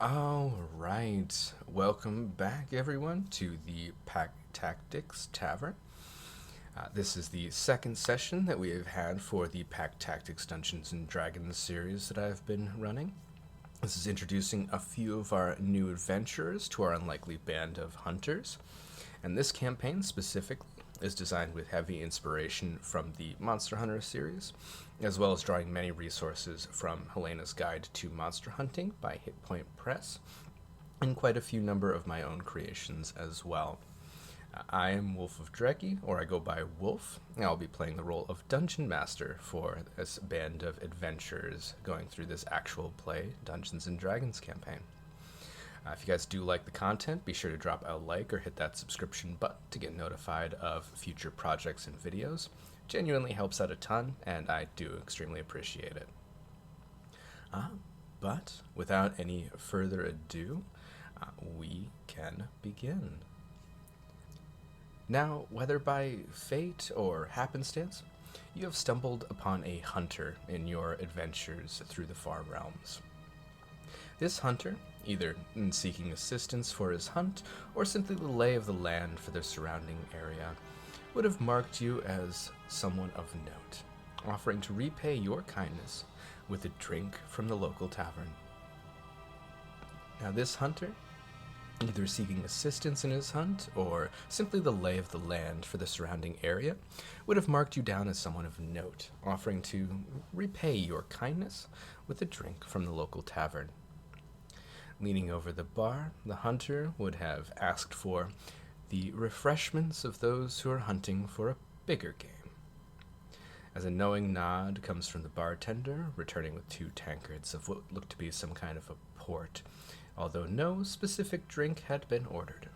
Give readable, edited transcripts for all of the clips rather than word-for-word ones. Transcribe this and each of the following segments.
All right. Welcome back, everyone, to the Pack Tactics Tavern. This is the second session that we have had for the Pack Tactics Dungeons and Dragons series that I've been running. This is introducing a few of our new adventurers to our unlikely band of hunters. And this campaign specifically is designed with heavy inspiration from the Monster Hunter series, as well as drawing many resources from Helena's Guide to Monster Hunting by Hit Point Press, and quite a few number of my own creations as well. I am Wolf of Drekkie, or I go by Wolf, and I'll be playing the role of Dungeon Master for this band of adventurers going through this actual play Dungeons and Dragons campaign. If you guys do like the content, be sure to drop a like or hit that subscription button to get notified of future projects and videos. Genuinely helps out a ton, and I do extremely appreciate it. But without any further ado, we can begin. Now, whether by fate or happenstance, you have stumbled upon a hunter in your adventures through the far realms. This hunter, either in seeking assistance for his hunt or simply the lay of the land for the surrounding area, would have marked you as someone of note, offering to repay your kindness with a drink from the local tavern. Now, this hunter, either seeking assistance in his hunt or simply the lay of the land for the surrounding area, would have marked you down as someone of note, offering to repay your kindness with a drink from the local tavern. Leaning over the bar, the hunter would have asked for the refreshments of those who are hunting for a bigger game. As a knowing nod comes from the bartender, returning with 2 tankards of what looked to be some kind of a port, although no specific drink had been ordered.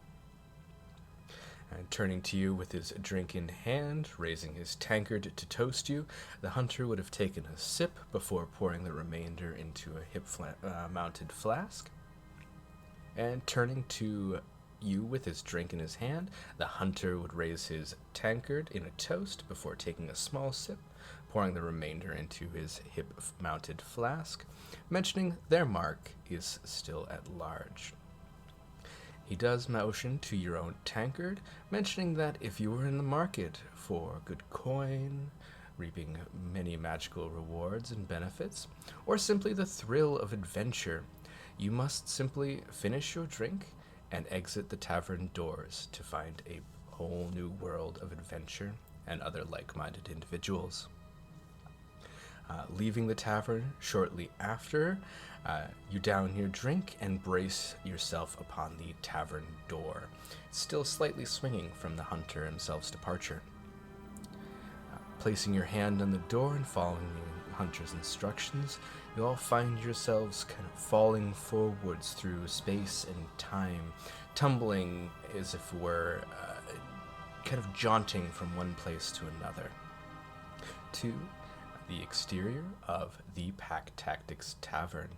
And turning to you with his drink in hand, raising his tankard to toast you, the hunter would have taken a sip before pouring the remainder into a hip-mounted flask. And turning to you with his drink in his hand, the hunter would raise his tankard in a toast before taking a small sip, pouring the remainder into his hip-mounted flask, mentioning their mark is still at large. He does motion to your own tankard, mentioning that if you were in the market for good coin, reaping many magical rewards and benefits, or simply the thrill of adventure, you must simply finish your drink and exit the tavern doors to find a whole new world of adventure and other like-minded individuals. Leaving the tavern shortly after, you down your drink and brace yourself upon the tavern door, still slightly swinging from the hunter himself's departure. Placing your hand on the door and following the hunter's instructions, you all find yourselves kind of falling forwards through space and time, tumbling as if we're kind of jaunting from one place to another, to the exterior of the Pack Tactics Tavern.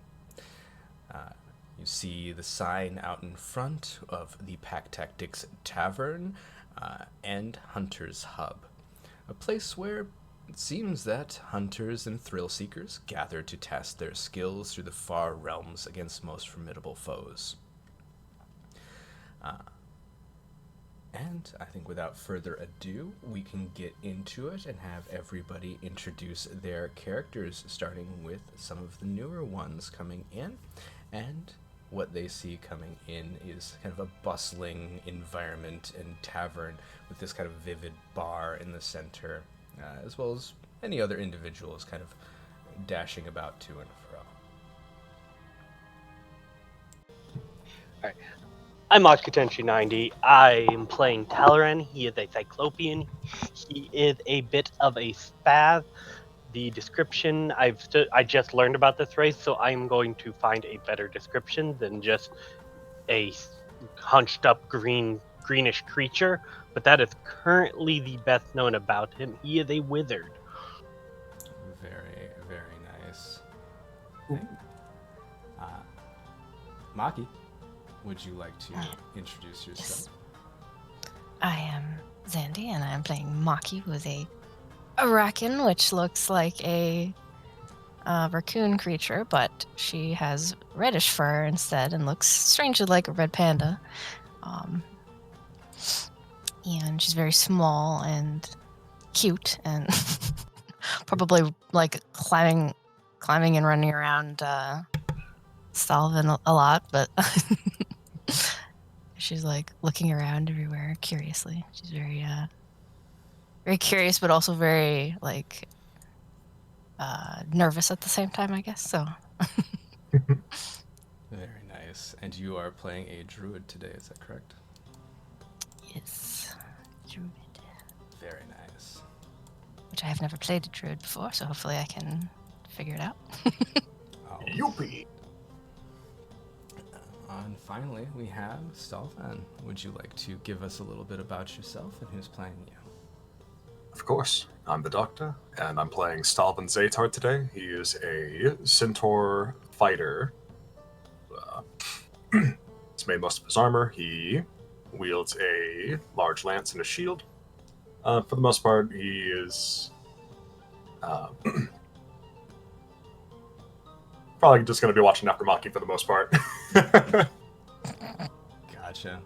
You see the sign out in front of the Pack Tactics Tavern and Hunter's Hub, a place where it seems that hunters and thrill seekers gather to test their skills through the far realms against most formidable foes. And I think without further ado, we can get into it and have everybody introduce their characters, starting with some of the newer ones coming in. And what they see coming in is kind of a bustling environment and tavern with this kind of vivid bar in the center, as well as any other individuals kind of dashing about to and fro. Alright. I'm Moshkatenshi90. I am playing Tavern. He is a Cyclopean. He is a bit of a spaz. The description, I just learned about this race, so I'm going to find a better description than just a hunched up greenish creature, but that is currently the best known about him. He is a wizard. Very, very nice. Maki, would you like to introduce yourself? Yes. I am Zandy, and I'm playing Maki, who is a Arakan, which looks like a raccoon creature, but she has reddish fur instead and looks strangely like a red panda. And she's very small and cute and probably like climbing and running around Stalvin a lot, but she's like looking around everywhere curiously. She's very curious, but also very like nervous at the same time, I guess. So Very nice. And you are playing a druid today, is that correct? yes, druid, Very nice. which I have never played a druid before, so hopefully I can figure it out. Youpie! And finally, we have Stalvan. Would you like to give us a little bit about yourself and who's playing you? Of course, I'm the Doctor, and I'm playing Stalvan Zaytar today. He is a centaur fighter. He's made most of his armor. He wields a large lance and a shield. For the most part, he is probably just going to be watching Necromaki for the most part. Gotcha.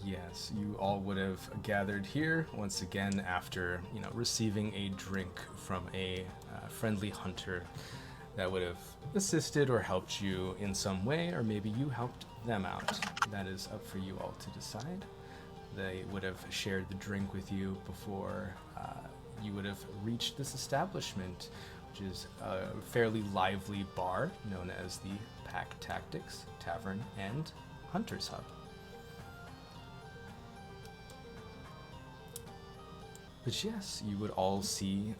Yes, you all would have gathered here once again after, receiving a drink from a friendly hunter that would have assisted or helped you in some way, or maybe you helped them out. That is up for you all to decide. They would have shared the drink with you before you would have reached this establishment, which is a fairly lively bar known as the Pack Tactics Tavern and Hunter's Hub. But yes, you would all see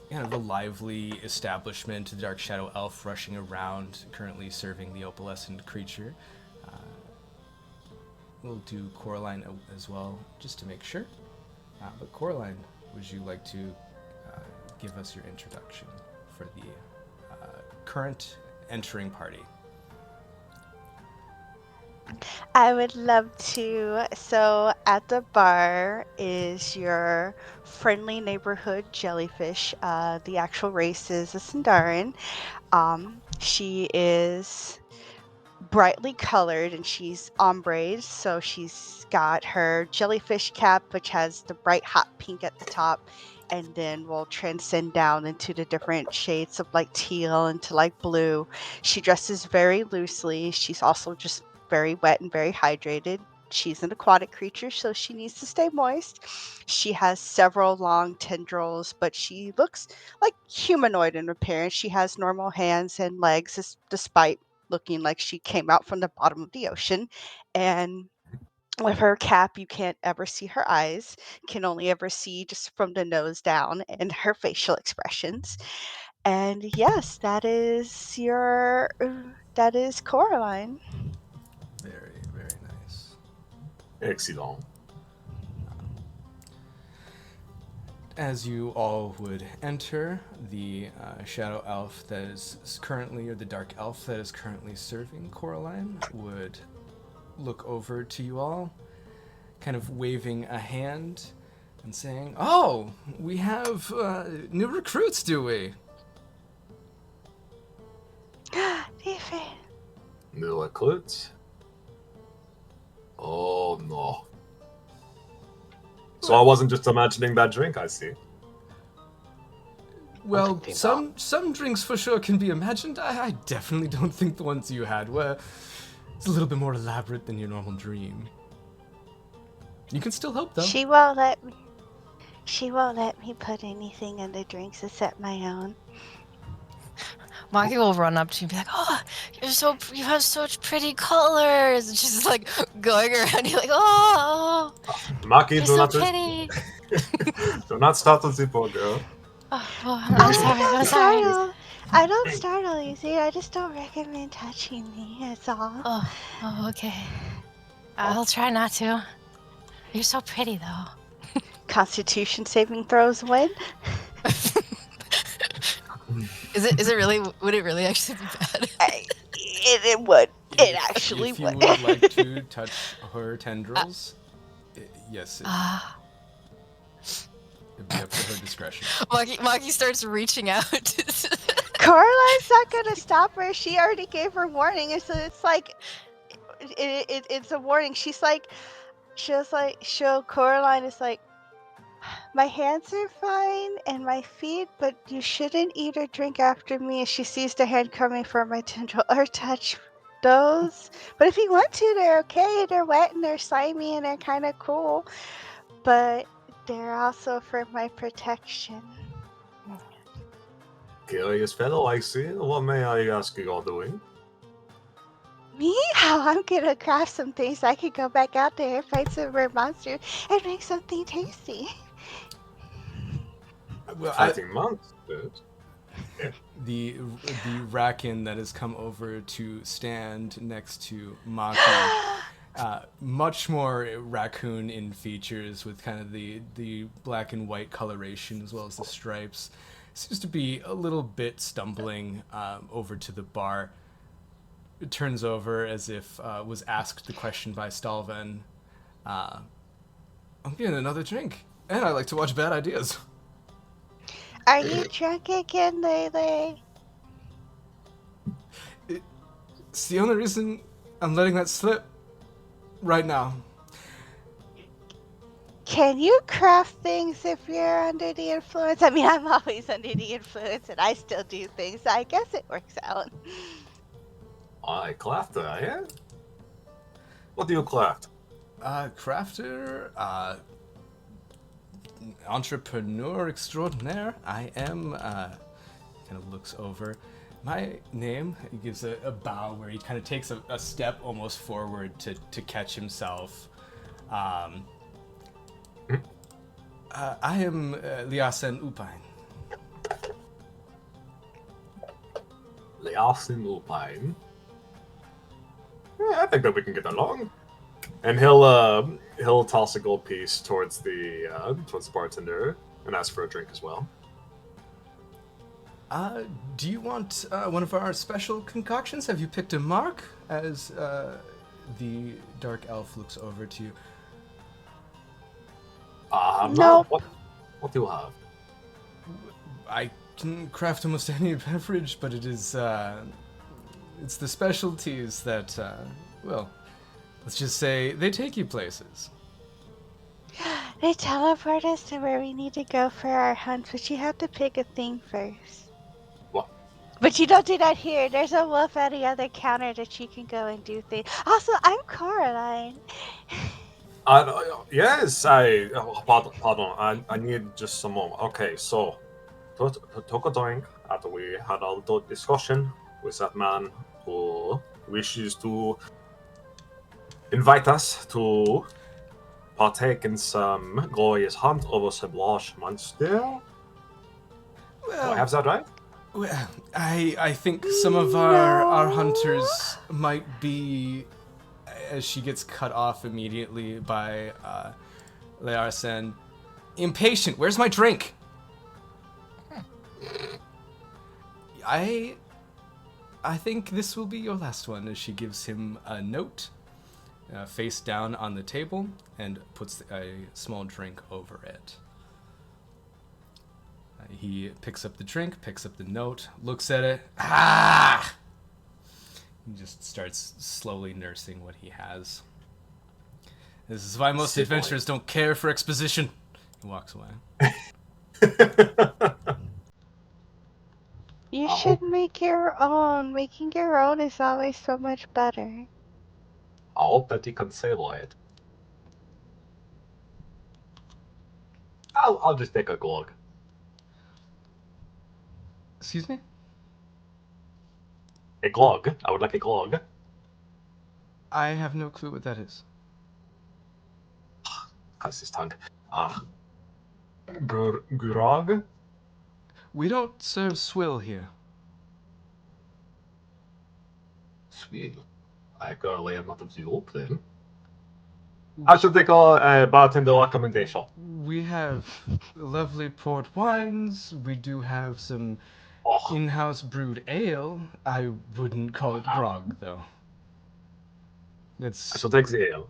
kind of a lively establishment, the Dark Shadow Elf rushing around, currently serving the opalescent creature. We'll do Coraline as well, just to make sure. But Coraline, would you like to give us your introduction for the current entering party? I would love to. So at the bar is your friendly neighborhood jellyfish. The actual race is a Sindarin. She is brightly colored and she's ombre, so she's got her jellyfish cap, which has the bright hot pink at the top, and then will transcend down into the different shades of like teal into like blue. She dresses very loosely. She's also just very wet and very hydrated. She's an aquatic creature, so she needs to stay moist. She has several long tendrils, but she looks like humanoid in appearance. She has normal hands and legs, despite looking like she came out from the bottom of the ocean. And with her cap, you can't ever see her eyes, can only ever see just from the nose down and her facial expressions. And yes, that is Coraline. Very, very nice. Excellent. As you all would enter, the shadow elf that is currently, or the dark elf that is currently serving Coraline, would look over to you all, kind of waving a hand and saying, "Oh, we have new recruits, do we?" New recruits? Oh no. So I wasn't just imagining that drink, I see. Well, some drinks for sure can be imagined. I definitely don't think the ones you had were. It's a little bit more elaborate than your normal dream. You can still hope, though. She won't let me put anything in the drinks except my own. Maki will run up to you and be like, "Oh, you have such pretty colors," and she's just like going around. You're like, "Oh, Maki, you're do so not pretty." do not startle the poor girl. Oh, I'm sorry. I'm sorry. I don't startle you, see? I just don't recommend touching me, that's all. Oh, okay. I'll try not to. You're so pretty, though. Constitution saving throws win? Is it really? Would it really actually be bad? It would. It actually If you would. would like to touch her tendrils, yes. It'd be up to her discretion. Maki starts reaching out. Coraline's not gonna stop her. She already gave her warning, and so it's like, it's a warning. Coraline is like, my hands are fine and my feet, but you shouldn't eat or drink after me. As she sees the hand coming for my tendril or touch those. But if you want to, they're okay. They're wet and they're slimy and they're kind of cool. But they're also for my protection. Curious fellow, I see. What may I ask you are doing? Me? How I'm gonna craft some things. I could go back out there and fight some rare monsters and make something tasty. Well, Fighting monsters? the Racken that has come over to stand next to Maki, much more raccoon in features, with kind of the black and white coloration as well as the stripes, seems to be a little bit stumbling over to the bar. It turns over as if was asked the question by Stalven. I'm getting another drink, and I like to watch Bad Ideas. Are you drunk again, Lele? It's the only reason I'm letting that slip right now. Can you craft things if you're under the influence? I mean, I'm always under the influence and I still do things, so I guess it works out. I crafter, yeah? What do you craft? Crafter, entrepreneur extraordinaire. I am, kind of looks over. My name, he gives a bow where he kind of takes a step almost forward to catch himself. I am Liasen Upine. Liasen Upine? Yeah, I think that we can get along. And he'll toss a gold piece towards the bartender and ask for a drink as well. Do you want one of our special concoctions? Have you picked a mark? As the dark elf looks over to you. No. What do you have? I can craft almost any beverage, but it is it's the specialties that well, let's just say they take you places. They teleport us to where we need to go for our hunt, but you have to pick a thing first. What? But you don't do that here. There's a wolf at the other counter that you can go and do things. Also, I'm Coraline. Yes, pardon. I need just some more. Okay, so took a drink after we had a little discussion with that man who wishes to invite us to partake in some glorious hunt over some large monster. Do I have that right? Well, I think some of our hunters might be, as she gets cut off immediately by Learsen, impatient. Where's my drink? I think this will be your last one, as she gives him a note, face down on the table, and puts a small drink over it. He picks up the drink, picks up the note, looks at it. Ah! He just starts slowly nursing what he has. This is why most adventurers don't care for exposition. He walks away. You should make your own. Making your own is always so much better. I hope that he can savor it. I'll just take a glug. Excuse me? A glug? I would like a glug. I have no clue what that is. Cuss his tongue. Grog? We don't serve swill here. Sweet. I gotta lay a lot of you up then. I should take a bartender recommendation. We have lovely port wines. We do have some in-house brewed ale. I wouldn't call it grog, though. I shall take the ale.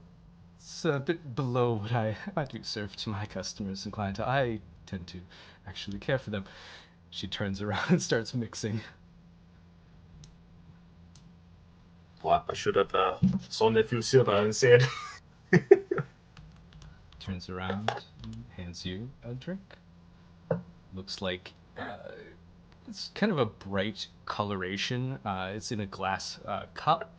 It's a bit below what I do serve to my customers and clientele. I tend to actually care for them. She turns around and starts mixing. Well, I should have sown a few silver instead. Turns around and hands you a drink. Looks like it's kind of a bright coloration. It's in a glass cup.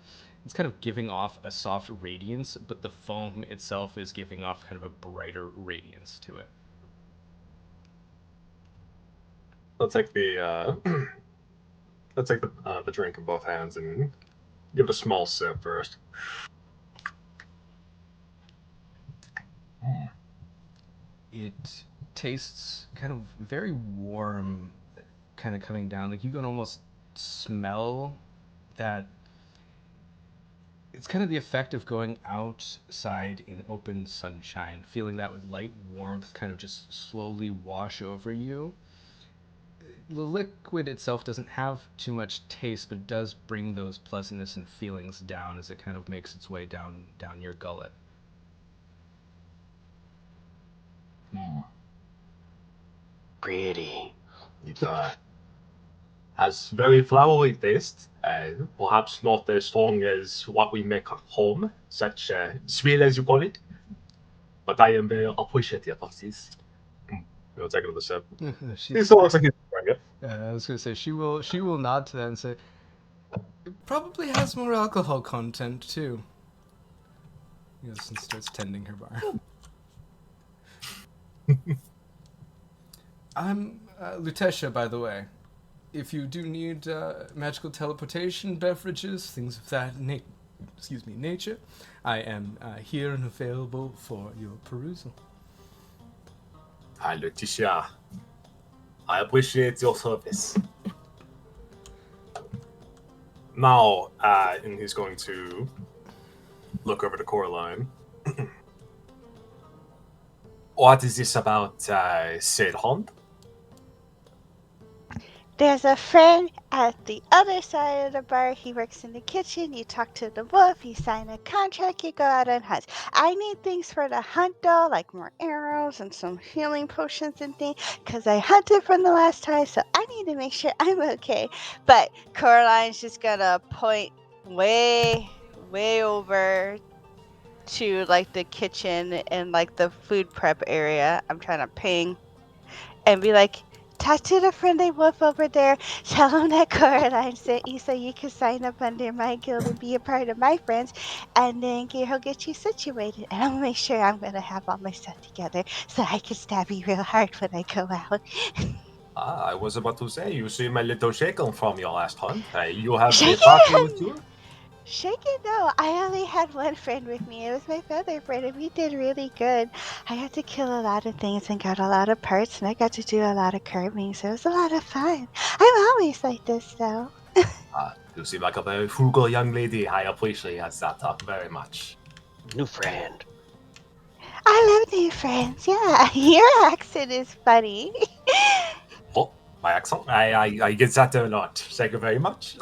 It's kind of giving off a soft radiance, but the foam itself is giving off kind of a brighter radiance to it. I'll take the drink in both hands and give it a small sip first. It tastes kind of very warm, kind of coming down. Like you can almost smell that. It's kind of the effect of going outside in open sunshine, feeling that with light warmth kind of just slowly wash over you. The liquid itself doesn't have too much taste, but it does bring those pleasantness and feelings down as it kind of makes its way down your gullet. Pretty. It has very flowery taste, perhaps not as strong as what we make at home, such sweet as you call it, but I am very appreciative of this. We'll take another sip. He still looks like he's enjoying it. I was gonna say she will nod to that and say, "It probably has more alcohol content too." He goes and starts tending her bar. I'm Lutetia, by the way. If you do need magical teleportation beverages, things of that nature, I am here and available for your perusal. Hi, Letitia. I appreciate your service. Now, and he's going to look over to Coraline. What is this about said hunt? There's a friend at the other side of the bar. He works in the kitchen. You talk to the wolf. You sign a contract. You go out and hunt. I need things for the hunt, though, like more arrows and some healing potions and things, because I hunted from the last time, so I need to make sure I'm okay. But Coraline's just gonna point way over to like the kitchen and like the food prep area. I'm trying to ping and be like, talk to the friendly wolf over there. Tell him that Coraline sent you so you can sign up under my guild and be a part of my friends. And then he'll get you situated. And I'm going to make sure I'm going to have all my stuff together so I can stab you real hard when I go out. I was about to say, you seem a little shaken from your last hunt. You have a Shaken? party with you? Shaken? No, I only had one friend with me. It was my feather friend, and we did really good. I got to kill a lot of things and got a lot of parts, and I got to do a lot of carving, so it was a lot of fun. I'm always like this, though. You seem like a very frugal young lady. I appreciate that very much. New friend. I love new friends, yeah. Your accent is funny. Oh, my accent? I get that a lot. Thank you very much.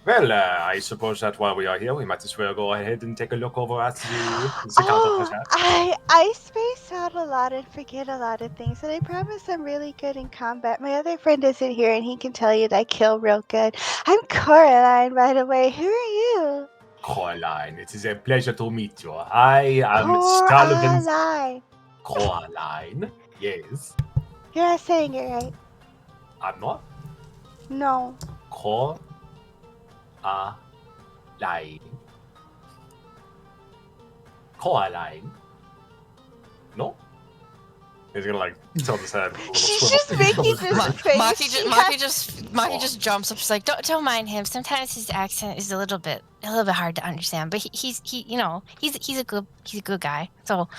Well, I suppose that while we are here, we might as well go ahead and take a look over at the counter. I space out a lot and forget a lot of things, and I promise I'm really good in combat. My other friend isn't here, and he can tell you that I kill real good. I'm Coraline, by the way. Who are you? Coraline, it is a pleasure to meet you. I am Stalvin's Coraline. Coraline. Yes. You're not saying it right. I'm not. No. Coraline. Coraline. No? He's gonna like tilt his head. She's just making this face. Maki just jumps up. She's like, "Don't mind him. Sometimes his accent is a little bit hard to understand, but he's a good guy. So,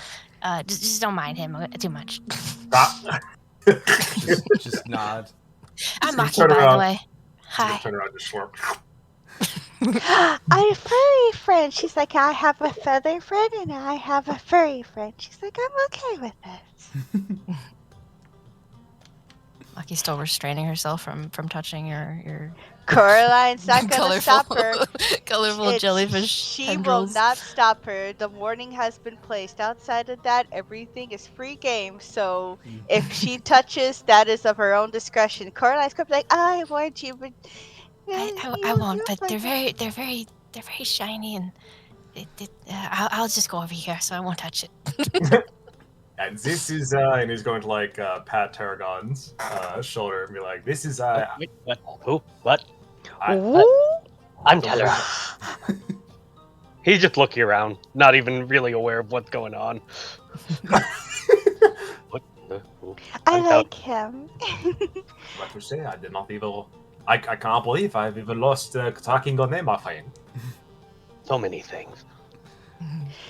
just don't mind him too much." Just nod. I'm Maki, by the way. Hi. Turn around and just slurp. I'm a furry friend. She's like, I have a feather friend and I have a furry friend. She's like, I'm okay with this. Maki's still restraining herself from touching your Coraline's not gonna colorful, stop her. colorful jellyfish She will tendrils. not stop her. The warning has been placed. Outside of that, everything is free game. So if she touches, that is of her own discretion. Coraline's gonna be like, I warned you, but I won't. you're But fine. they're very shiny, and I'll just go over here, so I won't touch it. And this is, and he's going to like pat Tarragon's shoulder and be like, "This is, Wait, what? Who? What? Ooh. I'm Tavern. He's just looking around, not even really aware of what's going on. What the? Who? I I'm like him. What to say? I did not even. I can't believe I've even lost talking on name, my friend. so many things.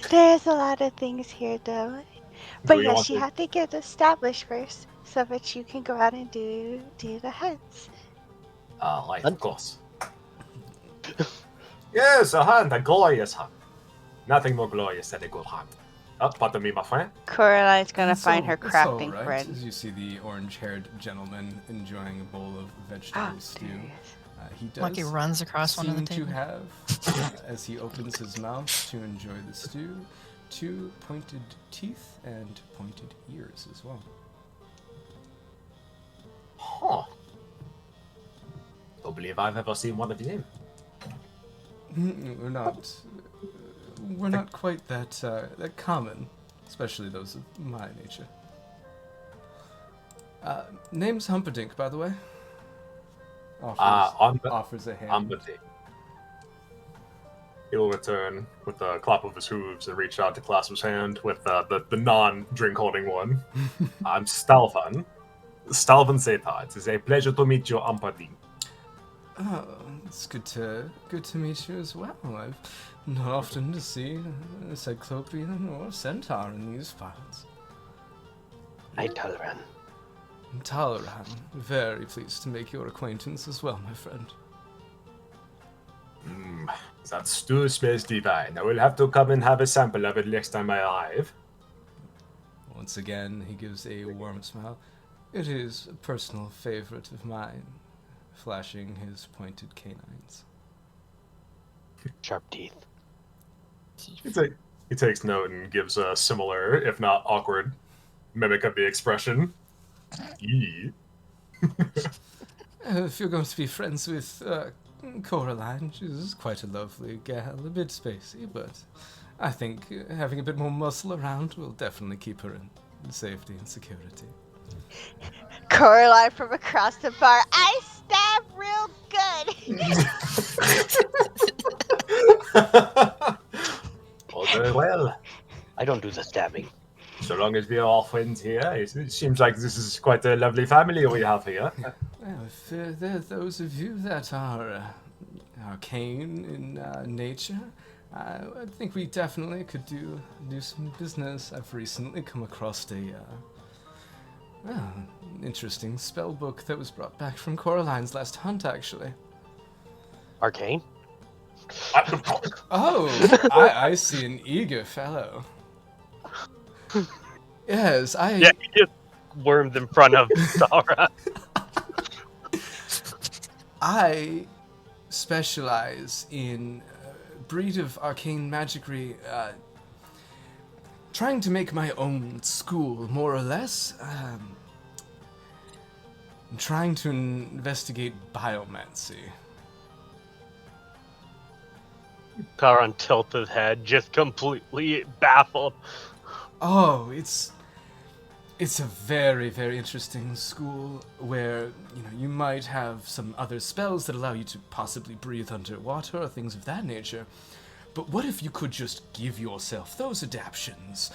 There's a lot of things here, though. Do But you yes, want you to- have to get established first, so that you can go out and do the hunts. Right, Hunt? of course. Yes, a hunt, a glorious hunt. Nothing more glorious than a good hunt. Oh, pardon me, my friend. Coraline's gonna It's find all- her it's all crafting right, friend. As you see the orange-haired gentleman enjoying a bowl of vegetable stew. He does Maki runs across one of the seem to tables. have, as he opens his mouth to enjoy the stew, 2 pointed teeth and pointed ears as well. Huh. Don't believe I've ever seen one of them. We're not quite that common, especially those of my nature. Name's Humperdinck, by the way. Offers a hand. Ambity. He'll return with a clap of his hooves and reach out to clasp his hand with the non-drink holding one. I'm Stalvan. Stalvan Zeta. It is a pleasure to meet you, Ampadi. Oh, it's good to meet you as well. I've not often to see a cyclopean or centaur in these parts. I Tavern. Talaran, very pleased to make your acquaintance as well, my friend. That stew smells divine. I will have to come and have a sample of it next time I arrive. Once again, he gives a warm smile. It is a personal favorite of mine, flashing his pointed canines. Sharp teeth. He takes note and gives a similar, if not awkward, mimic of the expression. Yee. If you're going to be friends with Coraline, she's quite a lovely gal, a bit spacey, but I think having a bit more muscle around will definitely keep her in safety and security. Coraline from across the bar. I stab real good. All very well. I don't do the stabbing. So long as we are all friends here, it seems like this is quite a lovely family we have here. Well, if there are those of you that are arcane in nature, I think we definitely could do some business. I've recently come across interesting spell book that was brought back from Coraline's last hunt, actually. Arcane? Oh, I see an eager fellow. Yes, Yeah, he just wormed in front of Zara. I specialize in breed of arcane magicry, trying to make my own school, more or less. I'm trying to investigate biomancy. Taran tilts his head, just completely baffled. Oh, it's a very, very interesting school where, you might have some other spells that allow you to possibly breathe underwater or things of that nature. But what if you could just give yourself those adaptions?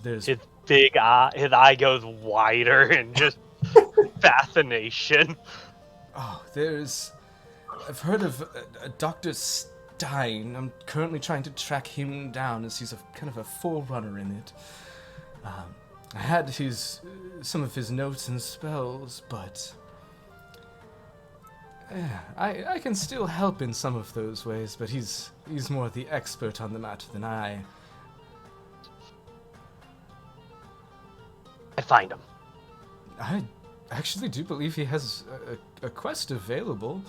There's His big eye, his eye goes wider in just fascination. I've heard of a Dr. Stein. I'm currently trying to track him down as he's kind of a forerunner in it. I had some of his notes and spells, but I can still help in some of those ways, but he's more the expert on the matter than I. I find him. I actually do believe he has a quest available,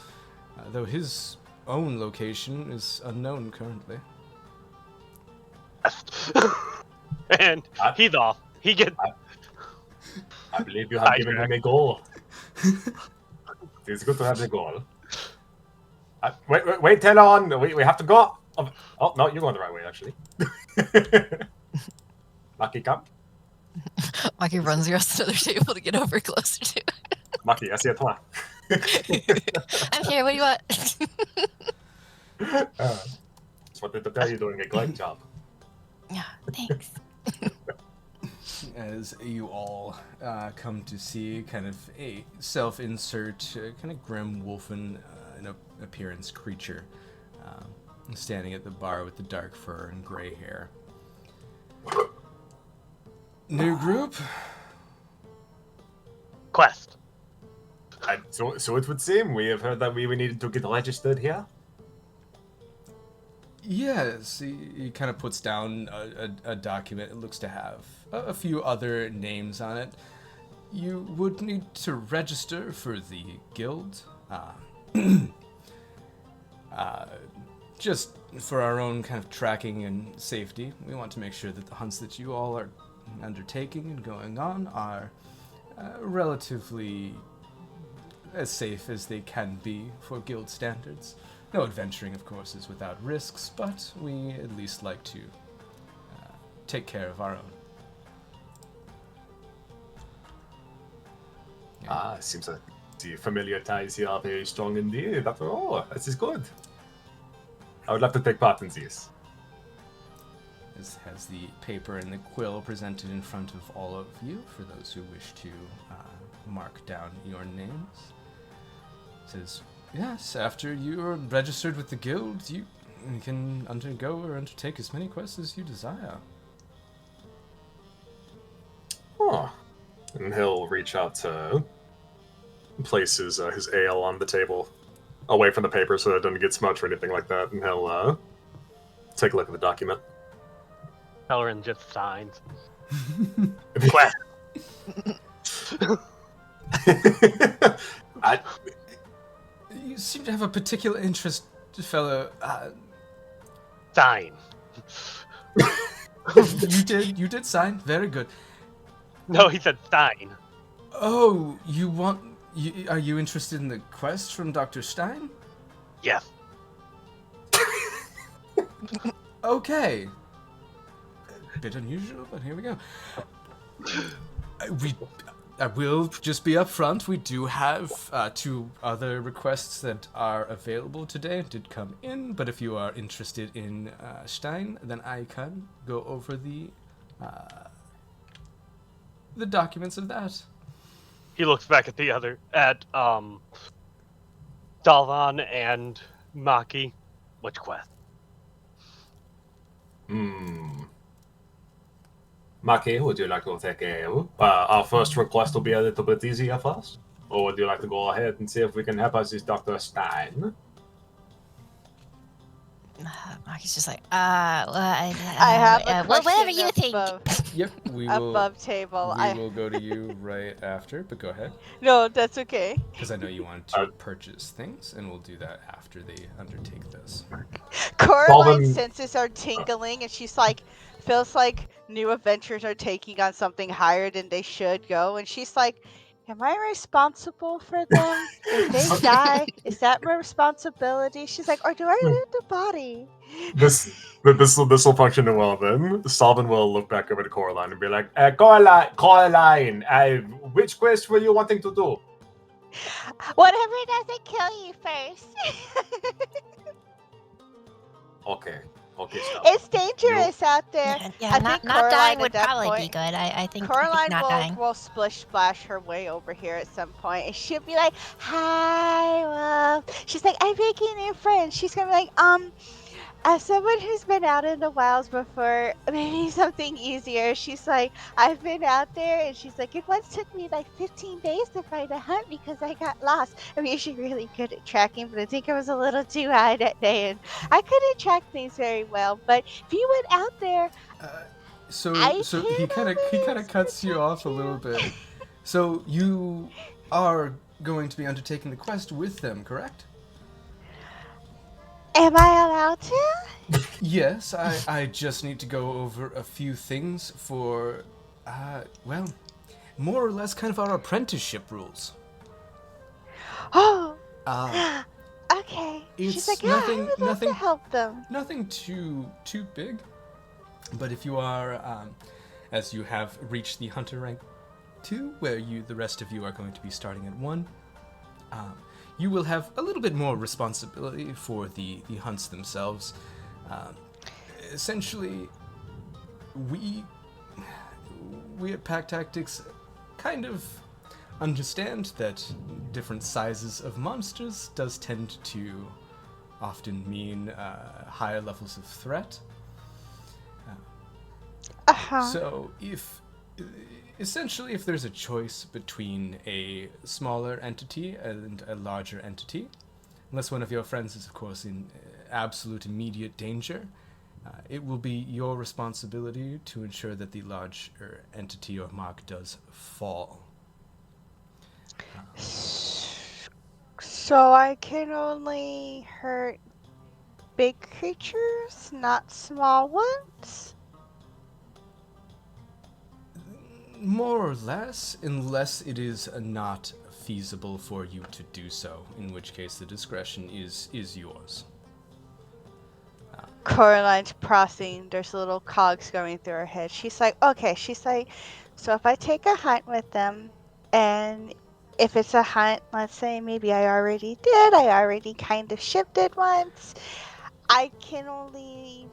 though his own location is unknown currently. And he's off. He gets. I believe you have given him a goal. It's good to have a goal. Wait, Taylor on. We have to go. Oh, no, you're going the right way, actually. Maki, come. Maki runs across another table to get over closer to it. Maki, assieds-toi. I'm here, what do you want? Just wanted to tell you, doing a great job. Yeah, thanks. As you all come to see kind of a self-insert, kind of grim wolfen in appearance creature standing at the bar with the dark fur and gray hair. New group? Quest. So it would seem we have heard that we needed to get registered here. Yes, he kind of puts down a document. It looks to have a few other names on it. You would need to register for the guild. Just for our own kind of tracking and safety. We want to make sure that the hunts that you all are undertaking and going on are relatively as safe as they can be for guild standards. No adventuring, of course, is without risks, but we at least like to take care of our own. Yeah. Seems like the familiar ties here are very strong indeed. After all, this is good. I would love to take part in this. This has the paper and the quill presented in front of all of you for those who wish to mark down your names. It says, yes, after you are registered with the guild, you can undergo or undertake as many quests as you desire. Oh. And he'll reach out to place his ale on the table away from the paper so that it doesn't get smudged or anything like that, and he'll take a look at the document. Tavern just signs. Quest. You seem to have a particular interest, fellow. Sign. You did sign. Very good. No, he said sign. Oh, are you interested in the quest from Dr. Stein? Yes. Okay. A bit unusual, but here we go. I will just be upfront. We do have 2 other requests that are available today. Did come in, but if you are interested in Stein, then I can go over the documents of that. He looks back at Dalvan and Maki. Which quest? Maki, would you like to take our first request will be a little bit easier for us? Or would you like to go ahead and see if we can help us with Dr. Stein? Maki's just like, I have a whatever question you think. Yep, we will. Above table. We will go to you right after, but go ahead. No, that's okay. Because I know you want to purchase things, and we'll do that after they undertake this. Coraline's senses are tingling, and she's like, feels like new adventures are taking on something higher than they should go, and she's like, am I responsible for them? If they die, is that my responsibility? She's like, or do I loot the body? This will function well then. Salvin will look back over to Coraline and be like, Coraline, which quest were you wanting to do? Whatever doesn't kill you first. Okay, stop. It's dangerous out there. Yeah, I not think Coraline dying would at that probably be point- good. I think Coraline not dying. will splish splash her way over here at some point, and she'll be like, "Hi, Wolf." She's like, "I'm making new friends." She's gonna be like, as someone who's been out in the wilds before, maybe something easier. She's like, I've been out there, and she's like, it once took me like 15 days to find a hunt because I got lost. I'm usually really good at tracking, but I think I was a little too high that day, and I couldn't track things very well. But if you went out there, So he kind of cuts you off a little bit. So you are going to be undertaking the quest with them, correct? Am I allowed to? Yes, I just need to go over a few things for, well, more or less kind of our apprenticeship rules. Oh, Uh, okay. She's it's like, yeah, I nothing, would love to nothing, help them. nothing too big. But if you are, as you have reached the hunter rank 2, where the rest of you are going to be starting at 1, you will have a little bit more responsibility for the hunts themselves. Um, Essentially, we at Pack Tactics kind of understand that different sizes of monsters does tend to often mean higher levels of threat. Uh-huh. So essentially if there's a choice between a smaller entity and a larger entity, unless one of your friends is of course in absolute immediate danger, it will be your responsibility to ensure that the larger entity or mark does fall. So I can only hurt big creatures, not small ones? More or less, unless it is not feasible for you to do so, in which case the discretion is yours. Coraline's processing. There's little cogs going through her head. She's like, okay. She's like, so if I take a hunt with them, and if it's a hunt, let's say maybe I already kind of shipped it once, I can only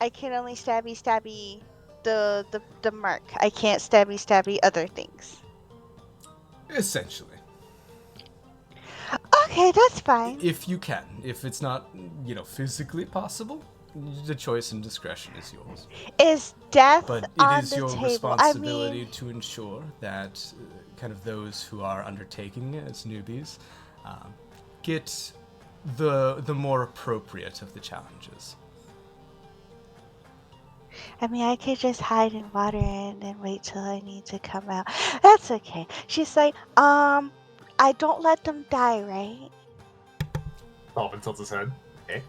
stabby the mark. I can't stabby other things. Essentially. Okay, that's fine. If you can. If it's not, physically possible, the choice and discretion is yours. Is death But it on is the your table? responsibility to ensure that kind of those who are undertaking it as newbies get the more appropriate of the challenges. I could just hide in water and then wait till I need to come out. That's okay. She's like, I don't let them die, right? Tavern tilts his head. Eh?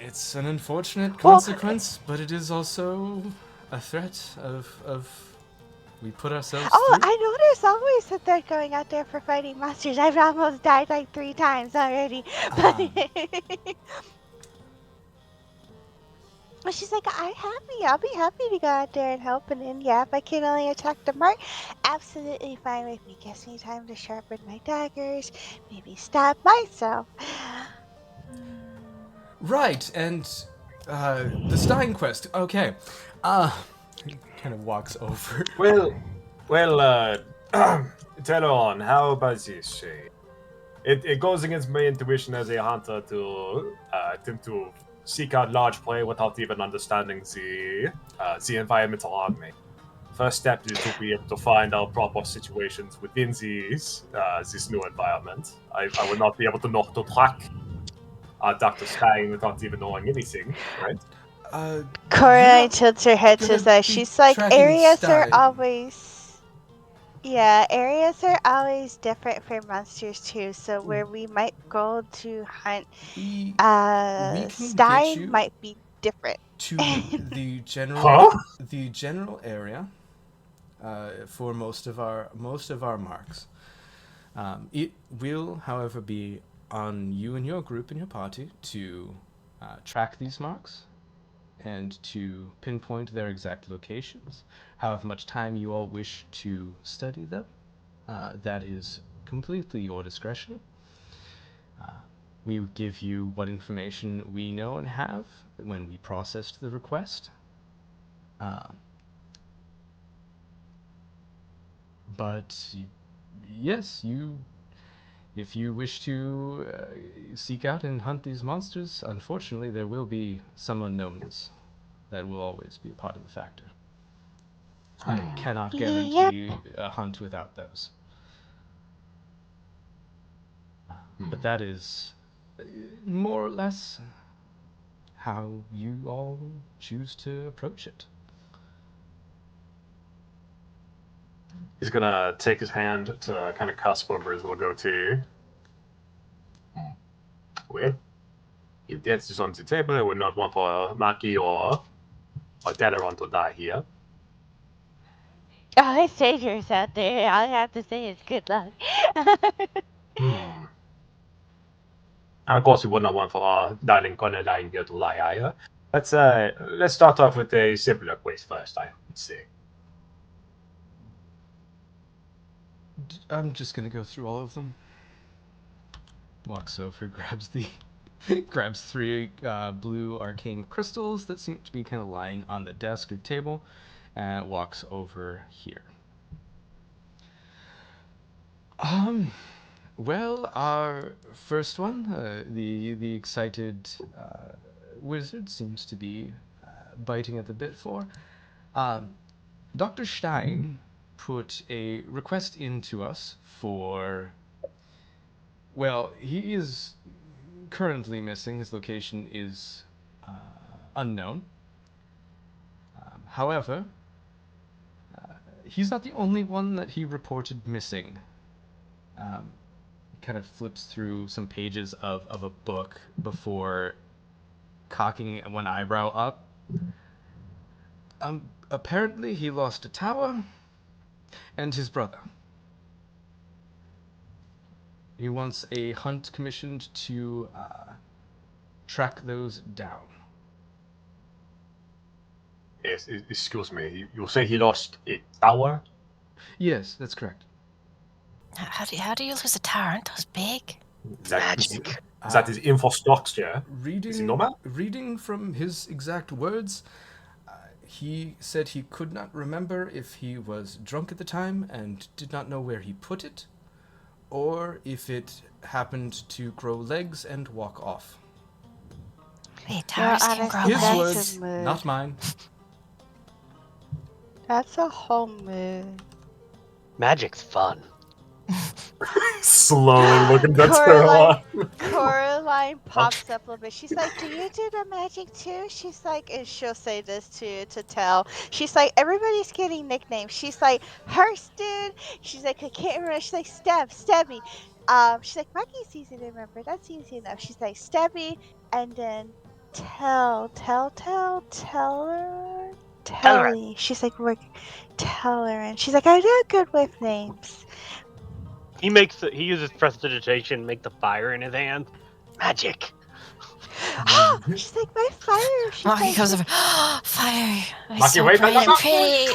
It's an unfortunate Well- consequence, but it is also a threat of we put ourselves Oh, through. I know there's always a threat going out there for fighting monsters. I've almost died like 3 times already. But she's like, I'll be happy to go out there and help. And then, yeah, if I can only attack the mark, absolutely fine with me. Gives me time to sharpen my daggers, maybe stab myself. Right, and the Stein quest. Okay. Kind of walks over. Well, Teron, how about this? It goes against my intuition as a hunter to attempt to seek out large prey without even understanding the environment around me. First step is to be able to find out proper situations within this new environment. I would not be able to know how to track Dr. Stein without even knowing anything, right? Coraline You're tilts her head gonna to that. be She's like, tracking areas are Stein. always. Yeah, areas are always different for monsters too. So where we might go to hunt We can get Stein you might be different. to the Huh? general area for most of our marks. It will, however, be on you and your group and your party to track these marks and to pinpoint their exact locations. However much time you all wish to study them, that is completely your discretion. We give you what information we know and have when we processed the request. But yes, if you wish to seek out and hunt these monsters, unfortunately, there will be some unknowns that will always be a part of the factor. I cannot Yep. guarantee a hunt without those. But that is more or less how you all choose to approach it. He's gonna take his hand to kind of cusp over his little goatee. Well, he dances on the table. I would not want for Maki or Tavern to die here. Oh, it's dangerous out there. All I have to say is good luck. And of course, we would not want for our darling Connor dying here to lie either. Let's start off with a simpler quest first, I would say. I'm just gonna go through all of them. Walks over, grabs grabs 3 blue arcane crystals that seem to be kind of lying on the desk or table, and walks over here. Well, our first one, the excited wizard seems to be biting at the bit for. Dr. Stein put a request into us for. Well, he is currently missing. His location is unknown. However, he's not the only one that he reported missing. Kind of flips through some pages of a book before cocking one eyebrow up. Apparently he lost a tower and his brother. He wants a hunt commissioned to track those down. Yes, excuse me. You say he lost a tower? Yes, that's correct. How do you lose a tower? Aren't those big? Magic. That is infrastructure. Is it normal? Reading from his exact words, he said he could not remember if he was drunk at the time and did not know where he put it, or if it happened to grow legs and walk off. Wait, towers can grow His legs? words, a mood. not mine. That's a whole mood. Magic's fun. Slowly looking at Caroline. Coraline pops up a little bit. She's like, "Do you do the magic too?" She's like, and she'll say this to Tell. She's like, "Everybody's getting nicknames." She's like, "Hurston." She's like, "I can't remember." She's like, "Stebby." She's like, "Maggie's easy to remember. That's easy enough." She's like, "Stebby," and then Teller. Telly. She's like, "We're Teller," and she's like, "I'm not good with names." He uses prestidigitation to make the fire in his hand. Magic. She's like, "My fire." She's Maki like, comes over. Fire! Maki, So wait, bright no, and no. pretty.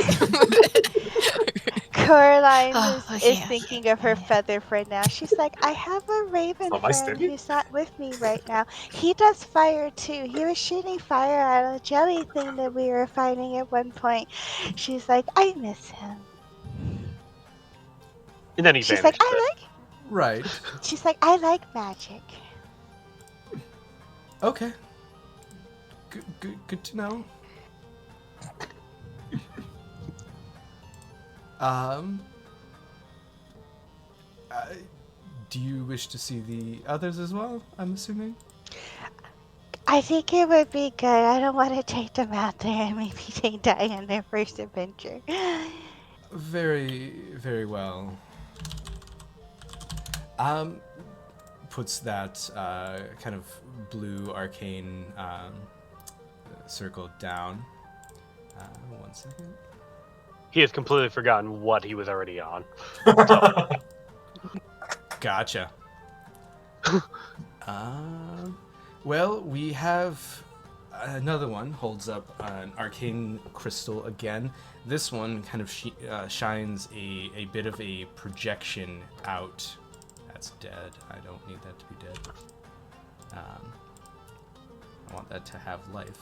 Coraline Oh, is okay. thinking of her feather friend now. She's like, "I have a raven Oh, my friend Stevie? who's not with me right now. He does fire too. He was shooting fire at a jelly thing that we were fighting at one point." She's like, "I miss him." And then he She's vanished. like, Right. She's like, "I like magic." Okay. Good to know. Do you wish to see the others as well, I'm assuming? I think it would be good. I don't want to take them out there and maybe they die on their first adventure. Very, very well. Puts that kind of blue arcane circle down. 1 second. He has completely forgotten what he was already on. Gotcha. Well, we have another one. Holds up an arcane crystal again. This one kind of shines a bit of a projection out. That's dead. I don't need that to be dead. I want that to have life.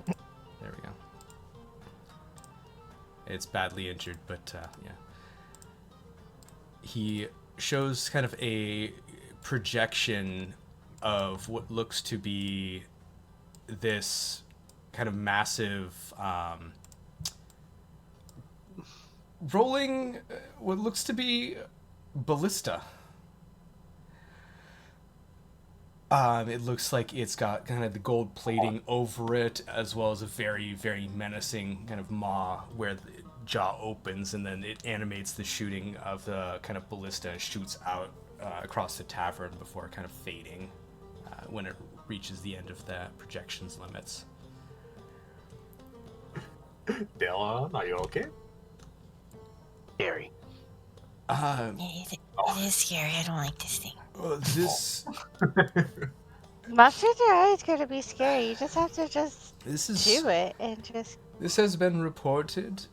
There we go. It's badly injured, but yeah. He shows kind of a projection of what looks to be this kind of massive rolling what looks to be ballista. It looks like it's got kind of the gold plating over it, as well as a very, very menacing kind of maw where jaw opens, and then it animates the shooting of the kind of ballista and shoots out across the tavern before kind of fading when it reaches the end of the projection's limits. Dylan, are you okay? Scary. It is scary. I don't like this thing. This Monsters are always going to be scary. You just have to just this is do it and just. This has been reported.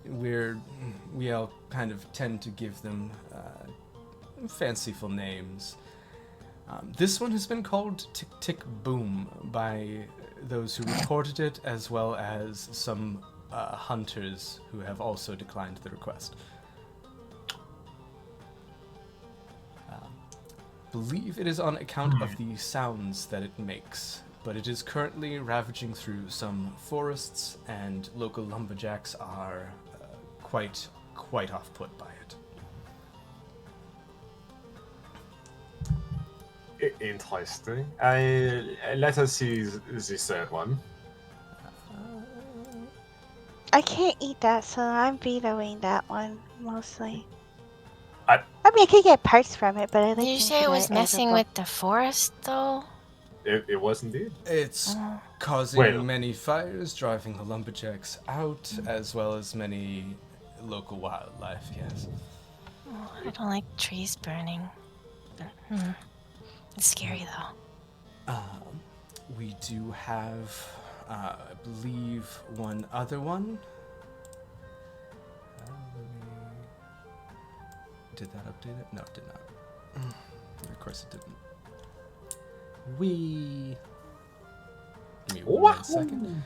We all kind of tend to give them fanciful names. This one has been called Tick Tick Boom by those who reported it, as well as some hunters who have also declined the request. Believe it is on account of the sounds that it makes, but it is currently ravaging through some forests, and local lumberjacks are quite off-put by it. Interesting. Let us see the third one. I can't eat that, so I'm vetoing that one mostly. I mean, I could get parts from it, but I like. Did you say it was messing with the forest, though? It was indeed. It's Oh. causing many fires, driving the lumberjacks out, as well as many local wildlife, yes. Oh, I don't like trees burning. It's scary, though. We do have, I believe, one other one. Did that update it? No, it did not. Of course it didn't. Give me 1 second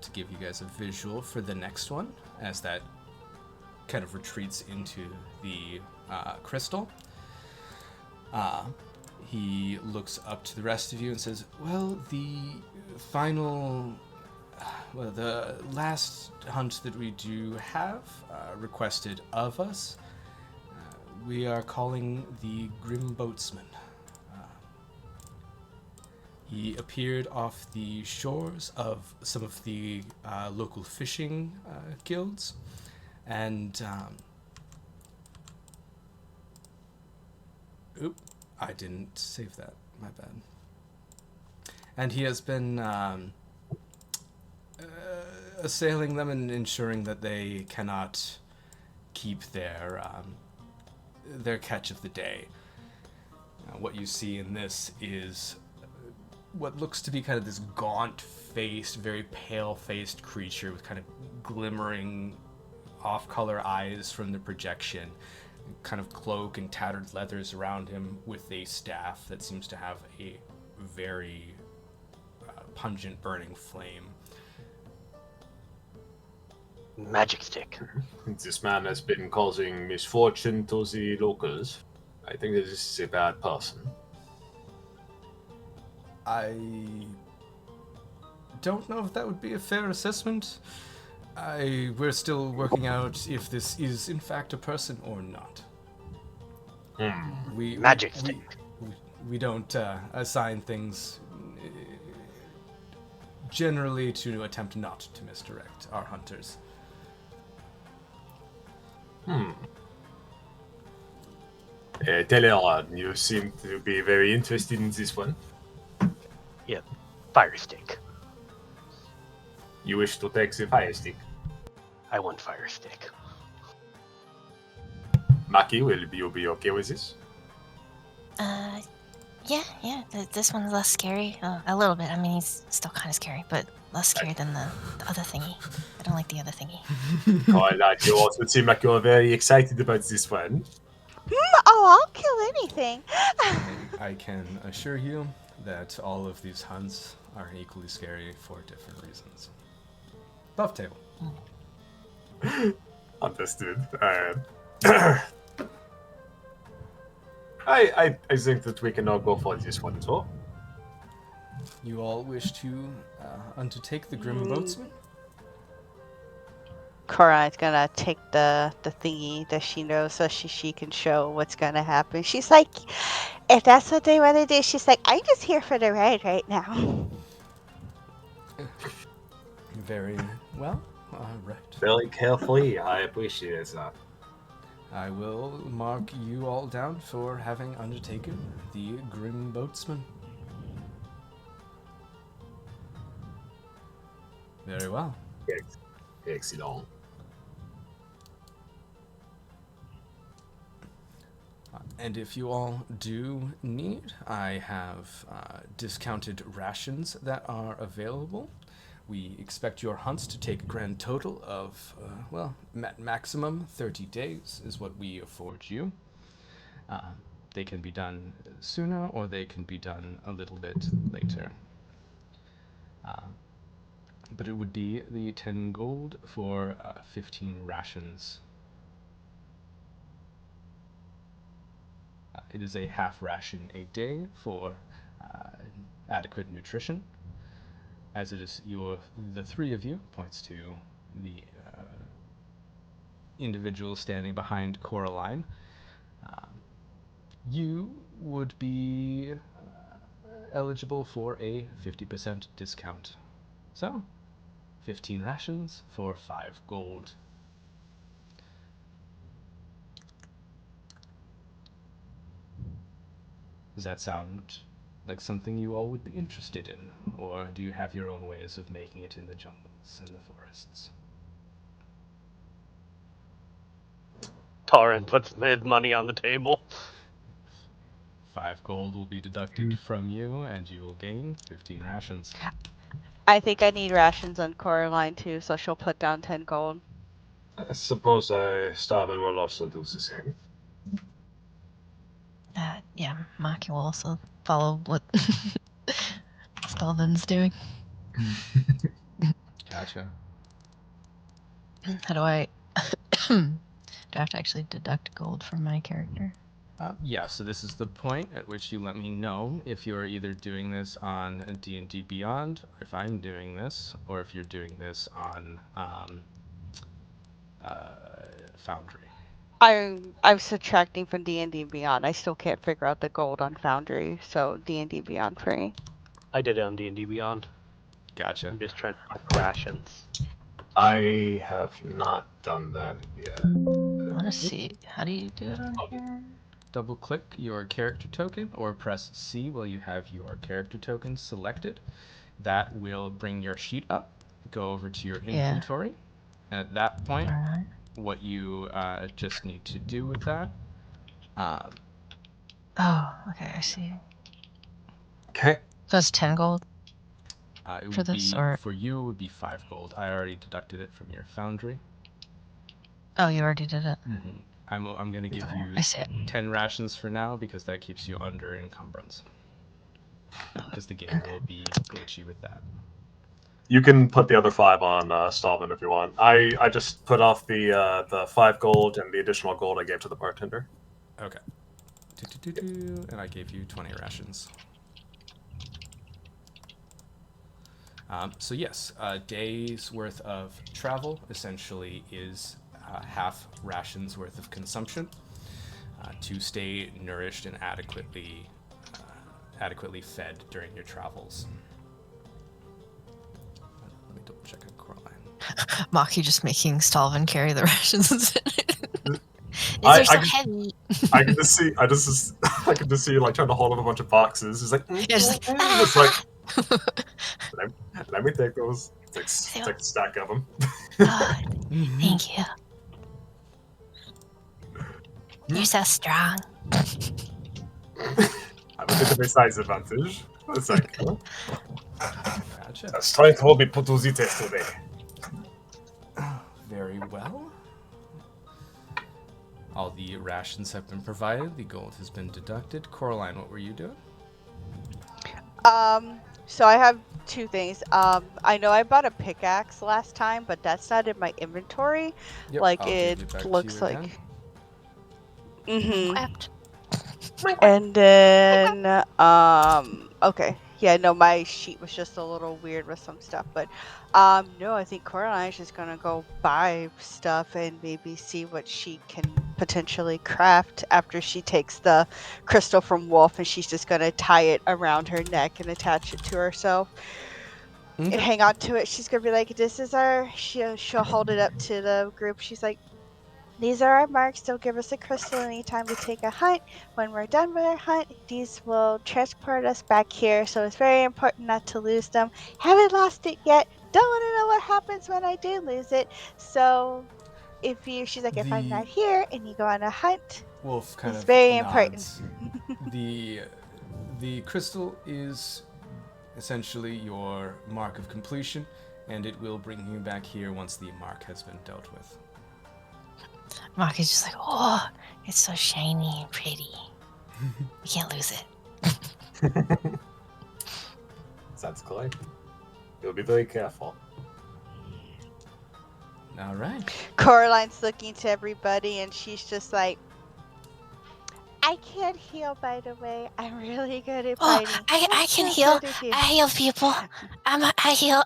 to give you guys a visual for the next one, as that kind of retreats into the crystal. He looks up to the rest of you and says, well, the last hunt that we do have requested of us, we are calling the Grim Boatsman. He appeared off the shores of some of the local fishing guilds, and I didn't save that. My bad. And he has been assailing them and ensuring that they cannot keep their catch of the day. What you see in this is what looks to be kind of this gaunt-faced, very pale-faced creature with kind of glimmering off-color eyes from the projection, kind of cloak and tattered leathers around him, with a staff that seems to have a very pungent burning flame. Magic stick. This man has been causing misfortune to the locals. I think that this is a bad person. I don't know if that would be a fair assessment. We're still working out if this is in fact a person or not. Magic stick. We don't assign things generally to attempt not to misdirect our hunters. Teleron, you seem to be very interested in this one. Yeah, fire stick. You wish to take the fire stick. I want fire stick. Maki, will you be okay with this? Yeah. This one's less scary. A little bit. I mean, he's still kind of scary, but less scary than the other thingy. I don't like the other thingy. You also seem like you're very excited about this one. Oh, I'll kill anything. I can assure you that all of these hunts are equally scary for different reasons. Buff table. Understood. I think that we can all go for this one as well. You all wish to undertake the Grim Boatsman? Cora is gonna take the thingy that she knows so she can show what's gonna happen. She's like, if that's what they want to do, she's like, I'm just here for the ride right now. Very well. All right. Very carefully. I appreciate that. I will mark you all down for having undertaken the Grim Boatsman. Very well. Excellent. And if you all do need, I have discounted rations that are available. We expect your hunts to take a grand total of, maximum 30 days is what we afford you. They can be done sooner or they can be done a little bit later. But it would be the 10 gold for 15 rations. It is a half ration a day for adequate nutrition. As it is the three of you, points to the individual standing behind Coraline, you would be eligible for a 50% discount. So, 15 rations for 5 gold. Does that sound like something you all would be interested in? Or do you have your own ways of making it in the jungles and the forests? Tauren puts his money on the table. 5 gold will be deducted from you, and you will gain 15 rations. I think I need rations on Coraline too, so she'll put down 10 gold. I suppose Starvin will also do the same. Yeah, Maki will also follow what Stalvin's doing. Gotcha. How do I... do I have to actually deduct gold from my character? Yeah, so this is the point at which you let me know if you're either doing this on D&D Beyond, or if I'm doing this, or if you're doing this on Foundry. I'm subtracting from D&D Beyond. I still can't figure out the gold on Foundry, so D&D Beyond free. I did it on D&D Beyond. Gotcha. I'm just trying to collect rations. I have not done that yet. I want to see. How do you do it on here? Double click your character token or press C while you have your character token selected. That will bring your sheet up. Go over to your inventory. And at that point, what you just need to do with that. Oh, okay, I see. Okay. So it's 10 gold? It For would this, be, or- for you, it would be 5 gold. I already deducted it from your Foundry. Oh, you already did it. Mm-hmm. I'm going to give you I see it. 10 rations for now because that keeps you under encumbrance. Because the game will be glitchy with that. You can put the other 5 on Stalvin if you want. I just put off the 5 gold and the additional gold I gave to the bartender. Okay. And I gave you 20 rations. So yes, a day's worth of travel essentially is half rations worth of consumption to stay nourished and adequately fed during your travels. Let me double check on Coraline. Maki just making Stalvin carry the rations. These I are so can- heavy. I can just see you like trying to hold up a bunch of boxes. It's like, Just it's like let me take those. Take a stack of them. Oh, thank you. You're so strong. I have a bit of a size advantage. It's like, Gotcha. strength will be put to the test today. Very well. All the rations have been provided. The gold has been deducted. Coraline, what were you doing? So I have 2 things. I know I bought a pickaxe last time, but that's not in my inventory. Yep, like I'll give it it back to looks you like. again. Mm-hmm. And then, okay. Yeah, no, my sheet was just a little weird with some stuff, but, no, I think Coraline's just gonna go buy stuff and maybe see what she can potentially craft after she takes the crystal from Wolf, and she's just gonna tie it around her neck and attach it to herself. and Okay. hang on to it. She's gonna be like, "This is our." She'll hold it up to the group. She's like, "These are our marks. They'll give us a crystal anytime we take a hunt. When we're done with our hunt, these will transport us back here. So it's very important not to lose them. Haven't lost it yet. Don't want to know what happens when I do lose it. So she's like, if I'm The not here and you go on a hunt, wolf kind it's of very important." nods. The crystal is essentially your mark of completion, and it will bring you back here once the mark has been dealt with. Mark is just like, oh, it's so shiny and pretty. We can't lose it. Sounds correct. You'll be very careful. All right. Coraline's looking to everybody and she's just like, I can't heal, by the way. I'm really good at Oh, fighting. I can so heal. good at you." I heal people. I heal.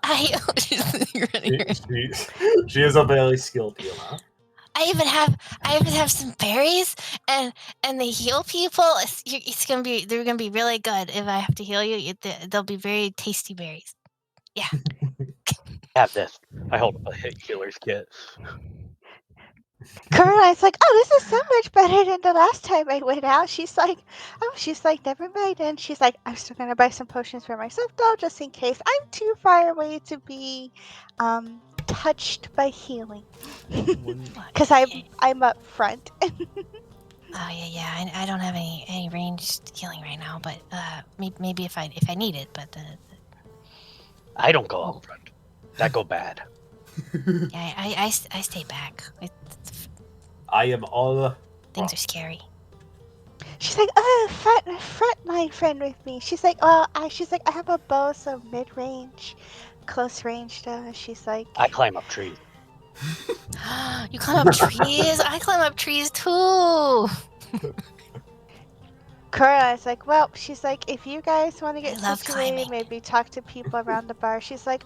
She's running around. She is a very skilled healer. I even have some berries, and they heal people. They're gonna be really good. If I have to heal you, they'll be very tasty berries. Yeah. Have this. I hold up a healer's kit. Coraline's like, "Oh, this is so much better than the last time I went out." She's like, "Never mind." And she's like, "I'm still gonna buy some potions for myself though, just in case I'm too far away to be touched by healing." Because I'm up front. Oh yeah. I don't have any ranged healing right now, but maybe if I need it. But I don't go up front. That go bad. yeah, I stay back. I am all. Things are scary. She's like, frontline friend with me. She's like, she's like, I have a bow, so mid range, close range. She's like, I climb up trees. You climb up trees? I climb up trees too. Coraline's like, well, she's like, if you guys want to get I love situated, climbing. maybe talk to people around the bar. She's like,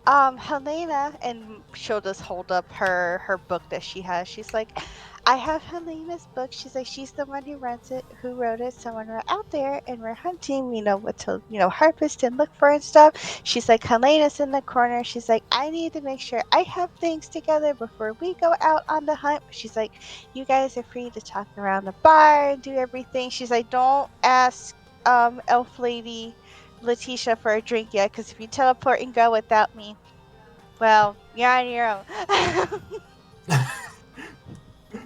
Helena, and she'll just hold up her book that she has. She's like, I have Helena's book. She's like, she's the one who runs it, who wrote it. So when we're out there and we're hunting, we know what to, harvest and look for and stuff. She's like, Helena's in the corner. She's like, I need to make sure I have things together before we go out on the hunt. She's like, you guys are free to talk around the bar and do everything. She's like, don't ask elf lady Letitia for a drink yet, because if you teleport and go without me, well, you're on your own.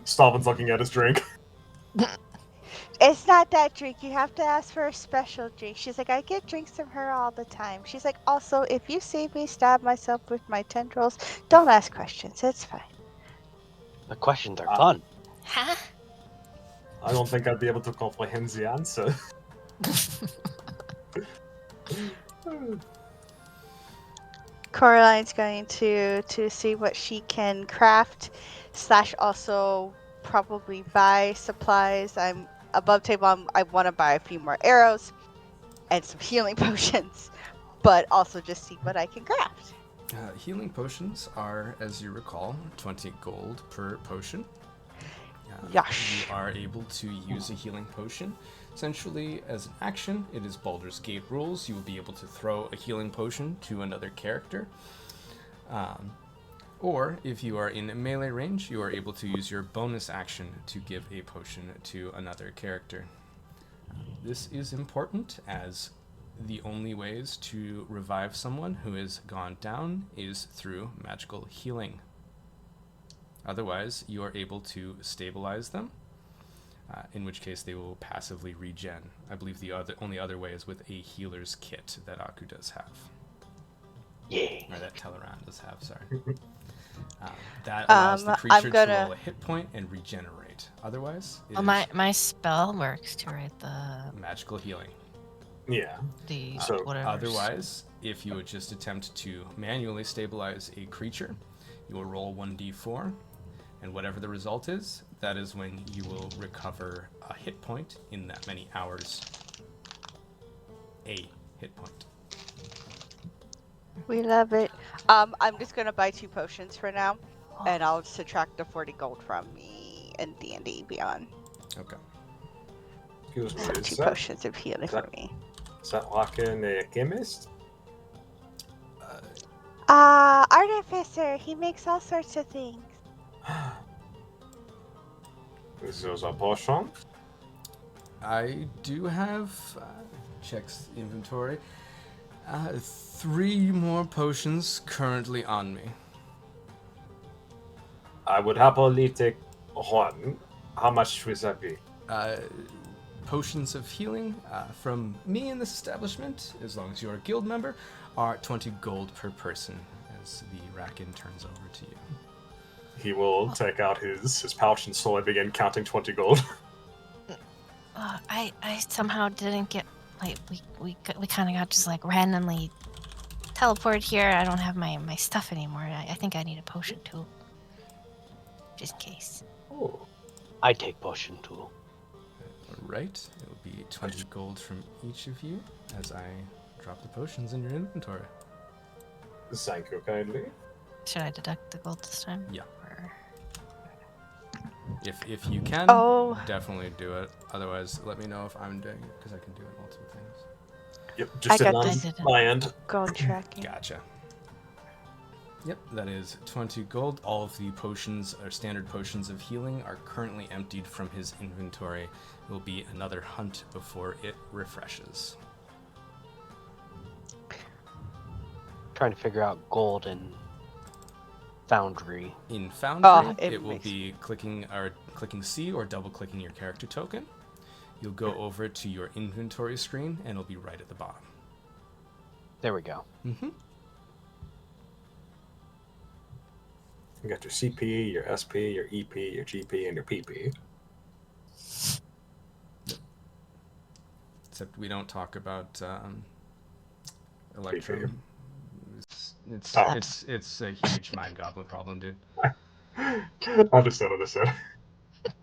Stalvin's looking at his drink. It's not that drink. You have to ask for a special drink. She's like, I get drinks from her all the time. She's like, also, if you see me stab myself with my tendrils, don't ask questions. It's fine. The questions are fun. Huh? I don't think I'd be able to comprehend the answer. Coraline's going to see what she can craft / also probably buy supplies. I'm above table. I want to buy a few more arrows and some healing potions, but also just see what I can craft. Healing potions are, as you recall, 20 gold per potion. Yosh. You are able to use a healing potion. Essentially, as an action, it is Baldur's Gate rules. You will be able to throw a healing potion to another character. Or, if you are in melee range, you are able to use your bonus action to give a potion to another character. This is important, as the only ways to revive someone who has gone down is through magical healing. Otherwise, you are able to stabilize them, in which case they will passively regen. I believe the only other way is with a healer's kit that Aku does have. Yeah. Or that Tavern does have, sorry. That allows the creature to roll a hit point and regenerate. Otherwise, it is My spell works to write the magical healing. Yeah. so whatever. Otherwise, if you would just attempt to manually stabilize a creature, you will roll 1d4, and whatever the result is, that is when you will recover a hit point in that many hours. A hit point. We love it. I'm just gonna buy 2 potions for now, and I'll subtract the 40 gold from me and D&D Beyond. Okay. Excuse me, So 2 potions of healing for me. is that like in a chemist? Artificer. He makes all sorts of things. Is yours a potion? I do have, checks inventory, 3 more potions currently on me. I would happily take one. How much would that be? Potions of healing from me in this establishment, as long as you're a guild member, are 20 gold per person, as the Rakin turns over to you. He will take out his pouch and slowly begin counting 20 gold. I somehow didn't get, like, we kind of got just like randomly teleported here. I don't have my stuff anymore. I think I need a potion too, just in case. Oh. I take potion too. Right, it will be 20 gold from each of you as I drop the potions in your inventory. Thank you kindly. Should I deduct the gold this time? Yeah. Or... If you can, Oh. definitely do it. Otherwise, let me know if I'm doing it, because I can do it multiple things. Yep, just I sit got on this. my end. Gold tracking. Gotcha. Yep, that is 20 gold. All of the potions, or standard potions of healing, are currently emptied from his inventory. It will be another hunt before it refreshes. Trying to figure out gold and Foundry. In Foundry, it it will makes- be clicking C or double-clicking your character token. You'll go over to your inventory screen, and it'll be right at the bottom. There we go. Mm-hmm. You got your CP, your SP, your EP, your GP, and your PP. Except we don't talk about Electrum. It's a huge mind goblin problem, dude. Understood.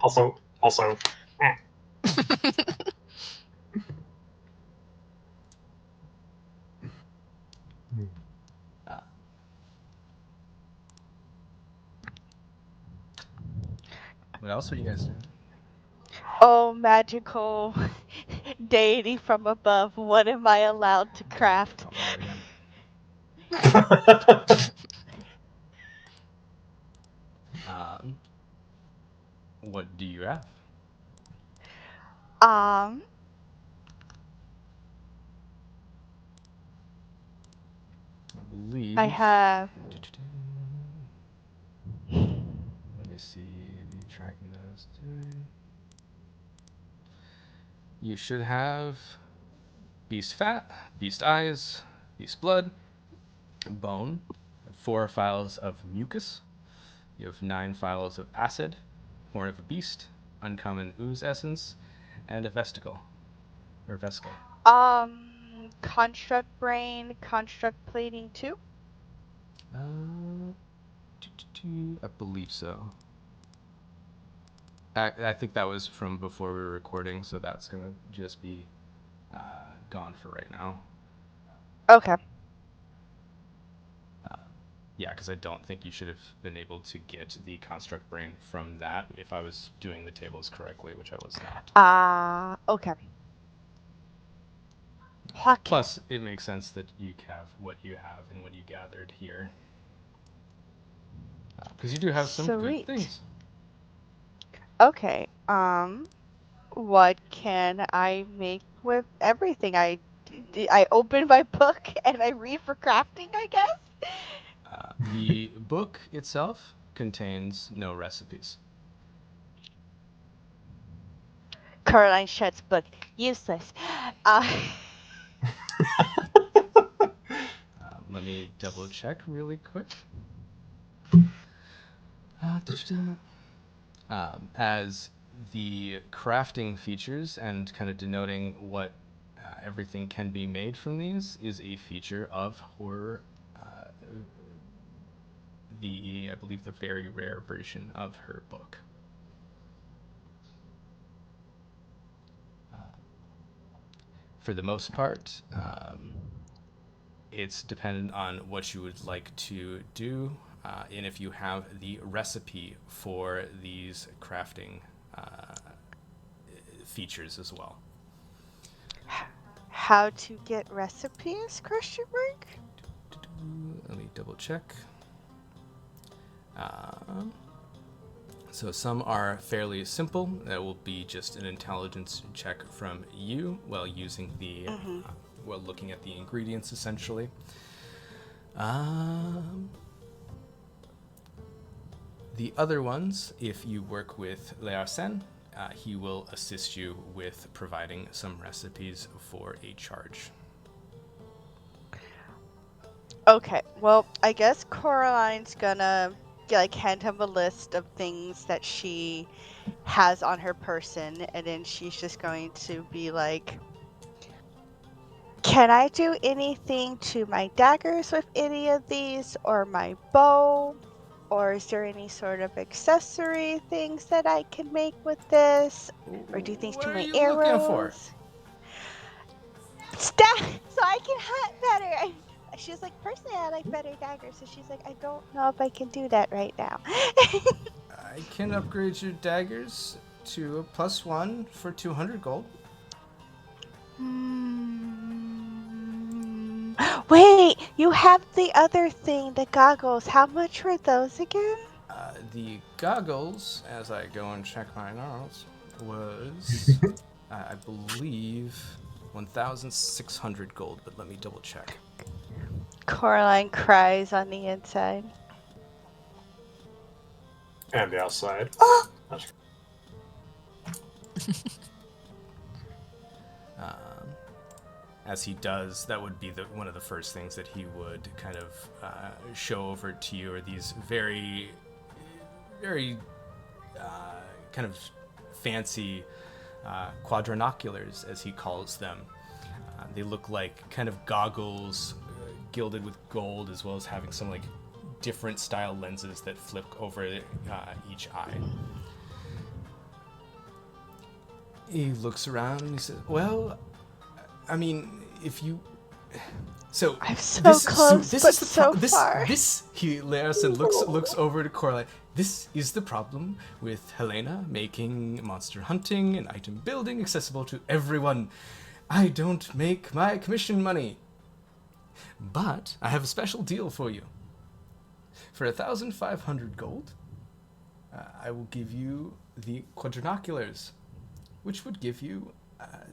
Also. What else are you guys doing? Oh, magical deity from above. What am I allowed to craft? Don't matter again. What do you have? Um, I believe. I have. Let me see. Tracking those. You should have beast fat, beast eyes, beast blood, bone, 4 files of mucus. You have 9 files of acid, horn of a beast, uncommon ooze essence, and a vesicle. Construct brain, construct plating too. I believe so. I think that was from before we were recording, so that's gonna just be gone for right now. Okay. Yeah, because I don't think you should have been able to get the construct brain from that if I was doing the tables correctly, which I was not. Okay. Hockey. Plus, it makes sense that you have what you have and what you gathered here. Because you do have some Sweet. good things. Okay. What can I make with everything? I open my book and I read for crafting, I guess. The book itself contains no recipes. Caroline shuts book. Useless. Let me double check really quick. As the crafting features and kind of denoting what everything can be made from these is a feature of horror. I believe the very rare version of her book. For the most part, it's dependent on what you would like to do, and if you have the recipe for these crafting features as well. How to get recipes? Question mark. Let me double check. So some are fairly simple. That will be just an intelligence check from you while using the, while looking at the ingredients essentially. The other ones, if you work with Learsen, he will assist you with providing some recipes for a charge. Okay, well, I guess Coraline's gonna hand him a list of things that she has on her person, and then she's just going to be like, can I do anything to my daggers with any of these, or my bow? Or is there any sort of accessory things that I can make with this? Or do things What to are my you arrows? looking for? So I can hunt better. She's like, personally, I like better daggers. So she's like, I don't know if I can do that right now. I can upgrade your daggers to a +1 for 200 gold. Wait, you have the other thing, the goggles. How much were those again? The goggles, as I go and check my notes, was, I believe, 1,600 gold, but let me double check. Coraline cries on the inside. And the outside. As he does, that would be one of the first things that he would kind of show over to you, are these very, very kind of fancy quadranoculars, as he calls them. They look like kind of goggles gilded with gold, as well as having some like different style lenses that flip over each eye. He looks around and he says, well, I mean, if you... So I'm so close, but so far. Larison looks over to Coraline. This is the problem with Heliana making monster hunting and item building accessible to everyone. I don't make my commission money. But I have a special deal for you. For 1,500 gold, I will give you the quadranoculars, which would give you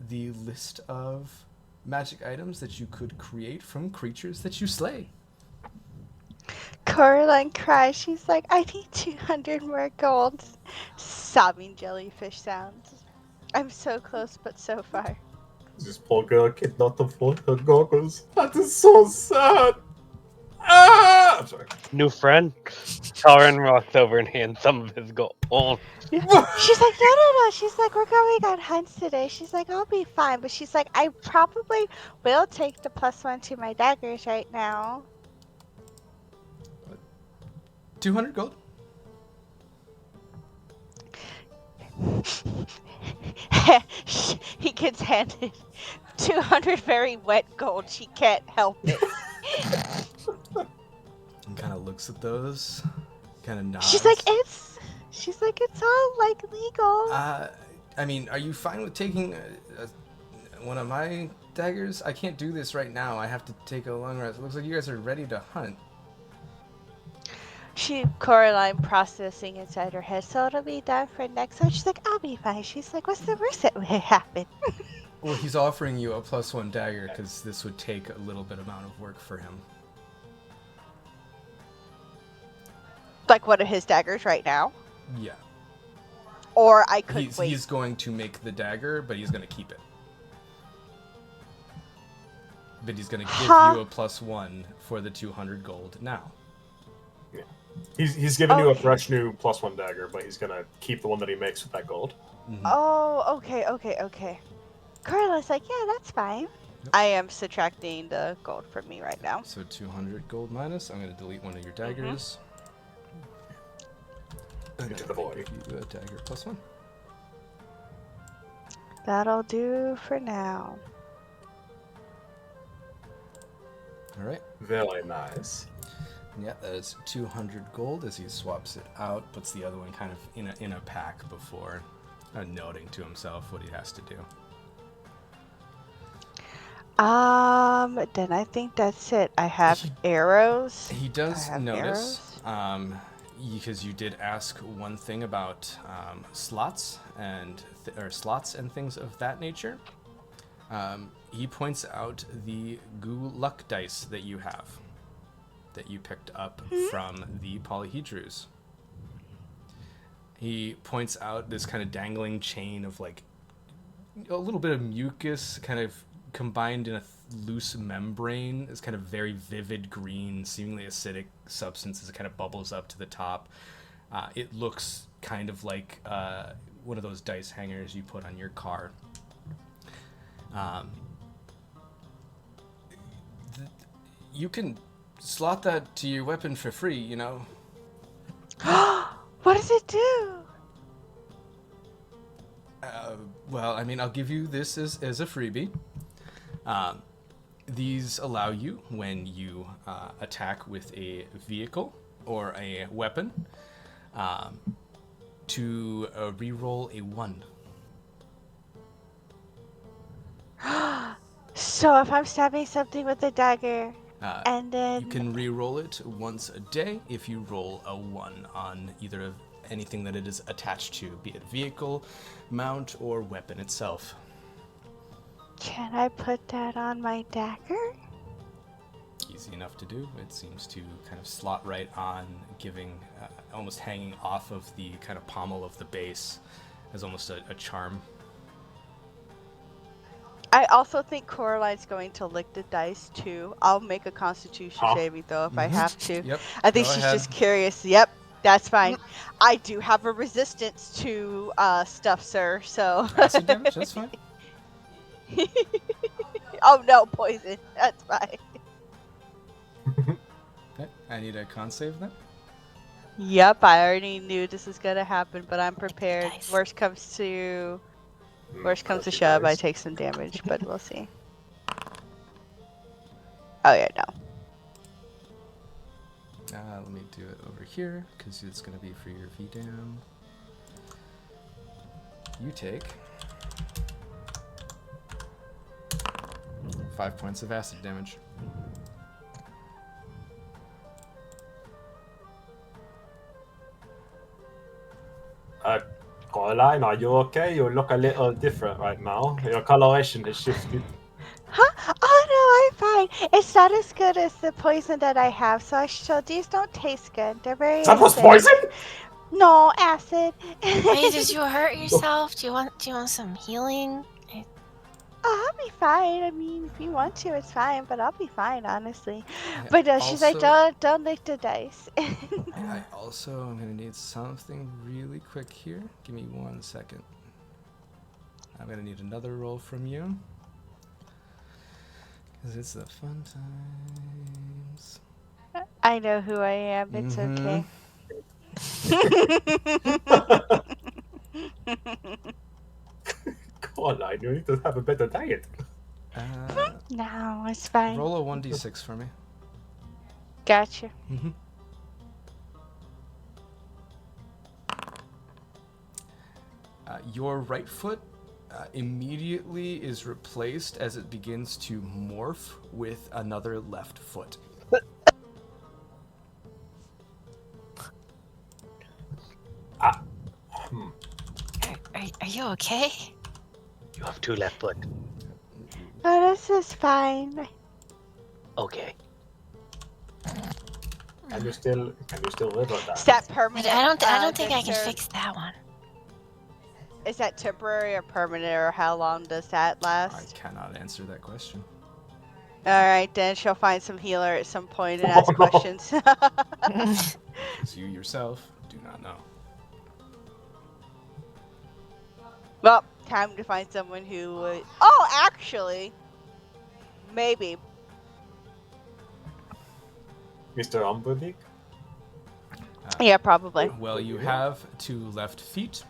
the list of magic items that you could create from creatures that you slay. Coraline cries. She's like, I need 200 more gold. Sobbing jellyfish sounds. I'm so close, but so far. This poor girl cannot afford her goggles. That is so sad. Ah! I'm sorry. New friend? Tavern walks over and hands some of his gold. She's like, no. She's like, we're going on hunts today. She's like, I'll be fine. But she's like, I probably will take the +1 to my daggers right now. 200 gold? He gets handed 200 very wet gold. She can't help it. And kind of looks at those, kind of nods. She's like, it's all like legal. I mean, are you fine with taking one of my daggers? I can't do this right now. I have to take a long rest. It looks like you guys are ready to hunt. Coraline processing inside her head, so it'll be done for next time. She's like, I'll be fine. She's like, what's the worst that would happen? Well, he's offering you a +1 dagger because this would take a little bit amount of work for him. Like one of his daggers right now? Yeah. Or I could wait. He's going to make the dagger, but he's going to keep it. But he's going to give you a +1 for the 200 gold now. Yeah. He's giving you a fresh new +1 dagger, but he's going to keep the one that he makes with that gold. Mm-hmm. Oh, okay. Carla's like, yeah, that's fine. Yep. I am subtracting the gold from me right now. So 200 gold minus. I'm going to delete one of your daggers. Into the void. Give you a dagger +1. That'll do for now. Alright. Very nice. Yeah, that is 200 gold as he swaps it out, puts the other one kind of in a pack before noting to himself what he has to do. Then I think that's it. I have arrows. He Do I does have notice, arrows? because you did ask one thing about slots and slots and things of that nature. He points out the goo luck dice that you have, that you picked up from the polyhedrus. He points out this kind of dangling chain of like a little bit of mucus kind of combined in a loose membrane. This kind of very vivid green, seemingly acidic substance as it kind of bubbles up to the top. It looks kind of like one of those dice hangers you put on your car. You can slot that to your weapon for free, you know. What does it do? Well, I mean, I'll give you this as a freebie. These allow you, when you attack with a vehicle or a weapon, to reroll a 1. So if I'm stabbing something with a dagger, and then You can re-roll it once a day if you roll a 1 on either of anything that it is attached to, be it vehicle, mount, or weapon itself. can I put that on my dagger? Easy enough to do. It seems to kind of slot right on, giving, almost hanging off of the kind of pommel of the base as almost a charm. I also think Coraline's going to lick the dice too. I'll make a Constitution saving throw if I have to. Yep. I think go she's ahead. just curious. Yep, that's fine. I do have a resistance to stuff, sir. So. Acid damage, that's fine. Oh no, poison. That's fine. Okay, I need a con save then. Yep, I already knew this was gonna happen, but I'm prepared. Nice. Worst comes to shove, I take some damage, but we'll see. Oh yeah, no. Let me do it over here, because it's going to be for your VDAM. You take 5 points of acid damage. Caroline, are you okay? You look a little different right now. Your coloration has shifted. Huh? Oh no, I'm fine. It's not as good as the poison that I have, so these don't taste good. They're very That was acidic. poison? No, acid. Wait, did you hurt yourself? Do you want some healing? Oh, I'll be fine. I mean, if you want to, it's fine, but I'll be fine, honestly. I But she's like, also- don't lick the dice. I also am going to need something really quick here. Give me 1 second. I'm going to need another roll from you. Because it's the fun times. I know who I am. It's okay. Caroline, you need to have a better diet. No, it's fine. Roll a 1d6 for me. Gotcha. Mm-hmm. Your right foot immediately is replaced as it begins to morph with another left foot. Are you okay? You have 2 left foot. Oh, this is fine. Okay. Can you still live on that? Is that I permanent? don't think I can Mr. fix that one. Is that temporary or permanent, or how long does that I last? cannot answer that question. All right, then she'll find some healer at some point and Oh, ask no. questions. Because you yourself do not know. Well, time to find someone who would. Oh, actually, maybe. Mr. Umberdick? Yeah, probably. Well, you have 2 left feet.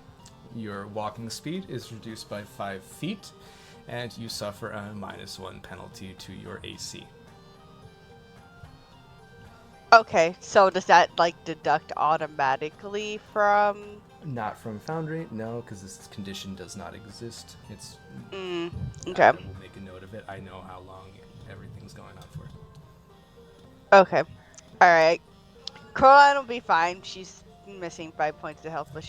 Your walking speed is reduced by 5 feet, and you suffer a -1 penalty to your AC. Okay, so does that like deduct automatically from? Not from Foundry, no, because this condition does not exist. It's Okay. we'll make a note of that I know how long everything's going on for. Okay. Alright. Coraline will be fine. She's missing 5 points of health, but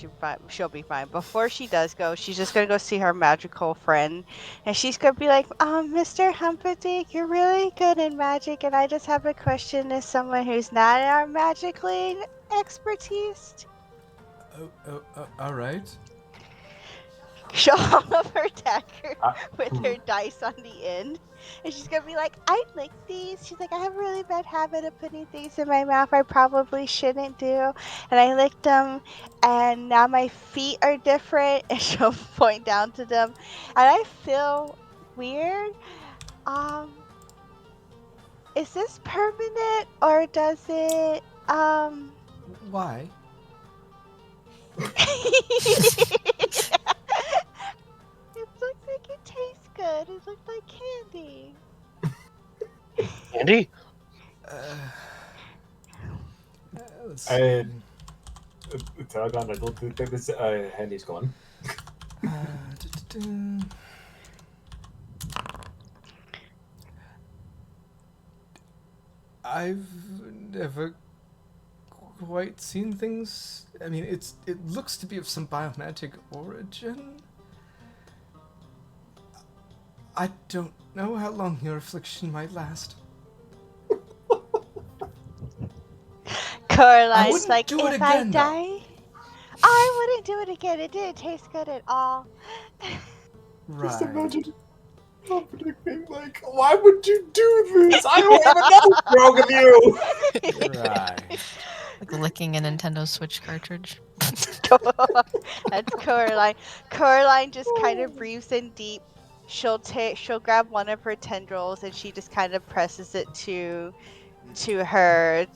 she'll be fine. Before she does go, she's just gonna go see her magical friend, and she's gonna be like, Mr. Humperdinck, you're really good in magic, and I just have a question as someone who's not in our magically expertise. All right. She'll hold up her dagger Uh, with her dice on the end. And she's gonna be like, I lick these. She's like, I have a really bad habit of putting things in my mouth I probably shouldn't do. And I licked them, and now my feet are different. And she'll point down to them. And I feel weird. Is this permanent or does it, Why? It looks like it tastes good. It looks like candy. Andy? Let's see. Tavern, I don't think this handy's gone. I've never quite seen things. I mean, it looks to be of some biomagic origin. I don't know how long your affliction might last. Coraline's like, do it if I again, though." die, I wouldn't do it again. It didn't taste good at all. Just Right. imagine Humperdinck being like, why would you do this? I don't have enough wrong with you! Right. Like licking a Nintendo Switch cartridge. That's Coraline. Coraline just kind of breathes in deep. She'll grab one of her tendrils and she just kind of presses it to her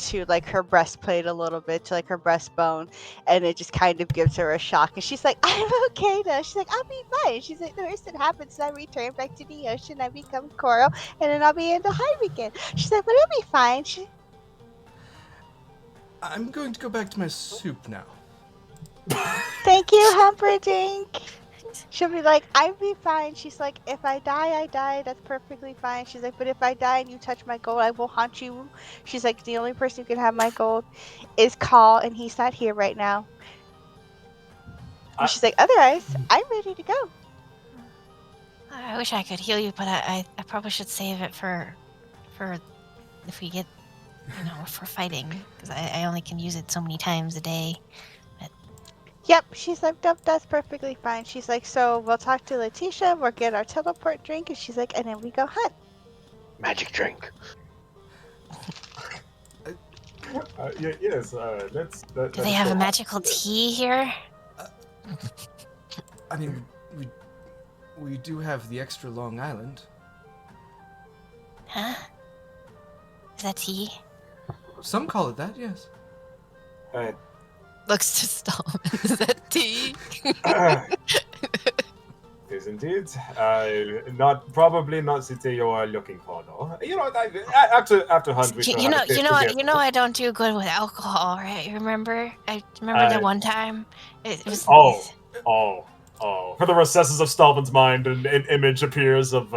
breastplate a little bit, to like her breastbone, and it just kind of gives her a shock, and she's like, I'm okay now. She's like, I'll be fine. She's like, the worst that happens is I return back to the ocean, I become coral, and then I'll be in the hive again. She's like, but it'll be fine. I'm going to go back to my soup now. Thank you, Humperdinck. She'll be like, I'll be fine. She's like, if I die, I die. That's perfectly fine. She's like, but if I die and you touch my gold, I will haunt you. She's like, the only person who can have my gold is Call, and he's not here right now. And she's like, otherwise, I'm ready to go. I wish I could heal you, but I probably should save it for if we get, for fighting, because I only can use it so many times a day. Yep, she's like, nope, that's perfectly fine. She's like, so we'll talk to Letitia, we'll get our teleport drink, and she's like, and then we go hunt. Magic drink. Yes, let's... Do they have a magical tea here? I mean, we do have the extra Long Island. Huh? Is that tea? Some call it that, yes. Looks to Stallman. Is that tea? Yes, indeed. Probably not the tea you are looking for, though. After hunt, we I don't do good with alcohol, right? Remember? I remember the one time. It was. Oh. For the recesses of Stalvin's mind, an image appears of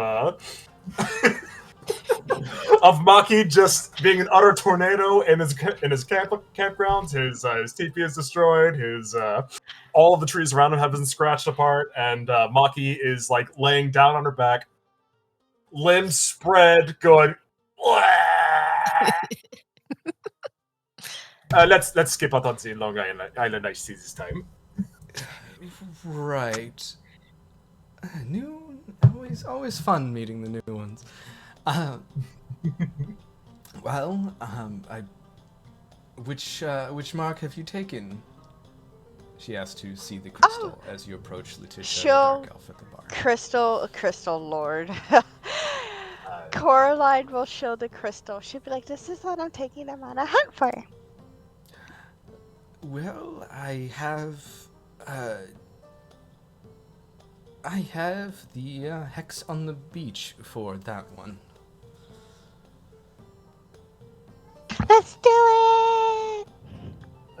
of Maki just being an utter tornado in his campgrounds. His teepee is destroyed. His all of the trees around him have been scratched apart, and Maki is like laying down on her back, limbs spread, going. Let's skip out on the Long Island iced tea this time. Right. Always fun meeting the new ones. Which mark have you taken? She asks to see the crystal as you approach Letitia, the dark elf at the bar. Crystal Lord. Coraline will show the crystal. She'll be like, this is what I'm taking them on a hunt for. Well, I have the hex on the beach for that one. Let's do it!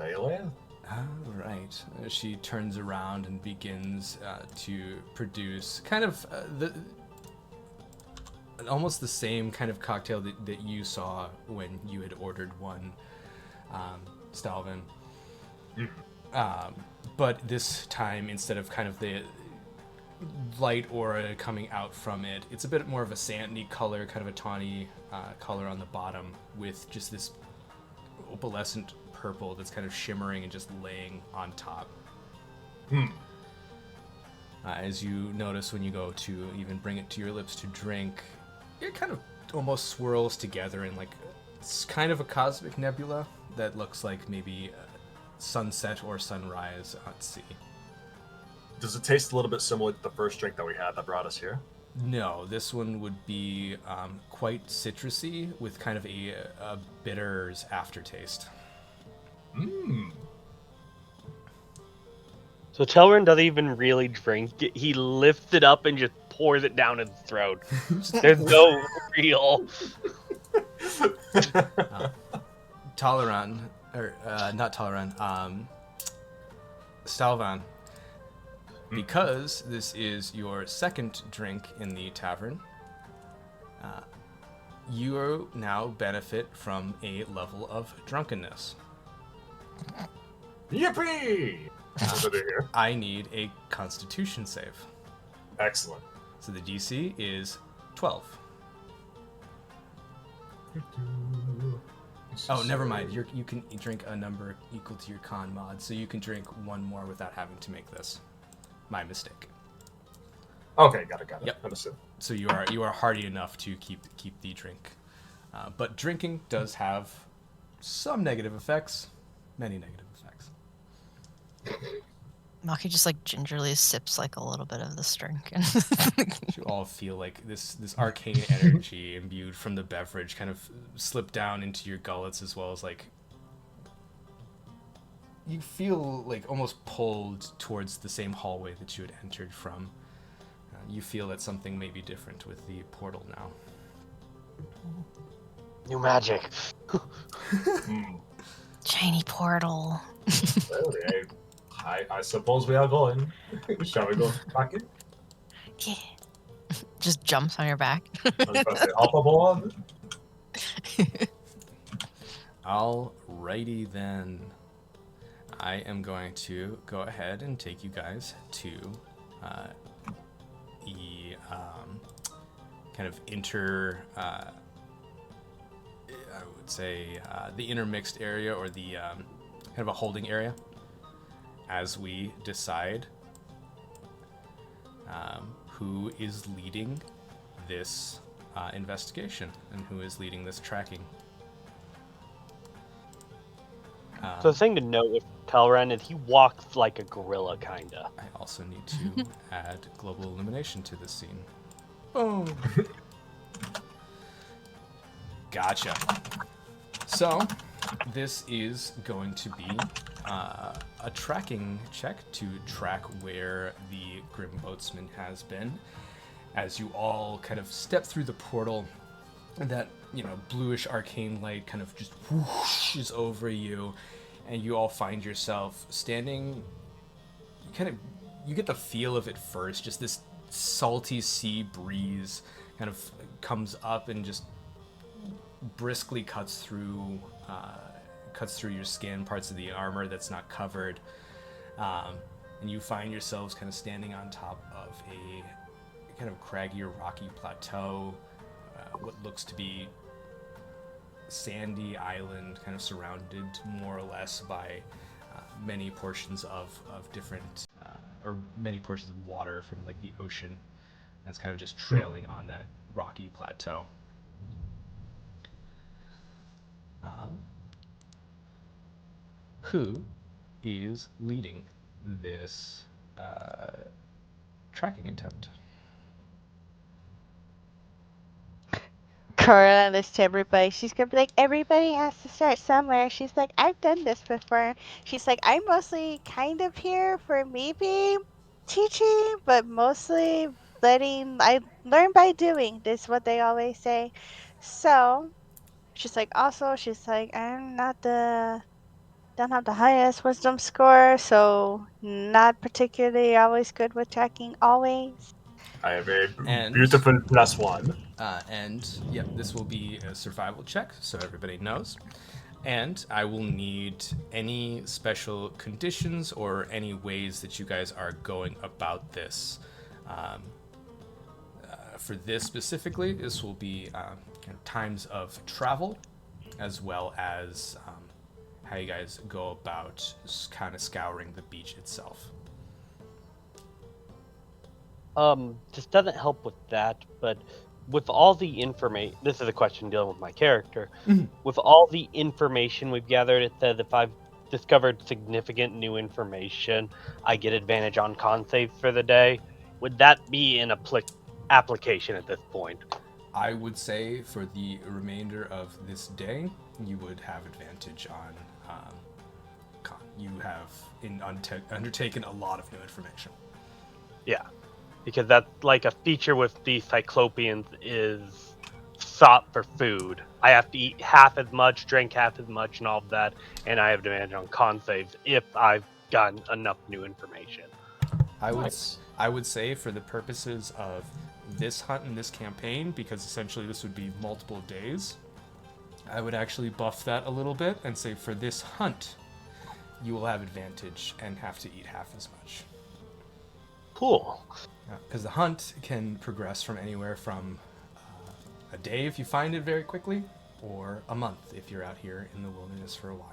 Alien? All right. She turns around and begins to produce kind of almost the same kind of cocktail that you saw when you had ordered one, Stalvin. But this time, instead of kind of the light aura coming out from it, it's a bit more of a sandy color, kind of a tawny color on the bottom, with just this opalescent purple that's kind of shimmering and just laying on top. As you notice when you go to even bring it to your lips to drink, it kind of almost swirls together in like it's kind of a cosmic nebula that looks like maybe sunset or sunrise at sea. Does it taste a little bit similar to the first drink that we had that brought us here? No, this one would be quite citrusy with kind of a bitter's aftertaste. So Telrin doesn't even really drink it. He lifts it up and just pours it down his throat. There's no real... Toleran, or not Toleran, Stalvan. Because this is your second drink in the tavern, you now benefit from a level of drunkenness. Yippee! Over here. I need a Constitution save. Excellent. So the DC is 12. Oh, never mind. You can drink a number equal to your con mod, so you can drink one more without having to make this. My mistake. Okay, got it. Yep. Understood. So you are hardy enough to keep the drink, but drinking does have some negative effects, many negative effects. Maki just like gingerly sips like a little bit of this drink. You all feel like this arcane energy imbued from the beverage kind of slip down into your gullets, as well as like you feel like almost pulled towards the same hallway that you had entered from. You feel that something may be different with the portal now. New magic. Shiny portal. Well, I suppose we are going. Shall we go back in? Yeah. Just jumps on your back. I was about to say, hop aboard. Alrighty then. I am going to go ahead and take you guys to the kind of I would say the intermixed area, or the kind of a holding area, as we decide who is leading this investigation and who is leading this tracking. So the thing to note with Telrin is he walks like a gorilla, kinda. I also need to add global illumination to this scene. Boom. Gotcha. So, this is going to be a tracking check to track where the Grim Boatsman has been. As you all kind of step through the portal, and that, bluish arcane light kind of just whooshes over you, and you all find yourself standing. You get the feel of it first, just this salty sea breeze kind of comes up and just briskly cuts through your skin, parts of the armor that's not covered, and you find yourselves kind of standing on top of a kind of craggy or rocky plateau, what looks to be sandy island, kind of surrounded more or less by many portions of different or many portions of water from like the ocean that's kind of just trailing on that rocky plateau. Who is leading this tracking attempt? Cora lists to everybody. She's gonna be like, everybody has to start somewhere. She's like, I've done this before. She's like, I'm mostly kind of here for maybe teaching, but mostly I learn by doing. This is what they always say. So she's like, I'm don't have the highest wisdom score, so not particularly always good with tracking always. I have a And- beautiful +1. And yeah, this will be a survival check, so everybody knows. And I will need any special conditions or any ways that you guys are going about this. For this specifically, this will be times of travel, as well as how you guys go about kind of scouring the beach itself. This doesn't help with that, but with all the information, this is a question dealing with my character. With all the information we've gathered, it says if I've discovered significant new information, I get advantage on con saves for the day. Would that be an application at this point? I would say for the remainder of this day, you would have advantage on con. You have undertaken a lot of new information. Yeah, because that's like a feature with the Cyclopeans is sought for food. I have to eat half as much, drink half as much, and all of that, and I have advantage on con saves if I've gotten enough new information. I would say for the purposes of this hunt and this campaign, because essentially this would be multiple days, I would actually buff that a little bit and say for this hunt, you will have advantage and have to eat half as much. Cool. Because the hunt can progress from anywhere from a day if you find it very quickly, or a month if you're out here in the wilderness for a while.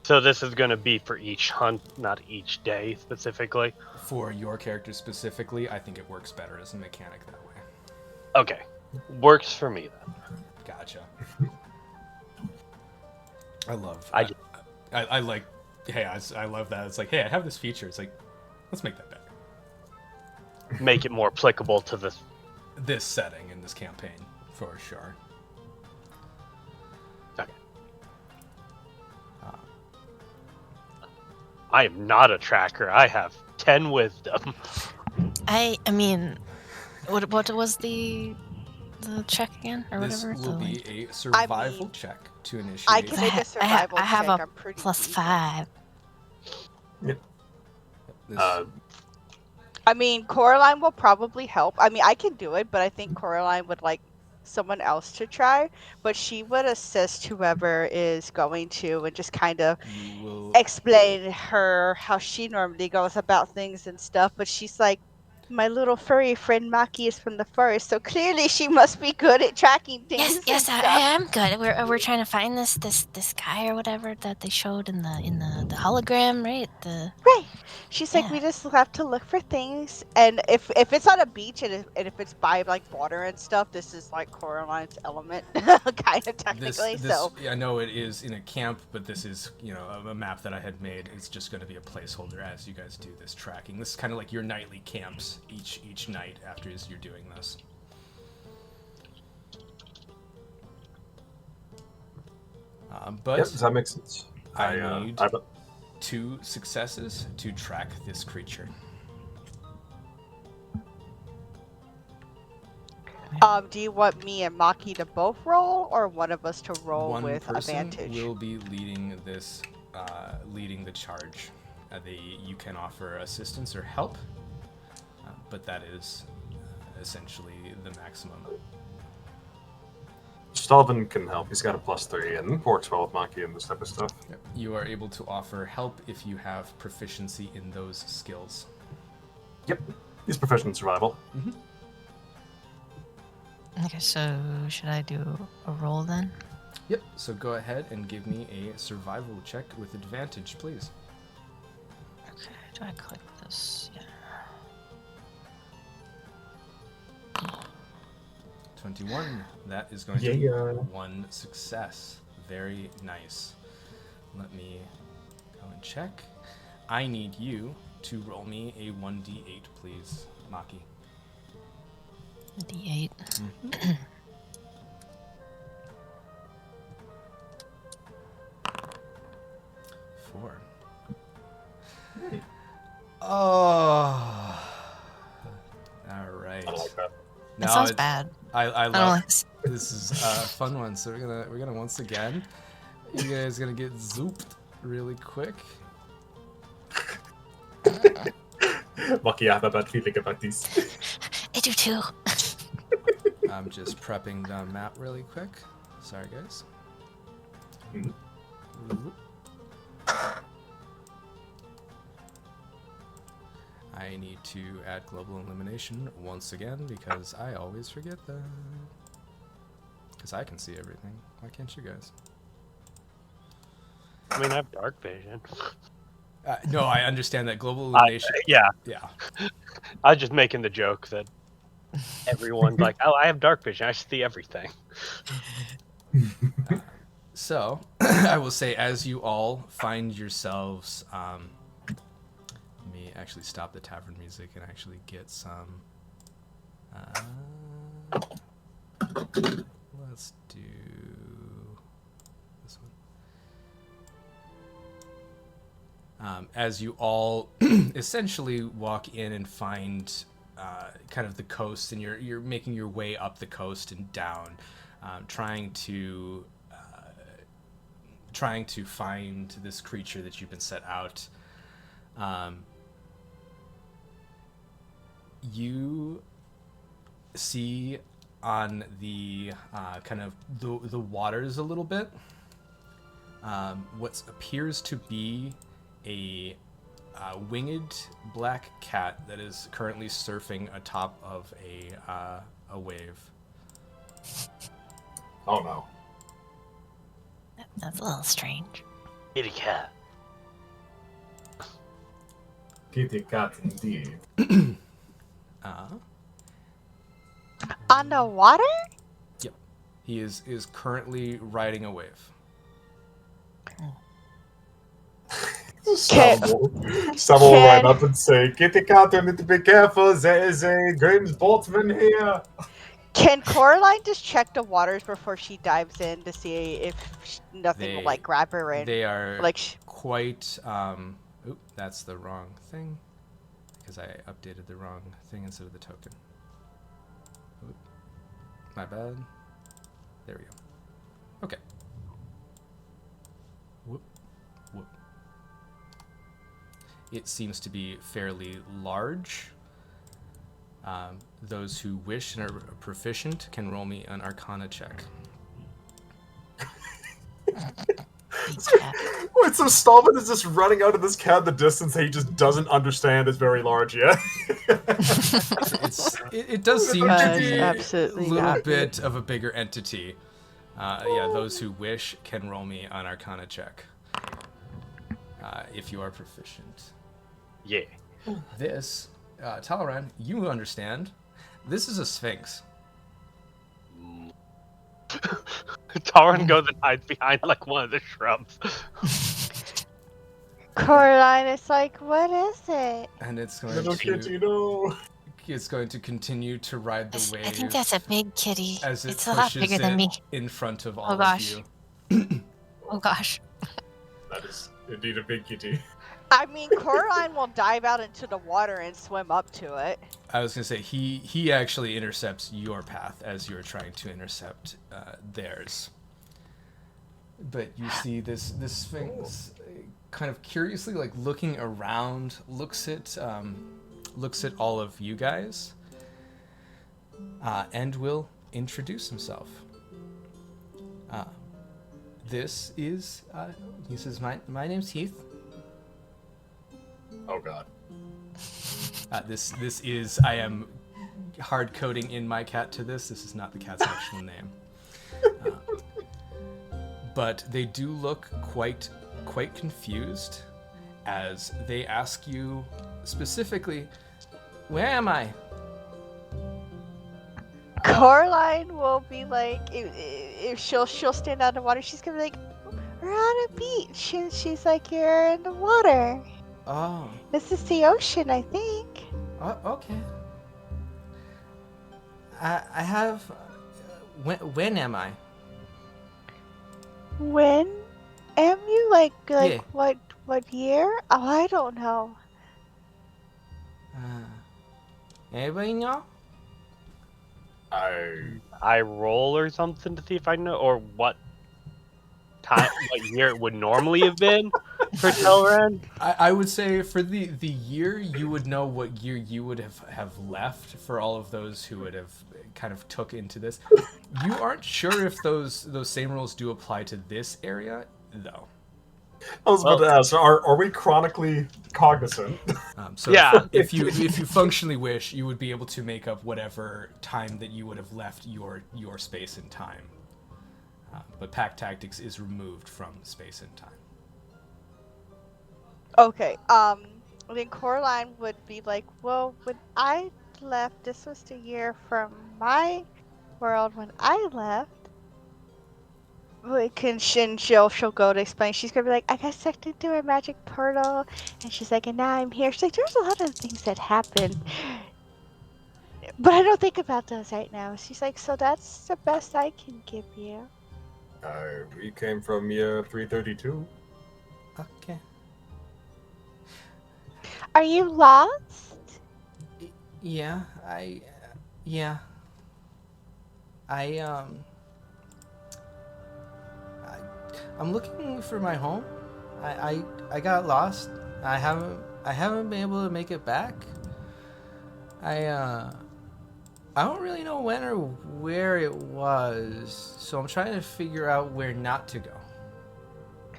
So this is going to be for each hunt, not each day specifically? For your character specifically, I think it works better as a mechanic that way. Okay. Works for me then. Gotcha. I love... I like... Hey, I love that. It's like, hey, I have this feature. It's like, let's make that better. Make it more applicable to this setting in this campaign, for sure. Okay. I am not a tracker. I have 10 wisdom. I mean, what was the check again, or This whatever? will be a survival check to initiate. I can make a survival I have check. a I'm pretty +5. Yep. This, I mean, Coraline will probably help. I mean, I can do it, but I think Coraline would like someone else to try. But she would assist whoever is going to and just kind of you will... explain her how she normally goes about things and stuff. But she's like, my little furry friend Maki is from the forest, so clearly she must be good at tracking things. Yes, and I stuff. am good. We're trying to find this guy or whatever that they showed in the hologram, right? Right. She's like, Yeah. we just have to look for things, and if it's on a beach and if it's by like water and stuff, this is like Coraline's element, kind of technically. So I know it is in a camp, but this is a map that I had made. It's just going to be a placeholder as you guys do this tracking. This is kind of like your nightly camps each night after you're doing this. But Yep, does that make sense? I need 2 successes to track this creature. do you want me and Maki to both roll, or one of us to roll One with person advantage? will be leading this, leading the charge. You can offer assistance or help, but that is essentially the maximum. Stalvin can help. He's got a +3 and works well with Maki and this type of stuff. Yep. You are able to offer help if you have proficiency in those skills. Yep. He's proficient in survival. Mm-hmm. Okay, so should I do a roll then? Yep. So go ahead and give me a survival check with advantage, please. Okay, do I click this? Yeah. 21. That is going to be 1 success. Very nice. Let me go and check. I need you to roll me a 1d8, please, Maki. D8. Mm-hmm. 4. Oh. All right. I like that. That sounds bad. I I don't love like this. this is a fun one. So we're gonna once again, you guys gonna get zooped really quick. Maki, I have a bad feeling about these. I do too. I'm just prepping the map really quick. Sorry, guys. I need to add global illumination once again because I always forget that. Because I can see everything. Why can't you guys? I mean, I have dark vision. No, I understand that global illumination. Yeah, Yeah. I was just making the joke that everyone's like, "Oh, I have dark vision. I see everything." So, I will say, as you all find yourselves, let me actually stop the tavern music and actually get some. Let's do this one. As you all essentially walk in and find kind of the coast, and you're making your way up the coast and down, trying to find this creature that you've been set out. You see on the kind of the waters a little bit what appears to be a winged black cat that is currently surfing atop of a wave. Oh no. That's a little strange. Kitty cat. Kitty cat indeed. On the water? Yep. He is currently riding a wave. Sam will ride up and say, Kitty cat, you need to be careful. There is a Grimm's boatman here. Can Coraline just check the waters before she dives in to see if nothing will like grab her in? They are like quite. Oop, that's the wrong thing because I updated the wrong thing instead of the token. Oop, my bad. There we go. Okay. Whoop, whoop. It seems to be fairly large. Those who wish and are proficient can roll me an Arcana check. Wait, so Stallman is just running out of this cat in the distance that he just doesn't understand is very large yet? It does seem to be absolutely a little not. bit of a bigger entity. Yeah, those who wish can roll me an Arcana check. If you are proficient. Yeah. This, Talaran, you understand. This is a sphinx. Tauren goes and hides behind like one of the shrubs. Coraline is like, what is it? And it's going Little to kitty, no. it's going to continue to ride the wave. I think that's a big kitty. As it It's a lot pushes bigger than it me. in front of all Oh of gosh. you. Oh gosh. That is indeed a big kitty. I mean, Coraline will dive out into the water and swim up to it. I was gonna say he actually intercepts your path as you're trying to intercept theirs. But you see this sphinx kind of curiously like looking around, looks at all of you guys, and will introduce himself. This is he says my name's Heath. Oh god. This is I am hard coding in my cat to this. This is not the cat's actual name. But they do look quite confused as they ask you specifically, "Where am I?" Coraline will be like, if she'll stand out in the water, she's gonna be like, we're on a beach. And she's like, you're in the water. Oh, This is the ocean, I think. okay. I have. When am I? When am you like Yeah. what year? Oh, I don't know. Anybody know? I roll or something to see if I know, or what time, what year it would normally have been for Telran. I would say for the year, you would know what year you would have left for all of those who would have kind of took into this. You aren't sure if those same rules do apply to this area, though. I was about to ask, are we chronically cognizant? So Yeah. if you functionally wish, you would be able to make up whatever time that you would have left your space and time. But Pack Tactics is removed from space and time. Okay. Then Coraline would be like, well, when I left, this was the year from my world when I left. She'll go to explain. She's gonna be like, I got sucked into a magic portal, and she's like, and now I'm here. She's like, there's a lot of things that happened, but I don't think about those right now. She's like, so that's the best I can give you. We came from year 332. Okay. Are you lost? Yeah, I'm looking for my home. I got lost. I haven't been able to make it back. I don't really know when or where it was, so I'm trying to figure out where not to go.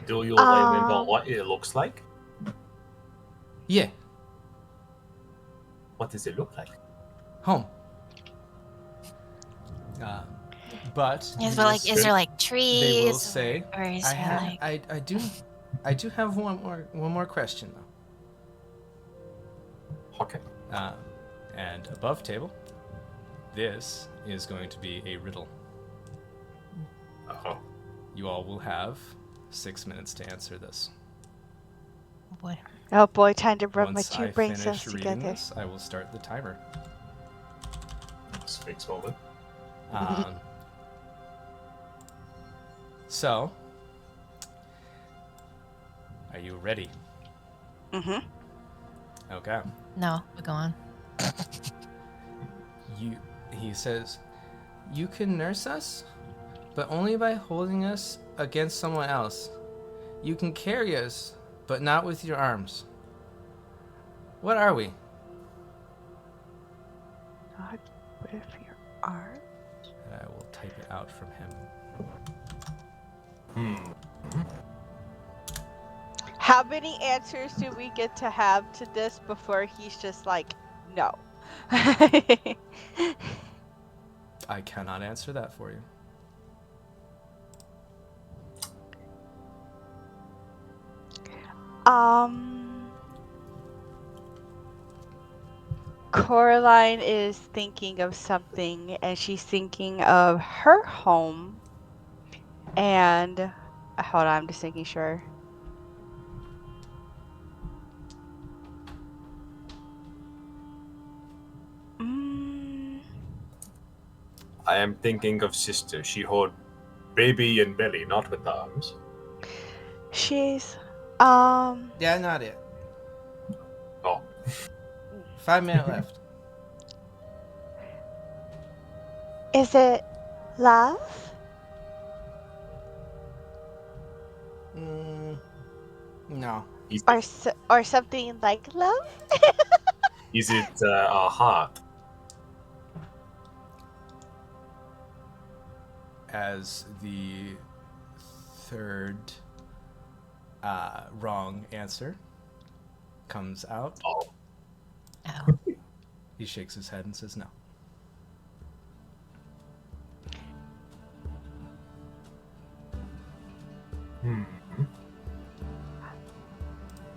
Do you remember what it looks like? Yeah, What does it look like? home. But Is there like they trees? will say, or is there like I do have one more question though. Okay. And above table, this is going to be a riddle. Uh-oh. You all will have 6 minutes to answer this. what? Oh boy, time to rub my Once two I brain finish cells reading together. this, I will start the timer. Speaks moment. So, are you ready? Mm-hmm. Okay. No, we're going. He says, you can nurse us, but only by holding us against someone else. You can carry us, but not with your arms. What are we? Not with your arm. I will type it out from him. How many answers do we get to have to this before he's just like, no? I cannot answer that for you. Coraline is thinking of something, and she's thinking of her home. And hold on, I'm just making sure. I am thinking of sister. She hold baby and belly, not with arms. She's Yeah, not it. Oh. 5 minutes left. is it love? No. Or something like love? Is it a heart? As the third wrong answer comes out, Oh. he shakes his head and says no.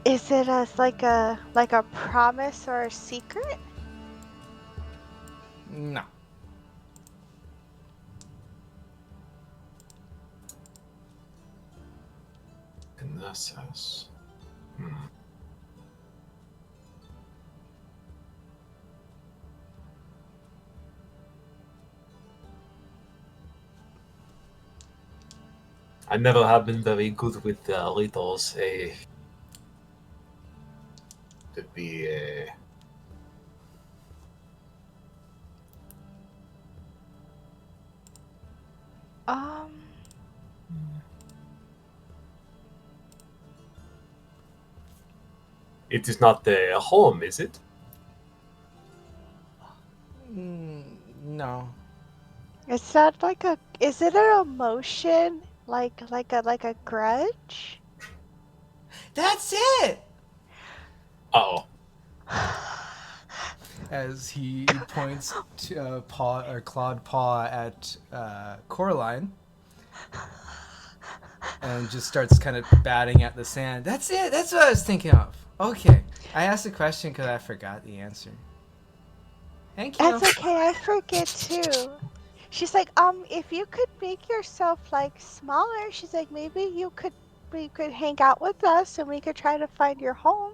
Is it like a promise or a secret? No. Nurses. I never have been very good with riddles. Could be It is not a home, is it? No. Is that like a? Is it an emotion? Like a grudge? That's it! Uh-oh. As he points to clawed paw at Coraline, and just starts kind of batting at the sand. That's it. That's what I was thinking of. Okay, I asked a question because I forgot the answer. Thank you. That's okay. I forget too. She's like, if you could make yourself like smaller, she's like, maybe we could hang out with us and we could try to find your home.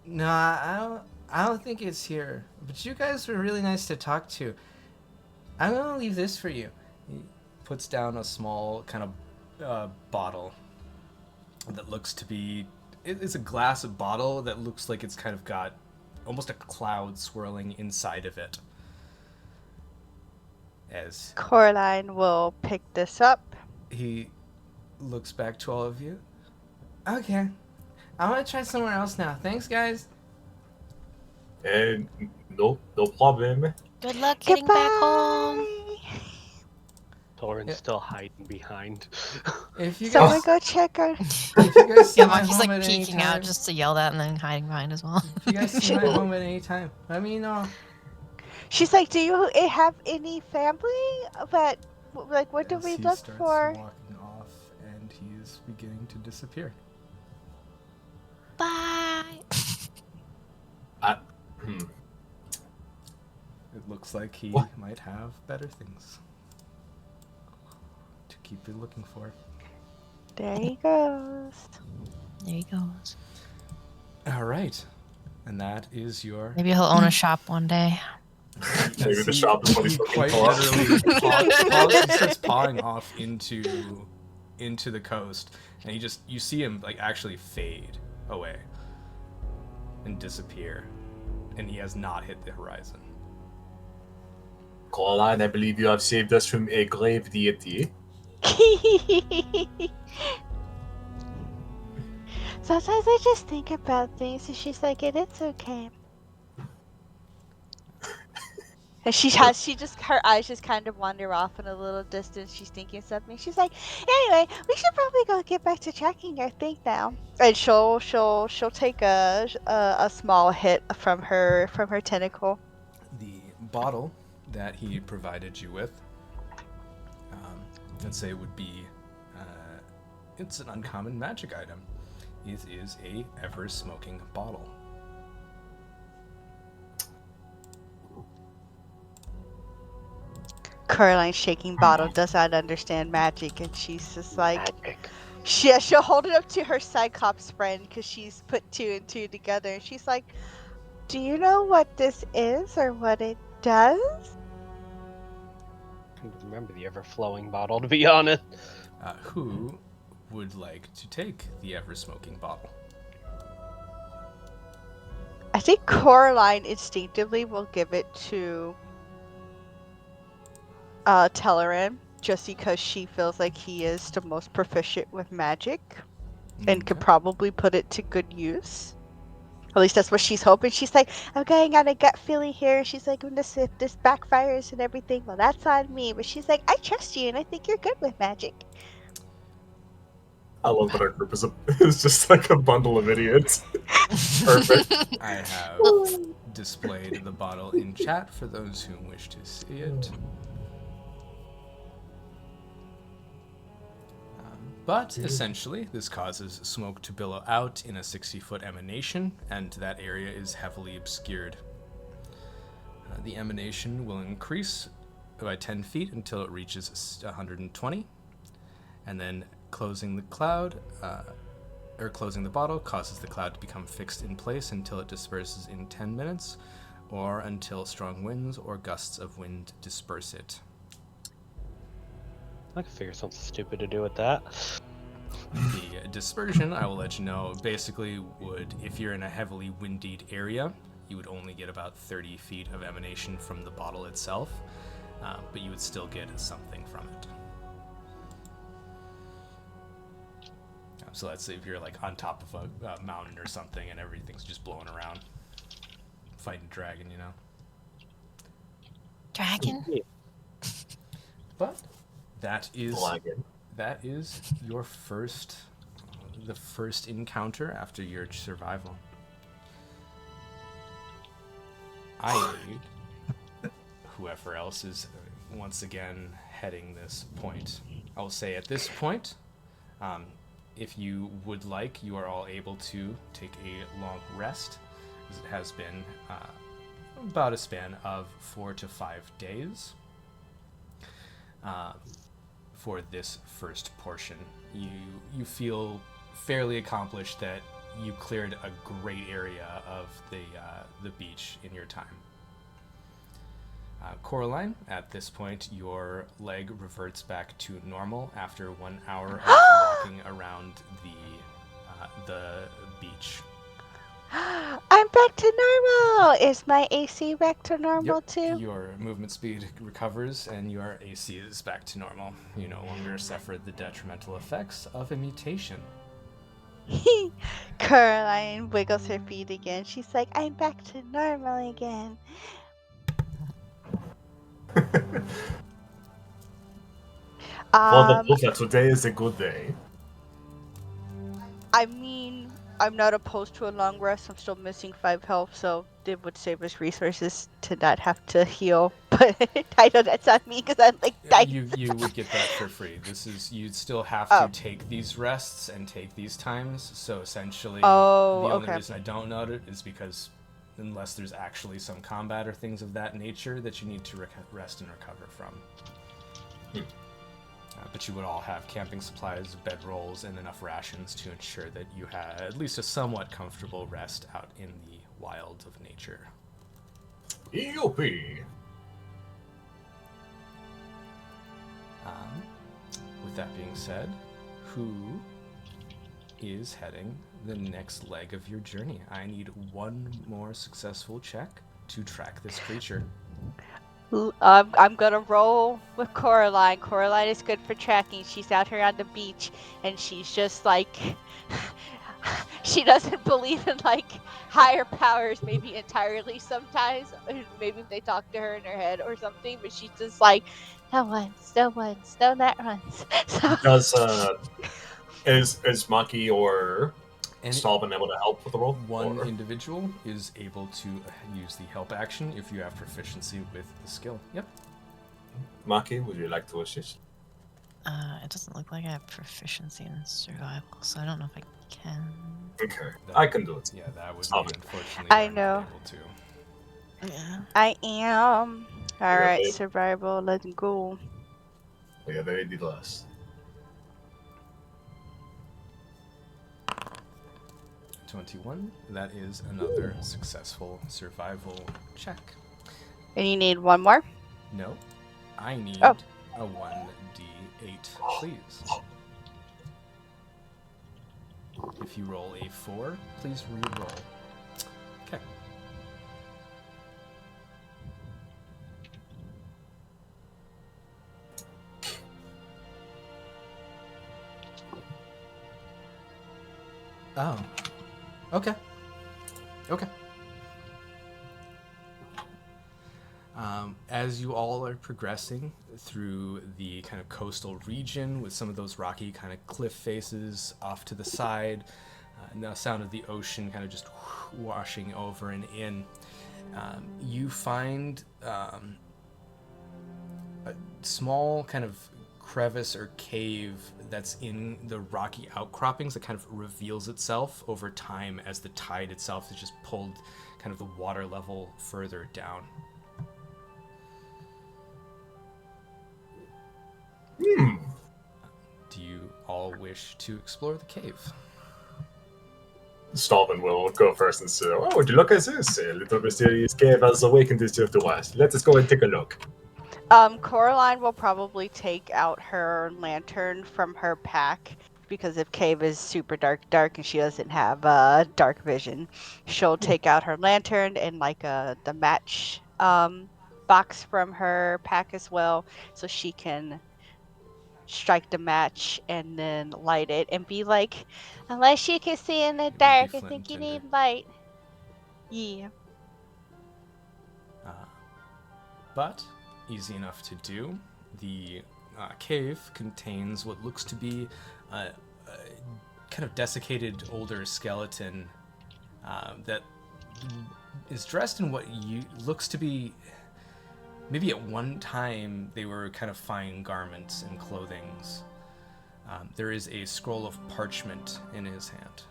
No, I don't think it's here. But you guys were really nice to talk to. I'm gonna leave this for you. He puts down a small kind of bottle that looks to be. It's a glass bottle that looks like it's kind of got almost a cloud swirling inside of it. As Coraline will pick this up. he looks back to all of you. Okay, I want to try somewhere else now. Thanks, guys. No problem. Good luck getting back home. Goodbye. Thorin's Yeah. still hiding behind. If you Someone guys, go check her. if you guys see Yeah, my Monkey's home like at any peeking time, out just to yell that and then hiding behind as well. if you guys see my home at any time, let me know. She's like, do you have any family? But like, what do As we he look starts for? walking off, and he is beginning to disappear. Bye. It looks like he What? might have better things to keep you looking for. There he goes. There he goes. All right, and that is your. Maybe he'll own a shop one day. Maybe As the he- shop is what he's he looking quite for. literally he starts pawing off into the coast, and you see him like actually fade away and disappear, and he has not hit the horizon. Coraline, I believe you have saved us from a grave deity. Sometimes I just think about things, and she's like, and it's okay. And her eyes just kind of wander off in a little distance. She's thinking something. She's like, anyway, we should probably go get back to tracking our thing now. And she'll take a small hit from her tentacle. The bottle that he provided you with, let's say would be, it's an uncommon magic item. It is a ever-smoking bottle. Caroline's shaking bottle does not understand magic, and she's just like, Magic. she'll hold it up to her Cyclops friend because she's put two and two together, and she's like, do you know what this is or what it does? I don't remember the ever-flowing bottle, to be honest. Who would like to take the ever-smoking bottle? I think Coraline instinctively will give it to Telerin, just because she feels like he is the most proficient with magic and could Okay. probably put it to good use. At least that's what she's hoping. She's like, I'm going on a gut feeling here. She's like, if this backfires and everything, well, that's on me. But she's like, I trust you, and I think you're good with magic. I love that our group is just like a bundle of idiots. Perfect. I have displayed the bottle in chat for those who wish to see it. But essentially, this causes smoke to billow out in a 60-foot emanation, and that area is heavily obscured. The emanation will increase by 10 feet until it reaches 120, and then closing the bottle causes the cloud to become fixed in place until it disperses in 10 minutes, or until strong winds or gusts of wind disperse it. I can figure something stupid to do with that. The dispersion, I will let you know, basically would, if you're in a heavily windied area, you would only get about 30 feet of emanation from the bottle itself, but you would still get something from it. So let's say if you're like on top of a mountain or something and everything's just blowing around, fighting a dragon, you know? Dragon? But that is Lagging. your the first encounter after your survival. I need whoever else is once again heading this point. I will say at this point, if you would like, you are all able to take a long rest, as it has been about a span of 4 to 5 days for this first portion. You feel fairly accomplished that you cleared a great area of the beach in your time. Coraline, at this point, your leg reverts back to normal after 1 hour of walking around the beach. I'm back to normal. Is my AC back to normal too? Your movement speed recovers and your AC is back to normal. You no longer suffer the detrimental effects of a mutation. Caroline wiggles her feet again. She's like, I'm back to normal again. For the proof that today is a good day. I mean, I'm not opposed to a long rest. I'm still missing 5 health, so it would save us resources to not have to heal. But I know that's not me because I'm like dice. You would get that for free. You'd still have to take these rests and take these times. So essentially, the only reason I don't note it is because unless there's actually some combat or things of that nature that you need to rest and recover from. But you would all have camping supplies, bedrolls, and enough rations to ensure that you had at least a somewhat comfortable rest out in the wild of nature. EOP. With that being said, who is heading the next leg of your journey? I need one more successful check to track this creature. I'm gonna roll with Coraline. Coraline is good for tracking. She's out here on the beach, and she's just like, she doesn't believe in like higher powers, maybe entirely sometimes. Maybe they talk to her in her head or something, but she's just like, no one's, no that runs. So, Does is Maki or Stalvin able to help with the roll? One individual is able to use the help action if you have proficiency with the skill. Yep. Maki, would you like to assist? It doesn't look like I have proficiency in survival, so I don't know if I can. Okay, I can do it. Yeah, that would Stop be it. unfortunately. I I'm know. not able to. Yeah. I am. All right, babe. survival. Let's go. We are very last. 21. That is another successful survival check. And you need one more? No, I need Oh. a 1d8, please. If you roll a 4, please re-roll. Okay. Oh. Okay. Okay. As you all are progressing through the kind of coastal region with some of those rocky kind of cliff faces off to the side, and the sound of the ocean kind of just washing over and in, you find a small kind of crevice or cave that's in the rocky outcroppings that kind of reveals itself over time as the tide itself has just pulled kind of the water level further down. Do you all wish to explore the cave? Stalvin will go first and say, "Oh, would you look at this? A little mysterious cave has awakened itself to us. Let us go and take a look." Coraline will probably take out her lantern from her pack because if cave is super dark and she doesn't have dark vision, she'll take out her lantern and like the match box from her pack as well, so she can strike the match and then light it and be like, unless you can see in the would be dark, I flint think you and tinder. need light. Yeah. But easy enough to do. The cave contains what looks to be a kind of desiccated older skeleton that is dressed in what looks to be, maybe at one time they were kind of fine garments and clothings. There is a scroll of parchment in his hand.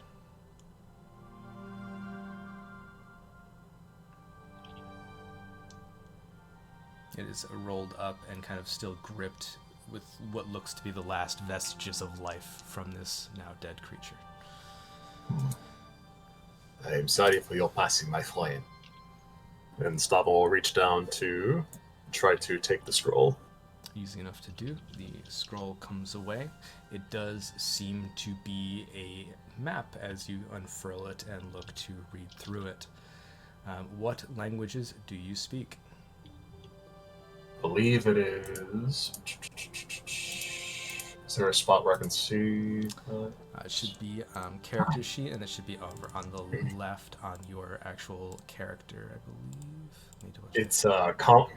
It is rolled up and kind of still gripped with what looks to be the last vestiges of life from this now dead creature. I am sorry for your passing, my friend. And Stavo will reach down to try to take the scroll. Easy enough to do. The scroll comes away. It does seem to be a map as you unfurl it and look to read through it. What languages do you speak? Believe it is. Is there a spot where I can see? It should be character sheet, and it should be over on the left on your actual character, I believe. Let me double check. It's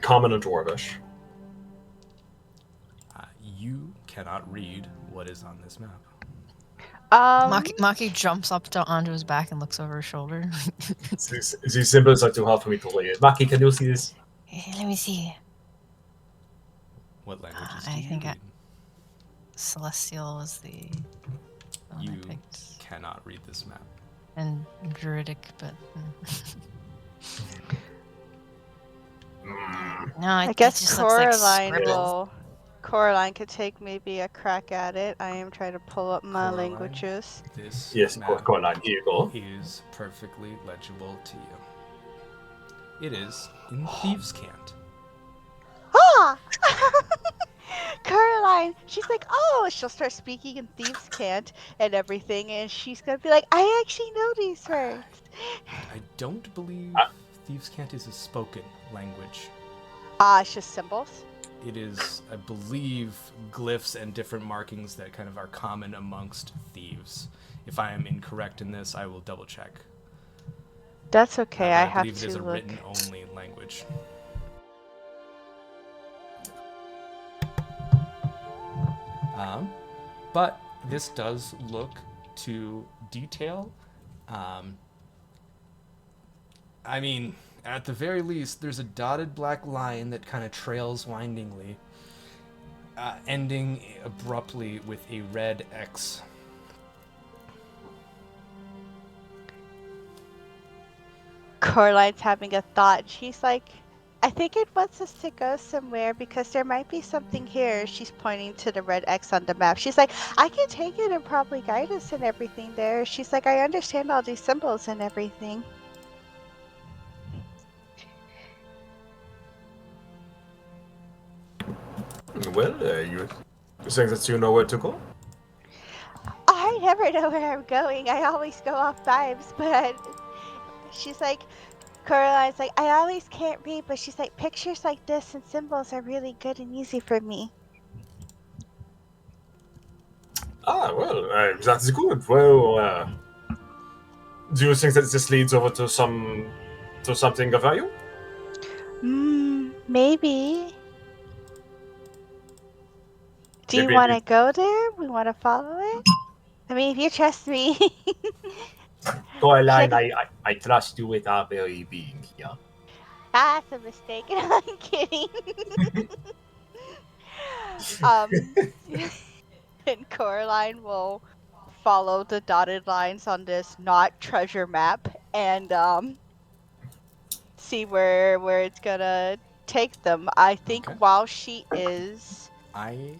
common and dwarvish. You cannot read what is on this map. Maki jumps up onto his back and looks over his shoulder. These symbols are too hard for me to read. Maki, can you see this? Let me see. What languages do I you think read? Celestial was the one You I picked. cannot read this map. And Druidic, but... No, I it guess just looks like Coraline scribbles. Coraline could take maybe a crack at it. I am trying to pull up my Coraline. languages. This Yes, map Coraline, here you go. is perfectly legible to you. It is in Thieves' Cant. Ah! Caroline, she's like, oh, she'll start speaking in Thieves' Cant and everything, and she's gonna be like, I actually know these words. I don't believe Thieves' Cant is a spoken language. It's just symbols. It is, I believe, glyphs and different markings that kind of are common amongst thieves. If I am incorrect in this, I will double check. That's okay. I I have believe it is to a look. written-only language. But this does look to detail. I mean, at the very least, there's a dotted black line that kind of trails windingly, ending abruptly with a red X. Coraline's having a thought. She's like, I think it wants us to go somewhere because there might be something here. She's pointing to the red X on the map. She's like, I can take it and probably guide us and everything there. She's like, I understand all these symbols and everything. Well, you saying that you know where to go? I never know where I'm going. I always go off vibes, but she's like, Coraline's like, I always can't read, but she's like, pictures like this and symbols are really good and easy for me. Well, that is good. Well, do you think that this leads over to something of value? Maybe. Do you Maybe want to go there? We want to follow it? I mean, if you trust me. Coraline, I trust you with our very being here. That's a mistake. I'm kidding. And Coraline will follow the dotted lines on this not treasure map and see where it's gonna take them. I think Okay. while she is I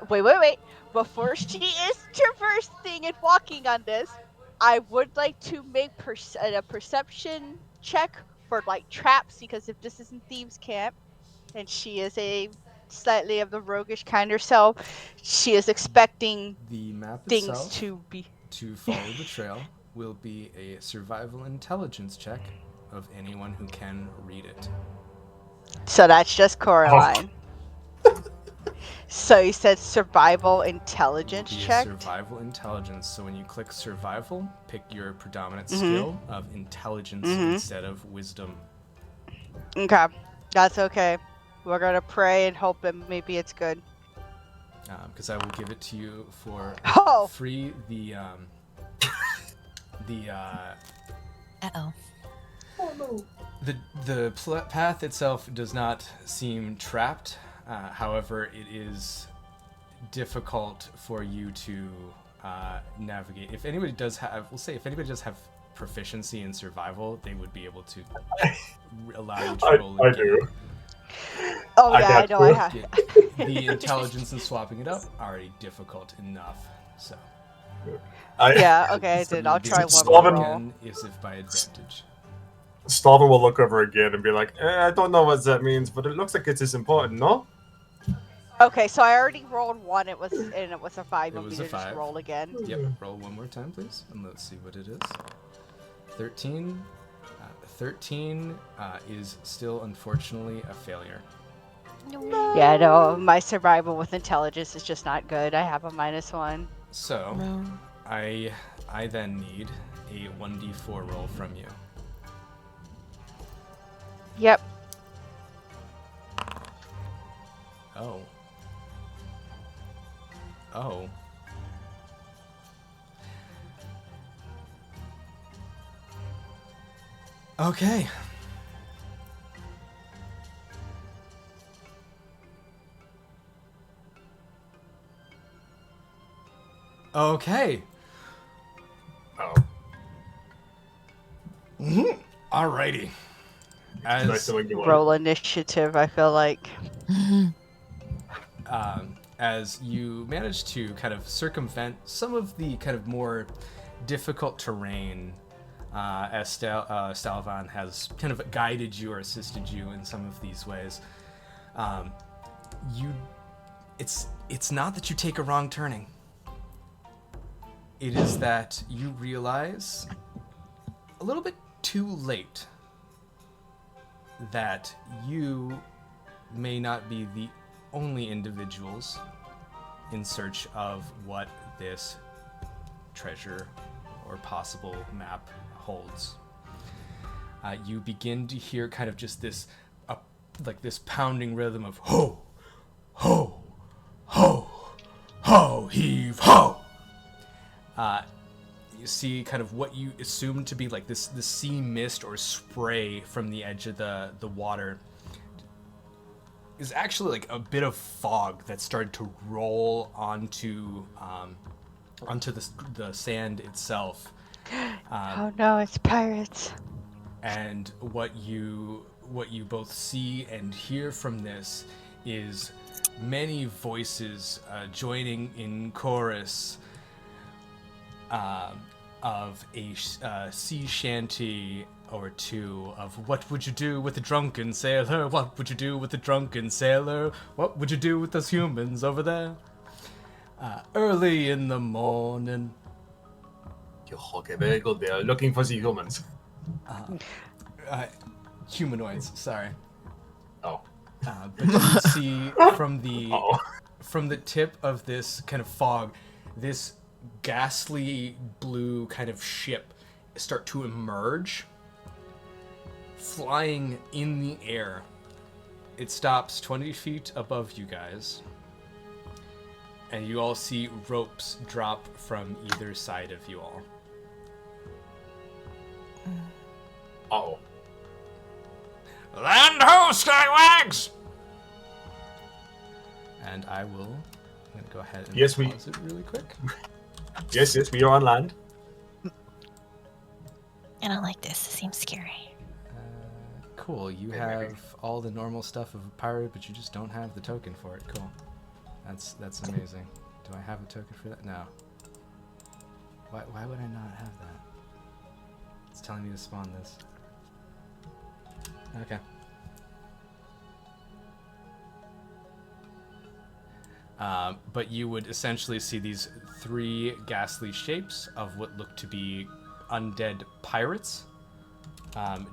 wait. Before she is traversing and walking on this, I would like to make a perception check for like traps, because if this isn't Thieves' Camp and she is a slightly of the roguish kind herself, she is expecting the map things itself to be. to follow the trail will be a survival intelligence check of anyone who can read it. So that's just Coraline. So you said survival intelligence Be a check? survival intelligence. So when you click survival, pick your predominant Mhm. skill of intelligence Mhm. instead of wisdom. Okay, that's okay. We're gonna pray and hope that maybe it's good. Because I will give it to you for Oh! free. Uh-oh. The path itself does not seem trapped. However, it is difficult for you to navigate. If anybody does have, if anybody does have proficiency in survival, they would be able to allow you to roll I again. do. Oh I yeah, got I know I you. have. The intelligence in swapping it up already difficult enough. So Yeah, okay, I so did. you I'll would be try able to one roll more roll. again if by advantage. Stalvin will look over again and be like, I don't know what that means, but it looks like it is important, no? Okay, so I already rolled one. It was a 5. It Want me was to a just 5. roll again? Yep. Roll one more time, please, and let's see what it is. 13. 13 is still unfortunately a failure. Yeah, no, my survival with intelligence is just not good. I have a -1. So No. I then need a 1d4 roll from you. Yep. Oh. Oh. Okay. Okay. Oh. Alrighty. Nice knowing you. Roll initiative, I feel like. As you manage to kind of circumvent some of the kind of more difficult terrain, as Stalvan has kind of guided you or assisted you in some of these ways, it's not that you take a wrong turning. It is that you realize a little bit too late that you may not be the only individuals in search of what this treasure or possible map holds. You begin to hear kind of just this, like this pounding rhythm of ho, ho, ho, ho, heave, ho. You see kind of what you assume to be like the sea mist or spray from the edge of the water is actually like a bit of fog that started to roll onto the sand itself. Oh no, it's pirates. And what you both see and hear from this is many voices joining in chorus of a sea shanty or two of what would you do with a drunken sailor? What would you do with a drunken sailor? What would you do with those humans over there? Early in the morning. Okay, very good. They are looking for the humans. Humanoids, sorry. Oh. But you can see from the tip of this kind of fog, this ghastly blue kind of ship start to emerge, flying in the air. It stops 20 feet above you guys, and you all see ropes drop from either side of you all. Uh-oh. Land ho, scallywags! And I'm gonna go ahead and pause it really quick. Yes, we are on land. I don't like this. It seems scary. Cool, you have all the normal stuff of a pirate, but you just don't have the token for it. Cool. That's amazing. Do I have a token for that? No. Why would I not have that? It's telling me to spawn this. Okay. But you would essentially see these 3 ghastly shapes of what look to be undead pirates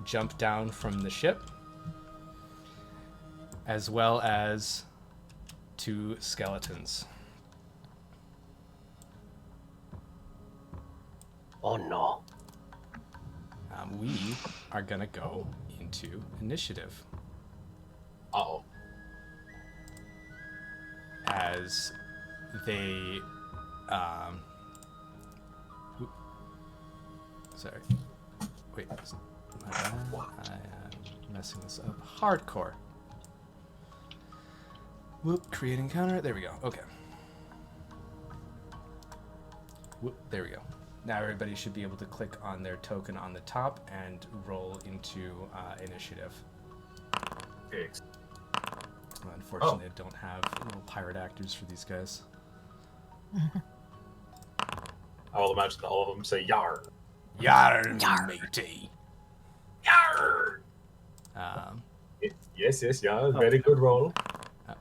jump down from the ship, as well as 2 skeletons. Oh no. We are gonna go into initiative. Uh-oh. as they sorry. Wait. My bad. I am messing this up. Hardcore. Whoop. Create encounter. There we go. Okay. Whoop. There we go. Now everybody should be able to click on their token on the top and roll into initiative. Okay. Unfortunately, I don't have little pirate actors for these guys. I will imagine all of them say "Yar." Yar, Yar. matey. Yar. Yes, yeah. Very good roll.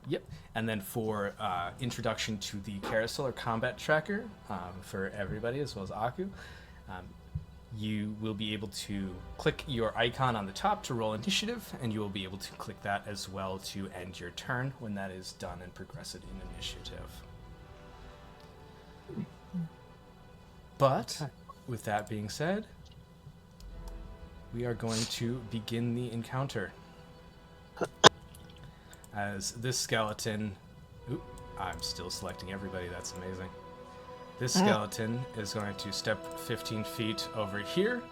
Yep. And then for introduction to the carousel or combat tracker for everybody as well as Aku, you will be able to click your icon on the top to roll initiative, and you will be able to click that as well to end your turn when that is done and progress it in initiative. But with that being said, we are going to begin the encounter. As this skeleton... Oop, I'm still selecting everybody, that's amazing. This skeleton is going to step 15 feet over here.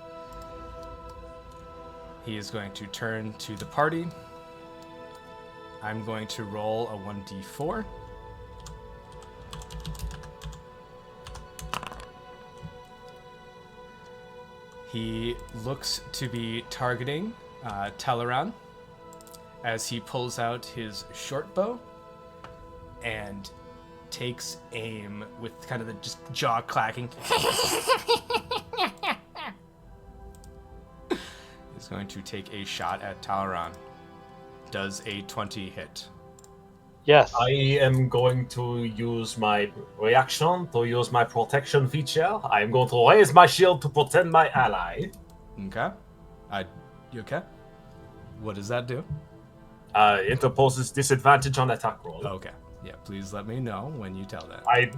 He is going to turn to the party. I'm going to roll a 1d4. He looks to be targeting Teleran as he pulls out his short bow and takes aim with kind of the just jaw clacking. He's going to take a shot at Teleran. Does a 20 hit? Yes. I am going to use my reaction to use my protection feature. I am going to raise my shield to protect my ally. Okay. You okay? What does that do? Interposes disadvantage on attack roll. Okay. Yeah, please let me know when you tell that. I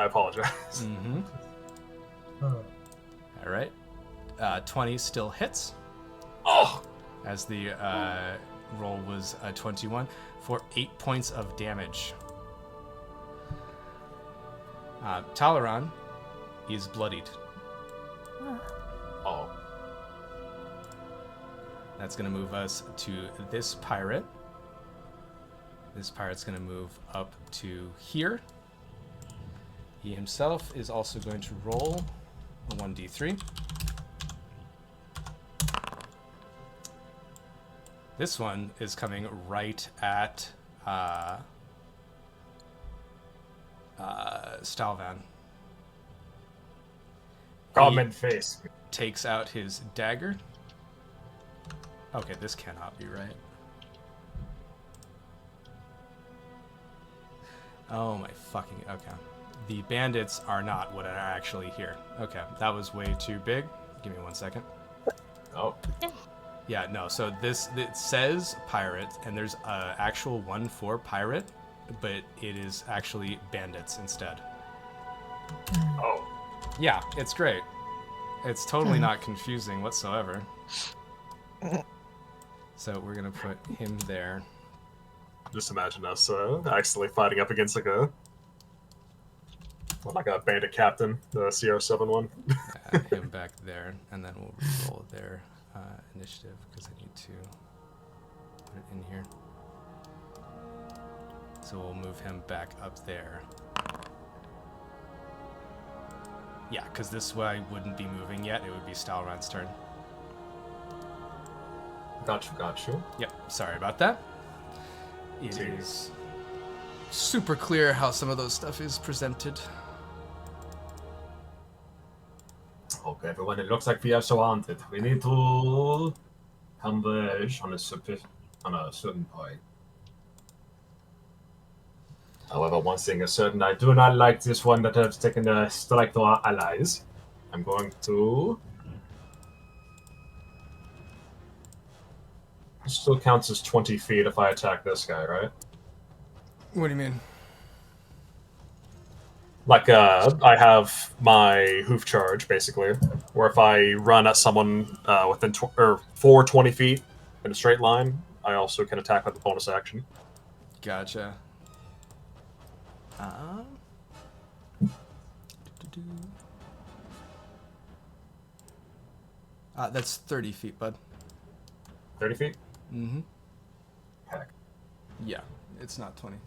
apologize. Mm-hmm. All right. 20 still hits. Oh! As the roll was a 21 for 8 points of damage. Teleran is bloodied. Oh. That's going to move us to this pirate. This pirate's going to move up to here. He himself is also going to roll a 1d3. This one is coming right at Stalvan. Common face. Takes out his dagger. Okay, this cannot be right. Oh my fucking... Okay. The bandits are not what are actually here. Okay, that was way too big. Give me 1 second. Oh. Yeah, no, so it says pirate, and there's a actual one for pirate, but it is actually bandits instead. Oh. Yeah, it's great. It's totally not confusing whatsoever. So we're gonna put him there. Just imagine us accidentally fighting up against like a bandit captain, the CR7 one. Him back there, and then we'll roll their initiative because I need to put it in here. So we'll move him back up there. Yeah, because this way wouldn't be moving yet. It would be Stalran's turn. Gotcha. Yep, sorry about that. It is super clear how some of those stuff is presented. Okay, everyone, it looks like we are surrounded. We need to converge on a certain point. However, one thing is certain, I do not like this one that has taken a strike to our allies. I'm going to... It still counts as 20 feet if I attack this guy, right? What do you mean? Like, I have my hoof charge, basically, where if I run at someone within 420 feet in a straight line, I also can attack with a bonus action. Gotcha. That's 30 feet, bud. 30 feet? Mm-hmm. Heck. Yeah, it's not 20.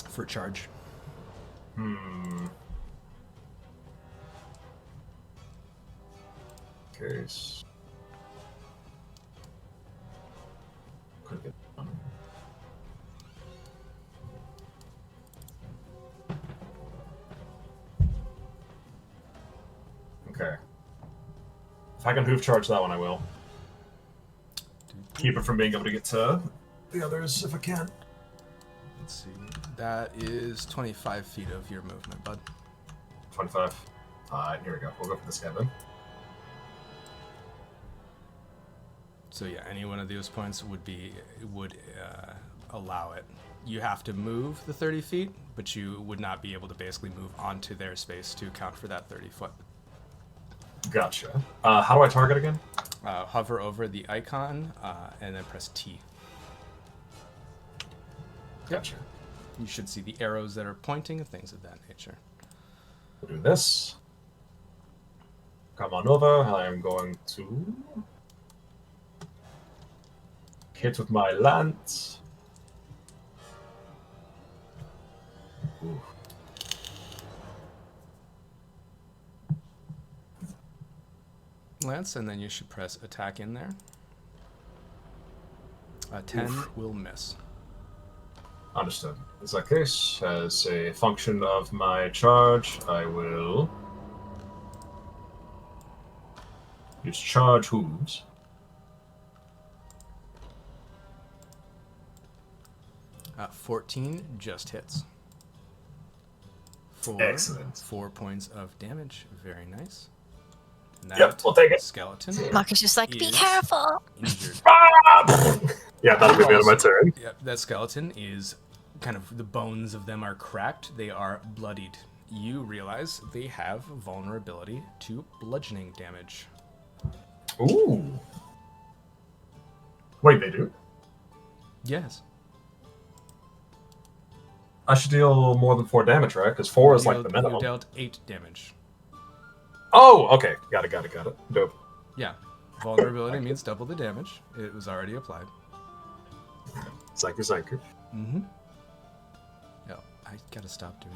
For charge. Curious. Could get one. Okay. If I can hoof charge that one, I will. Keep it from being able to get to the others if I can. Let's see. That is 25 feet of your movement, bud. 25. Here we go. We'll go for this guy then. So yeah, any one of those points would allow it. You have to move the 30 feet, but you would not be able to basically move onto their space to account for that 30 foot. Gotcha. How do I target again? Hover over the icon and then press T. Gotcha. You should see the arrows that are pointing and things of that nature. We'll do this. Come on over. I am going to hit with my lance. Ooh. Lance, and then you should press attack in there. 10 will miss. Understood. In that case, as a function of my charge, I will use charge hooves. Uh, 14 just hits. Excellent. 4 points of damage. Very nice. And Yep, we'll take it. Skeleton. Mark is just like, be is careful. Injured. Yeah, that'll be the end of my turn. Yep, that skeleton is kind of, the bones of them are cracked. They are bloodied. You realize they have vulnerability to bludgeoning damage. Ooh. Wait, they do? Yes. I should deal more than 4 damage, right? Because 4 is like the minimum. You dealt 8 damage. Oh, okay. Got it. Dope. Yeah. Vulnerability means double the damage. It was already applied. Psycho. Mm-hmm. Yeah, I gotta stop doing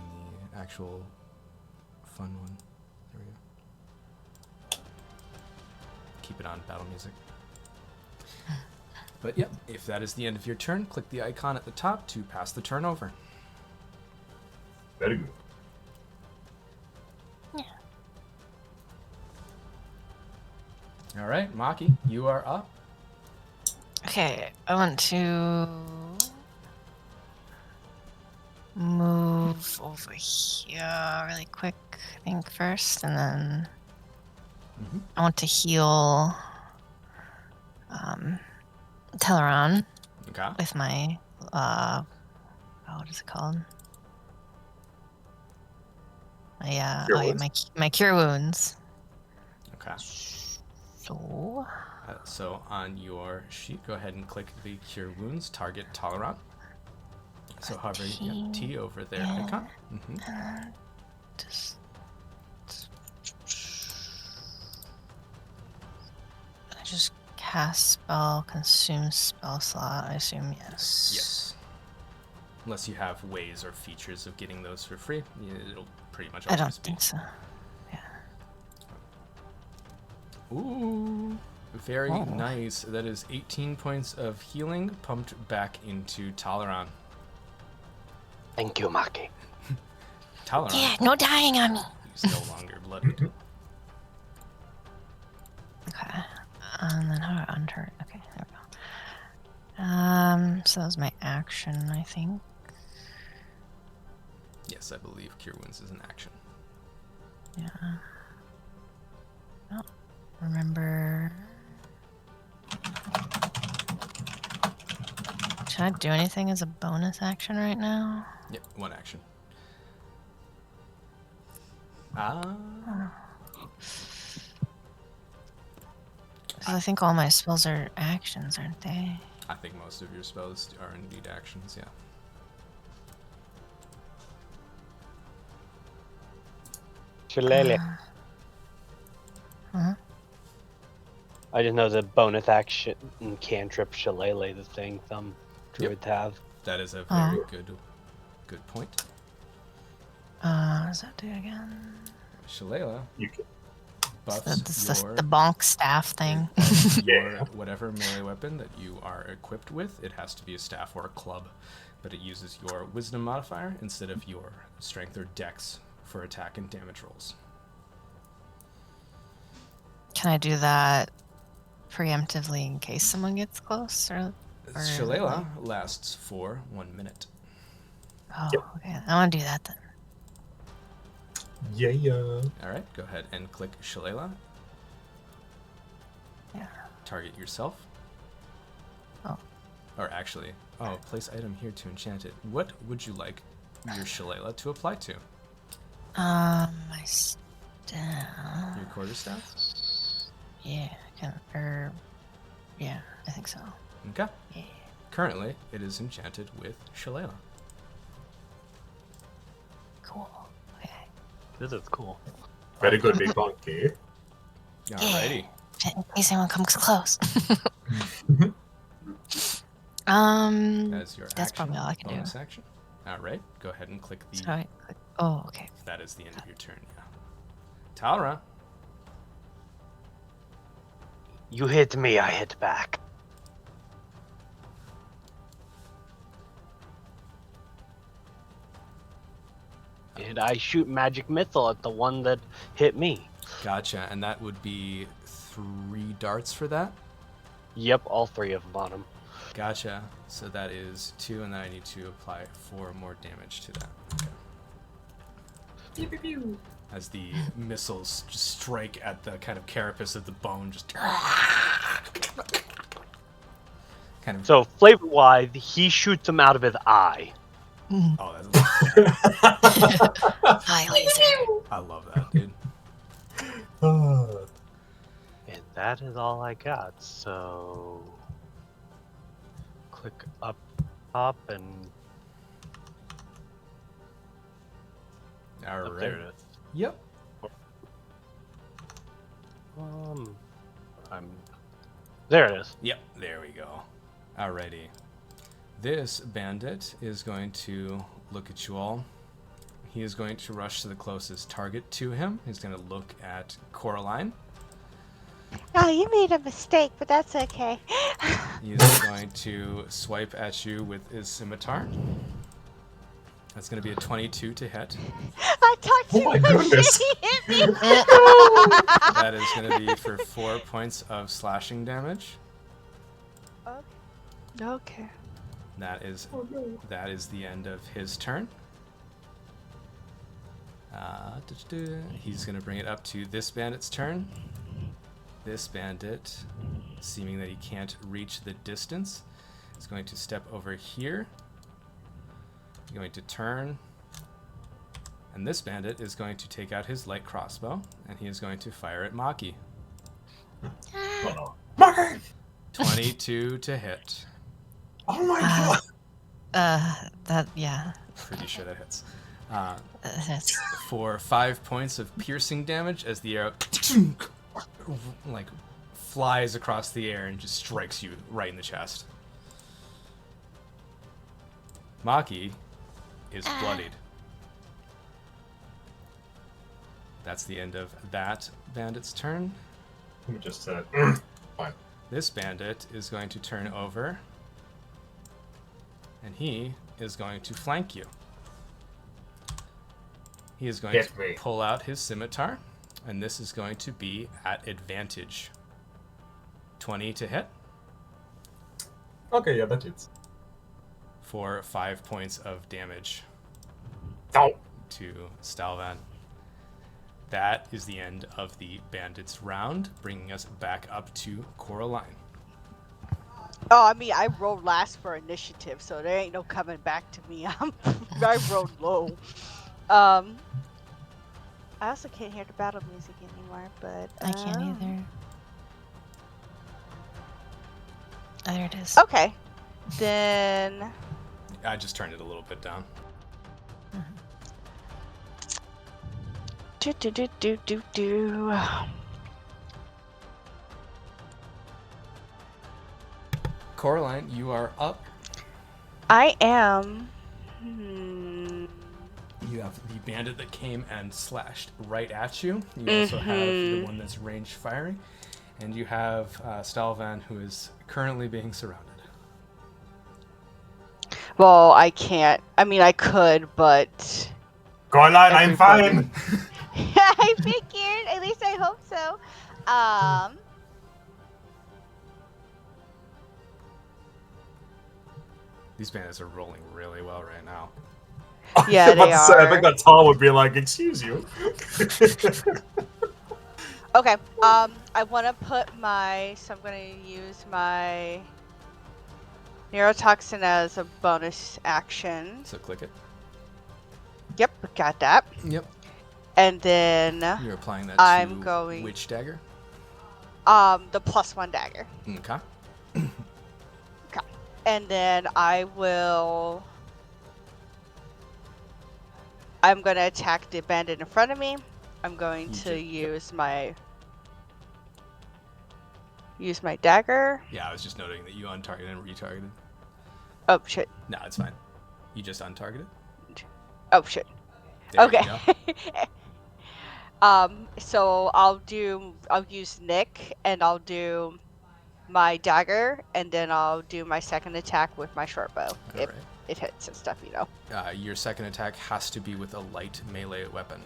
the actual fun one. There we go. Keep it on battle music. But yeah, if that is the end of your turn, click the icon at the top to pass the turn over. Very good. All right, Maki, you are up. Okay, I want to move over here really quick, I think, first, and then I want to heal Teleron Okay. with my, what is it called? My cure wounds. Okay. So, So on your sheet, go ahead and click the Cure Wounds, target Tolerant. So hover T over their icon. I just cast spell, consume spell slot, I assume, yes. Yes. Unless you have ways or features of getting those for free, it'll pretty much I always don't be. think so. Ooh, very nice. That is 18 points of healing pumped back into Tolerant. Thank you, Maki. Tolerant. Yeah, no dying on me. He's no longer bloodied. Okay. And then how do I unhurt? Okay, there we go. So that was my action, I think. Yes, I believe Cure Wounds is an action. Yeah. Oh, remember. Should I do anything as a bonus action right now? Yep, one action. Because I think all my spells are actions, aren't they? I think most of your spells are indeed actions, yeah. Shillelagh. Huh? I didn't know the bonus action cantrip Shillelagh, the thing some druids have. That is a Oh. very good point. What does that do again? Shillelagh You can. buffs It's your, the bonk staff thing. your whatever melee weapon that you are equipped with. It has to be a staff or a club, but it uses your wisdom modifier instead of your strength or dex for attack and damage rolls. Can I do that preemptively in case someone gets close? Or Shillelagh lasts for 1 minute. Oh, Yep. okay. I want to do that then. Yeah. All right, go ahead and click Shillelagh. Yeah. Target yourself. Oh. Or actually, place item here to enchant it. What would you like your Shillelagh to apply to? My staff. Your quarterstaff? Yeah, yeah, I think so. Okay. Yeah. Currently, it is enchanted with Shillelagh. Cool. Okay. This is cool. Very good, big monkey. Alrighty. In case anyone comes close. That is your That's action, probably all I can do. bonus action. Alright, go ahead and click the... So I click. Oh, okay. That is the end of your turn, yeah. Talra. You hit me, I hit back. And I shoot magic missile at the one that hit me. Gotcha, and that would be 3 darts for that? Yep, all 3 of them on him. Gotcha. So that is 2, and then I need to apply 4 more damage to that. Okay. Pew, pew, pew. As the missiles just strike at the kind of carapace of the bone, just kind of. So, flavor-wise, he shoots him out of his eye. Oh, that's. Hi, laser. I love that, dude. And that is all I got, so... Click up top and... All Up there right. it is. Yep. There it is. Yep. There we go. Alrighty. This bandit is going to look at you all. He is going to rush to the closest target to him. He's going to look at Coraline. Oh, you made a mistake, but that's okay. He is going to swipe at you with his scimitar. That's going to be a 22 to hit. I talked too Oh my much goodness. shit. He hit me. That is going to be for 4 points of slashing damage. Okay. That is the end of his turn. He's going to bring it up to this bandit's turn. This bandit, seeming that he can't reach the distance, is going to step over here. Going to turn. And this bandit is going to take out his light crossbow, and he is going to fire at Maki. Oh, no. 22 to hit. Oh my god! Yeah. Pretty sure that hits. That's For 5 points of piercing damage as the arrow like flies across the air and just strikes you right in the chest. Maki is bloodied. That's the end of that bandit's turn. Let me just fine. This bandit is going to turn over, and he is going to flank you. He is going Hit to me. pull out his scimitar, and this is going to be at advantage. 20 to hit Okay, yeah, that hits. for 5 points of damage Oh. to Stalvan. That is the end of the bandits round, bringing us back up to Coraline. Oh, I mean, I rolled last for initiative, so there ain't no coming back to me. I rolled low. I also can't hear the battle music anymore, but I can't either. There it is. Okay. Then I just turned it a little bit down. do. Coraline, you are up. I am. You have the bandit that came and slashed right at you. You also have the one that's range firing. And you have Stalvan, who is currently being surrounded. Well, I can't. I mean, I could, but Coraline, I'm Everybody. fine. I figured. At least I hope so. These bandits are rolling really well right now. Yeah, I was about they to say, I are. think that Tom would be like, excuse you. Okay. I want to put my. So I'm going to use my neurotoxin as a bonus action. So click it. Yep, got that. Yep. And then You're applying that I'm to going- which dagger? the +1 dagger. Okay. And then I'm going to attack the bandit in front of me. I'm going to use my dagger. Yeah, I was just noting that you untargeted and retargeted. Oh shit. No, it's fine. You just untargeted. Oh shit. There Okay. you go. So I'll use Nick and I'll do my dagger and then I'll do my second attack with my short bow. If Alright. it hits and stuff, you know. Your second attack has to be with a light melee weapon.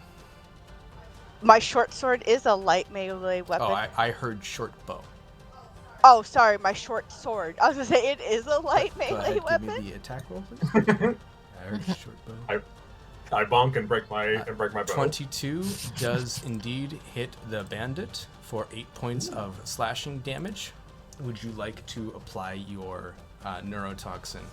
My short sword is a light melee weapon. Oh, I heard short bow. Oh, sorry, my short sword. I was gonna say it is a light Go melee ahead, weapon. give me the attack roll, please. I heard short bow. I bonk and break my bow. 22 does indeed hit the bandit for 8 points of slashing damage. Would you like to apply your neurotoxin?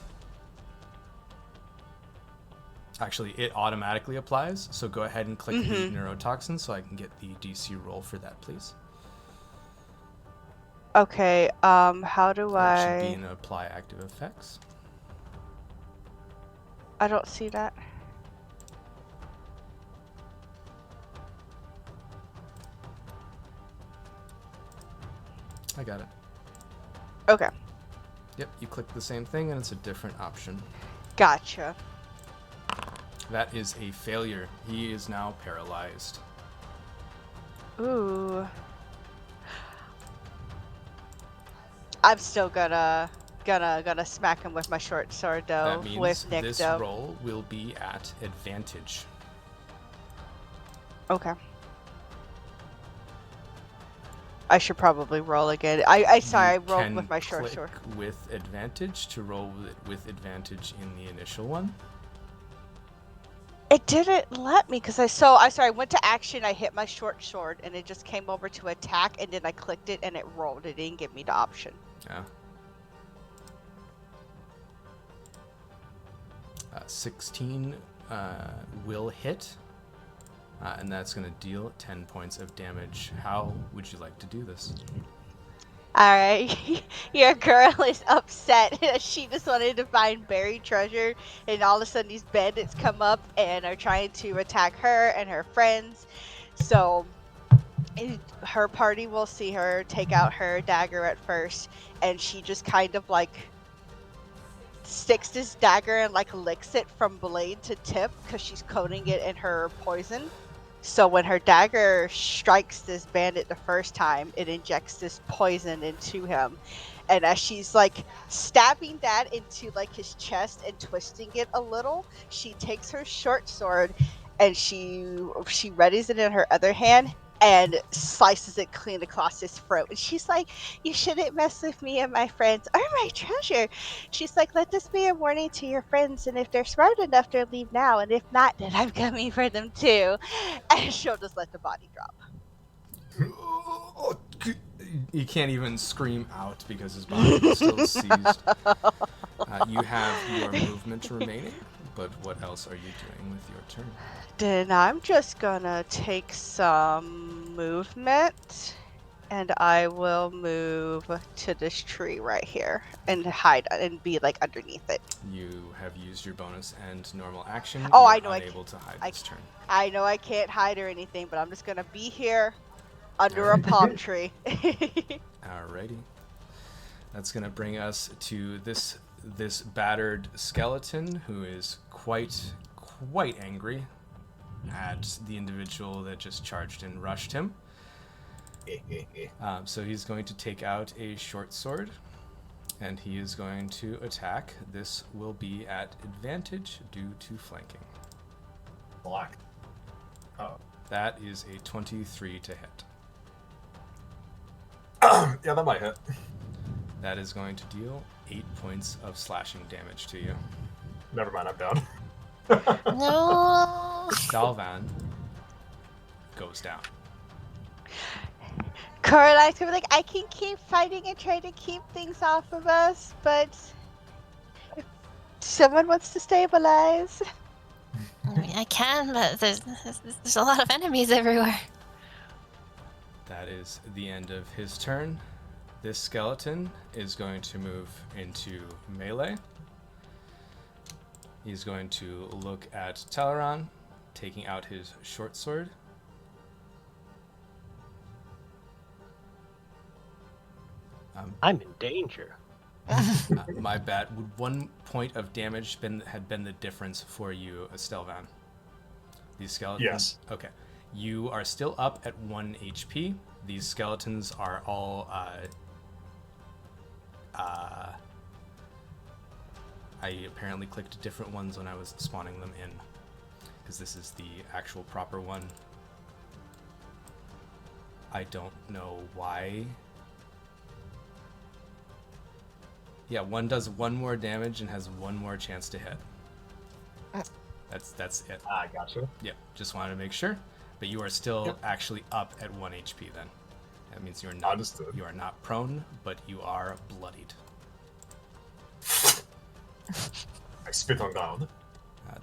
Actually, it automatically applies, so go ahead and click the neurotoxin so I can get the DC roll for that, please. Okay, how do It should be I... in apply active effects. I don't see that. I got it. Okay, Yep, you click the same thing and it's a different option. gotcha. That is a failure. He is now paralyzed. Ooh. I'm still gonna smack him with my short sword though. That means with Nick this though. roll will be at advantage. Okay. I should probably roll again. I You rolled can with my short click sword. with advantage to roll with advantage in the initial one. It didn't let me because I went to action, I hit my short sword and it just came over to attack and then I clicked it and it rolled. It didn't give me the option. Yeah. 16 will hit, and that's going to deal 10 points of damage. How would you like to do this? Alright, your girl is upset. She just wanted to find buried treasure, and all of a sudden these bandits come up and are trying to attack her and her friends. So her party will see her take out her dagger at first, and she just kind of like sticks this dagger and like licks it from blade to tip because she's coating it in her poison. So when her dagger strikes this bandit the first time, it injects this poison into him. And as she's like stabbing that into like his chest and twisting it a little, she takes her short sword and she readies it in her other hand and slices it clean across his throat. And she's like, "You shouldn't mess with me and my friends or my treasure." She's like, "Let this be a warning to your friends, and if they're smart enough, they'll leave now, and if not, then I'm coming for them too." And she'll just let the body drop. You can't even scream out because his body is still seized. You have your movement remaining, but what else are you doing with your turn? Then I'm just gonna take some movement And I will move to this tree right here and hide and be like underneath it. You have used your bonus and normal action. Oh, You're I know unable to hide this turn. I know I can't hide or anything, but I'm just gonna be here under a Alright. palm tree. Alrighty. That's gonna bring us to this battered skeleton who is quite angry at the individual that just charged and rushed him. So he's going to take out a short sword, and he is going to attack. This will be at advantage due to flanking. Black. Oh. That is a 23 to hit. Yeah, that might hit. That is going to deal 8 points of slashing damage to you. Never mind, I'm down. No. Stalvan goes down. Coraline's gonna be like, I can keep fighting and try to keep things off of us, but if someone wants to stabilize. I mean, I can, but there's a lot of enemies everywhere. That is the end of his turn. This skeleton is going to move into melee. He's going to look at Teleron, taking out his short sword. I'm in danger. My bad. Would 1 point of damage had been the difference for you, Stelvan? These skeletons? Yes. Okay. You are still up at 1 HP. These skeletons are all I apparently clicked different ones when I was spawning them in, because this is the actual proper one. I don't know why. Yeah, one does 1 more damage and has 1 more chance to hit. That's it. I gotcha. Yep, just wanted to make sure. But you are still actually up at 1 HP then. That means you are not Understood. You are not prone, but you are bloodied. I spit on ground.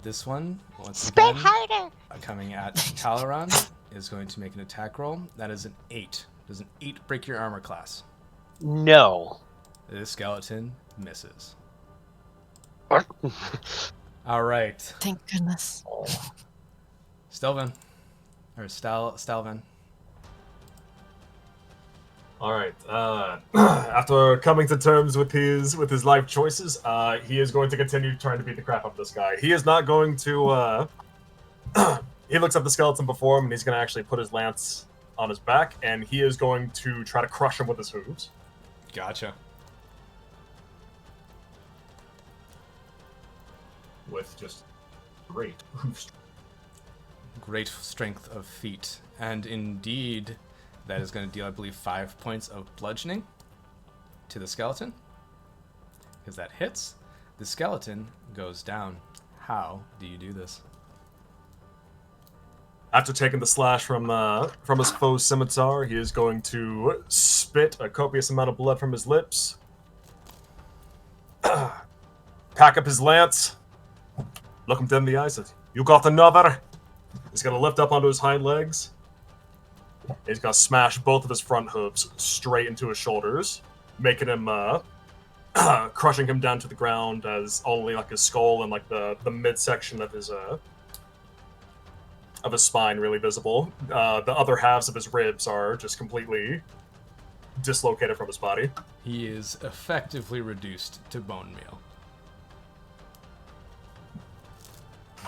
This one, once Spit again, harder! coming at Talaron, is going to make an attack roll. That is an 8. Does an 8 break your armor class? No. This skeleton misses. All right, Thank goodness. Stelvan, or Stalvan. All right. After coming to terms with his life choices, he is going to continue trying to beat the crap out of this guy. He is not going to. He looks at the skeleton before him, and he's going to actually put his lance on his back, and he is going to try to crush him with his hooves. Gotcha. With just great hooves. Great strength of feet, and indeed, that is going to deal, I believe, 5 points of bludgeoning to the skeleton. Because that hits, the skeleton goes down. How do you do this? After taking the slash from his foe's scimitar, he is going to spit a copious amount of blood from his lips, pack up his lance, look him dead in the eyes, says, "You got another?" He's going to lift up onto his hind legs. He's going to smash both of his front hooves straight into his shoulders, making him, crushing him down to the ground as only like his skull and like the midsection of his spine really visible. The other halves of his ribs are just completely dislocated from his body. He is effectively reduced to bone meal.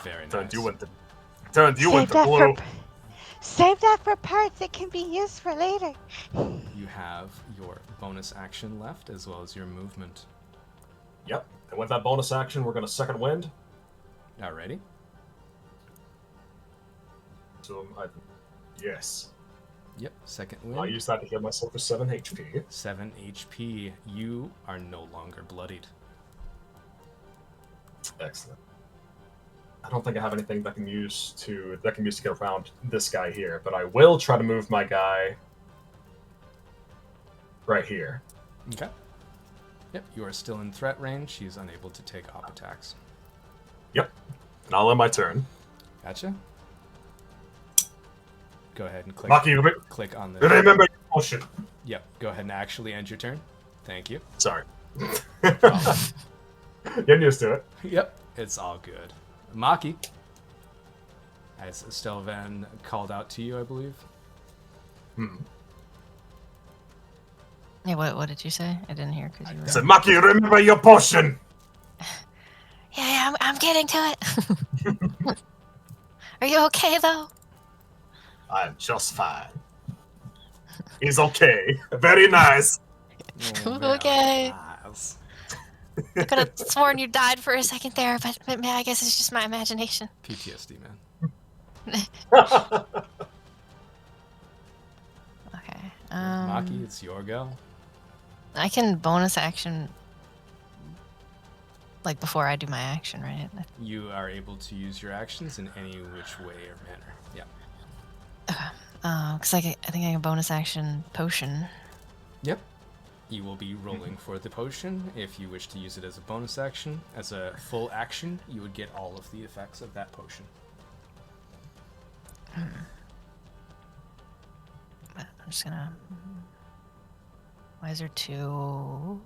Very nice. Turn you went to blue. Save that for parts that can be used for later. You have your bonus action left, as well as your movement. Yep. And with that bonus action, we're going to second wind. Alrighty. So, yes. Yep, second I wind. use that to heal myself for 7 HP. 7 HP. You are no longer bloodied. Excellent. I don't think I have anything that can use to get around this guy here, but I will try to move my guy right here. Okay. Yep, you are still in threat range. He's unable to take op attacks. Yep. And I'll end my turn. Gotcha. Go ahead and click. Maki, Click on the. remember your potion. Yep, go ahead and actually end your turn. Thank you. Sorry. Oh, Getting used to it. yep, it's all good. Maki, as Stelvan called out to you, I believe. Yeah, what did you say? I didn't hear because you were. I said, Maki, remember your potion. Yeah, I'm getting to it. Are you okay though? I'm just fine. He's okay. Very nice. Okay. Nice. I could have sworn you died for a second there, but I guess it's just my imagination. PTSD, man. Okay. Maki, it's your go. I can bonus action, like before I do my action, right? You are able to use your actions in any which way or manner. Yeah. Because I think I can bonus action potion. Yep. You will be rolling for the potion. If you wish to use it as a bonus action, as a full action, you would get all of the effects of that potion. But I'm just gonna. Why is there two?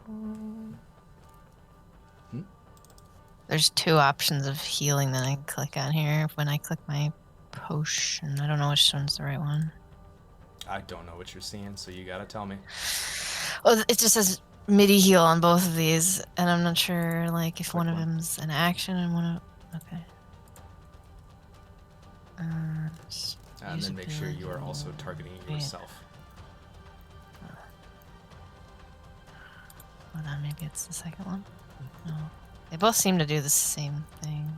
There's two options of healing that I can click on here. When I click my potion, I don't know which one's the right one. I don't know what you're seeing, so you gotta tell me. Oh, it just says MIDI heal on both of these, and I'm not sure like if Click one of one. them's an action and one of. Okay. And then make sure you are also targeting yourself. Hold on, maybe it's the second one. No, they both seem to do the same thing.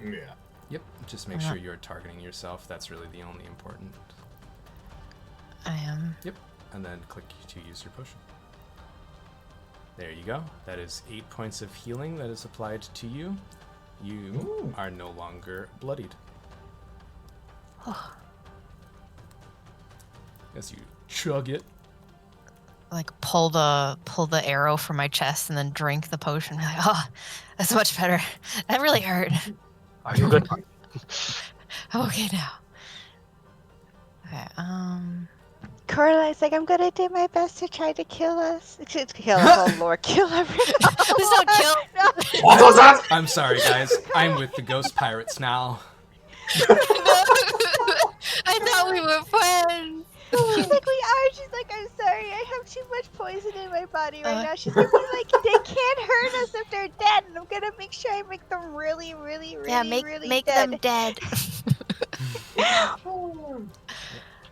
Yeah. Yep, just make sure you're targeting yourself. That's really the only important. I am. Yep, and then click to use your potion. There you go. That is 8 points of healing that is applied to you. You are no longer bloodied. As you chug it. Like pull the arrow from my chest and then drink the potion. Like, oh, that's much better. That really hurt. Are you good? I'm okay now. Okay. Coraline's like, I'm gonna do my best to try to kill us. Kill us, oh Lord, kill everyone. Please don't kill. No. What was that? I'm sorry, guys. I'm with the ghost pirates now. I thought we were friends. She's like, we are. She's like, I'm sorry, I have too much poison in my body right now. She's like, they can't hurt us if they're dead, and I'm gonna make sure I make them really, really, really, Yeah, really make dead. them dead.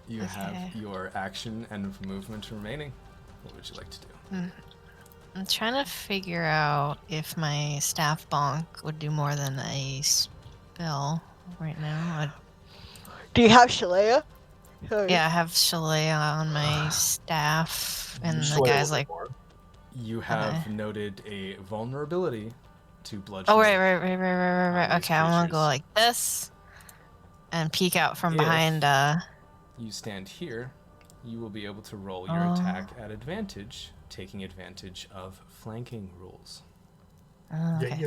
You have your action and movement remaining. What would you like to do? I'm trying to figure out if my staff bonk would do more than a spell right now. Do you have Shalea? Yeah, I have Shalea on my staff, and the guy's like, You have noted a vulnerability to bludgeoning. oh, right. these Okay, I'm gonna go creatures. like this and peek out from If- behind. You stand here, you will be able to roll your attack at advantage, taking advantage of flanking rules. Okay,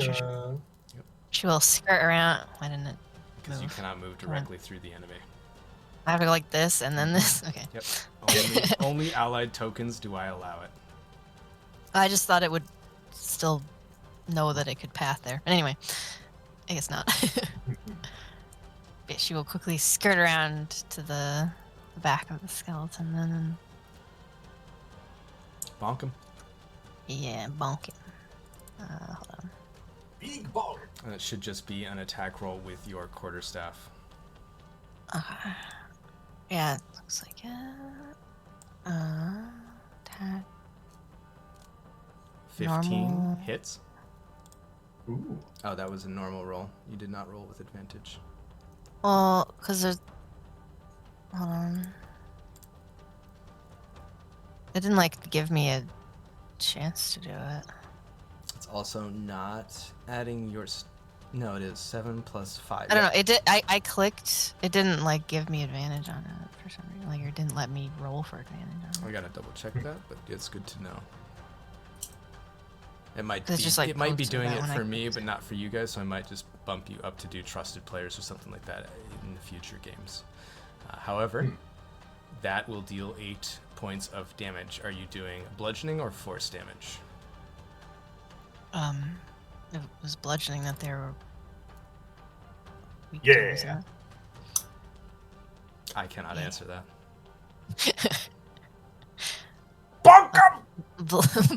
she will skirt around. Why didn't it? Because you cannot move directly through the enemy. I have to go like this and then this. Okay. Yep. Only allied tokens do I allow it. I just thought it would still know that it could path there. But anyway, I guess not. But she will quickly skirt around to the back of the skeleton and Bonk him. yeah, bonk it. Hold on. Big ball. And it should just be an attack roll with your quarterstaff. Okay. Yeah, it looks like it. Attack. 15 Normal. hits. Ooh. Oh, that was a normal roll. You did not roll with advantage. Well, because there's. Hold on. It didn't like give me a chance to do it. It's also not adding your. No, it is 7 plus 5. I don't know. It did. I clicked. It didn't like give me advantage on it for some reason. Like it didn't let me roll for advantage on I it. gotta double check that, but it's good to know. It might It's be, just, like, it might be pokes doing about it when I for me, but not for you guys. So I might just bump you up to do trusted players or something like that in the future games. However, That will deal 8 points of damage. Are you doing bludgeoning or force damage? It was bludgeoning that they were weak to, Yeah. wasn't I cannot Yeah. answer that. it? Bonk 'em!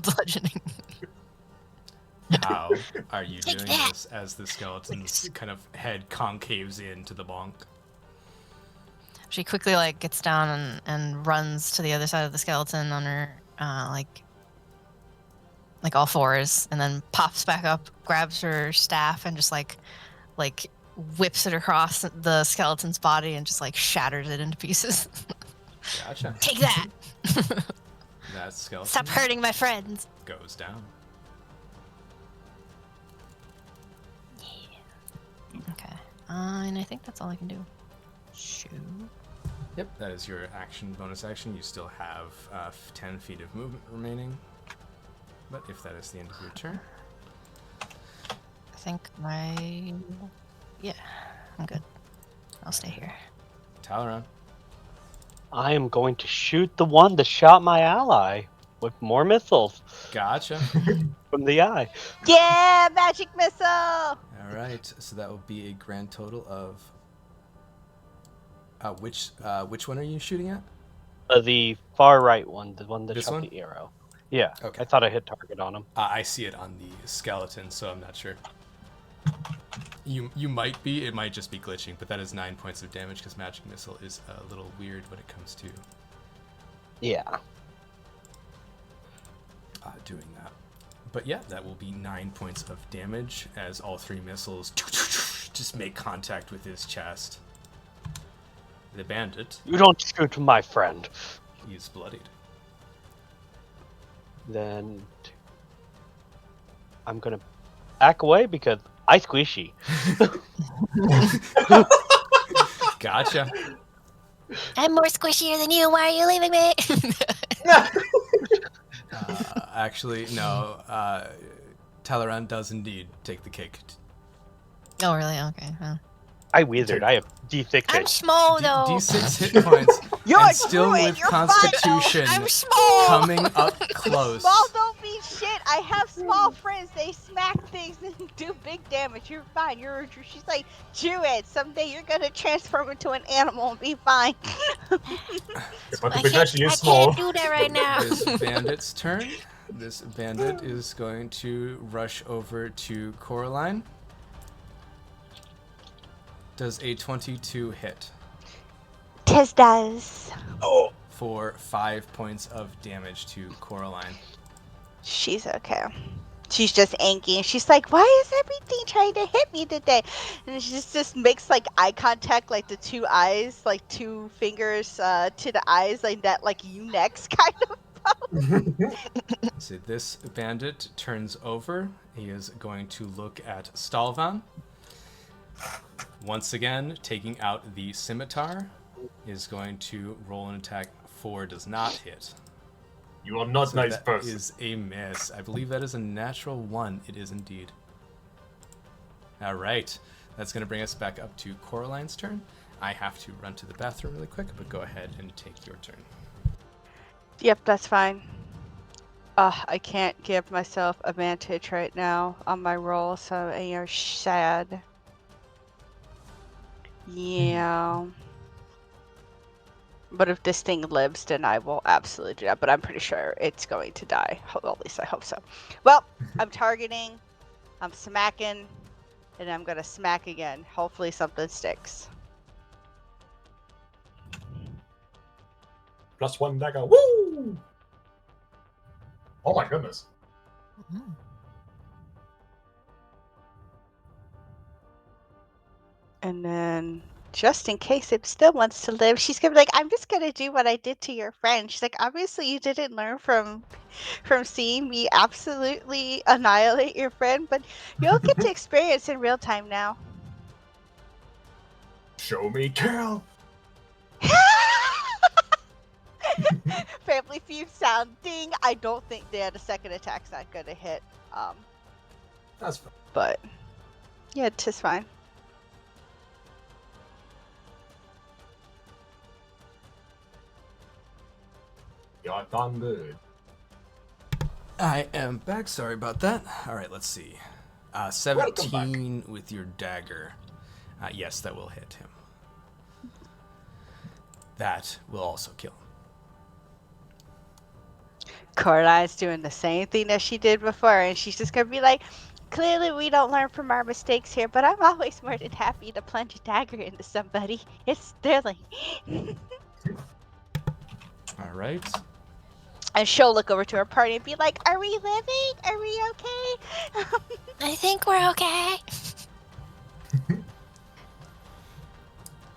Bludgeoning. How are you Take doing that! this as the skeleton's kind of head concaves into the bonk? She quickly like gets down and runs to the other side of the skeleton on her like all fours, and then pops back up, grabs her staff, and just like whips it across the skeleton's body and just like shatters it into pieces. Gotcha. Take that! That skeleton Stop hurting my friends. goes down. Okay. And I think that's all I can do. Shoot. Yep, that is your action, bonus action. You still have 10 feet of movement remaining. But if that is the end of your turn, I think yeah, I'm good. I'll stay here. Talaran. I am going to shoot the one that shot my ally with more missiles Gotcha. from the eye. Yeah, magic missile. All right, so that will be a grand total of. Which one are you shooting at? The far right one, the one that This shot one? the arrow. Yeah, Okay. I thought I hit target on him. I see it on the skeleton, so I'm not sure. You might be. It might just be glitching, but that is 9 points of damage because magic missile is a little weird when it comes to Yeah. doing that. But yeah, that will be 9 points of damage as all 3 missiles just make contact with his chest. The bandit You don't shoot my friend. is bloodied. Then I'm gonna back away because I squishy. Gotcha. I'm more squishier than you. Why are you leaving me? Actually, no. Talaran does indeed take the cake. Oh, really? Okay. Huh. I withered. I have D6 I'm hit. small though. D6 hit points, You're and a still druid, with you're fine, Constitution I'm small. coming up close. Small don't mean shit. I have small friends. They smack things and do big damage. You're fine. She's like, Druid. Someday you're gonna transform into an animal and be fine. But the I projection is I small. can't do that right now. This bandit's turn. This bandit is going to rush over to Coraline. Does a 22 hit Tis does. Oh, for 5 points of damage to Coraline. She's okay. She's just angry, and she's like, "Why is everything trying to hit me today?" And she just makes like eye contact, like the two eyes, like two fingers to the eyes, like that, like you next kind of. So this bandit turns over. He is going to look at Stalvan. Once again, taking out the scimitar, is going to roll an attack. 4 does not hit. you are not So nice that person. is a miss. I believe that is a natural 1. It is indeed. All right. That's going to bring us back up to Coraline's turn. I have to run to the bathroom really quick, but go ahead and take your turn. Yep, that's fine. I can't give myself advantage right now on my roll, so you're sad. Yeah. But if this thing lives, then I will absolutely do that. But I'm pretty sure it's going to die. Well, at least I hope so. Well, I'm targeting, I'm smacking, and I'm going to smack again. Hopefully something sticks. +1 dagger. Woo! Oh my goodness. Mm. And then, just in case it still wants to live, she's gonna be like, "I'm just gonna do what I did to your friend." She's like, "Obviously, you didn't learn from seeing me absolutely annihilate your friend, but you'll get to experience in real time now." Show me kill. Family Feud sound ding. I don't think the second attack's not gonna hit. That's fine. But yeah, it is fine. You're done good. I am back. Sorry about that. All right, let's see. 17 with your dagger. Yes, that will hit him. That will also kill him. Coraline's doing the same thing that she did before, and she's just gonna be like, clearly we don't learn from our mistakes here, but I'm always more than happy to plunge a dagger into somebody. It's thrilling. All right. And she'll look over to her party and be like, are we living? Are we okay? I think we're okay.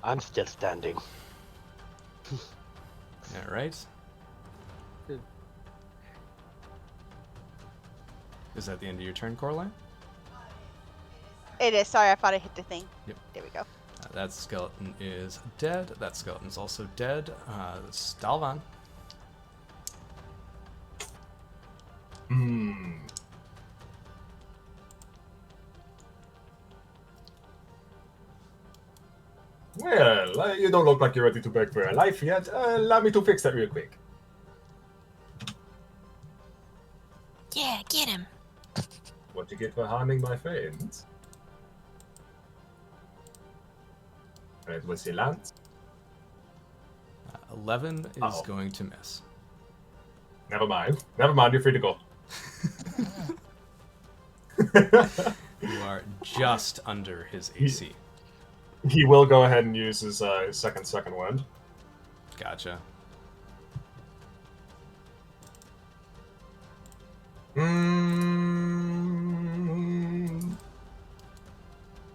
I'm still standing. All right. Is that the end of your turn, Coraline? It is. Sorry, I thought I hit the thing. Yep. There we go. That skeleton is dead. That skeleton's also dead. Stalvan. Well, you don't look like you're ready to beg for your life yet. Allow me to fix that real quick. Yeah, get him. What you get for harming my friends? Alright, what's your lance? 11 is Uh-oh. going to miss. Never mind. Never mind, you're free to go. You are just under his AC. He will go ahead and use his second wind. Gotcha.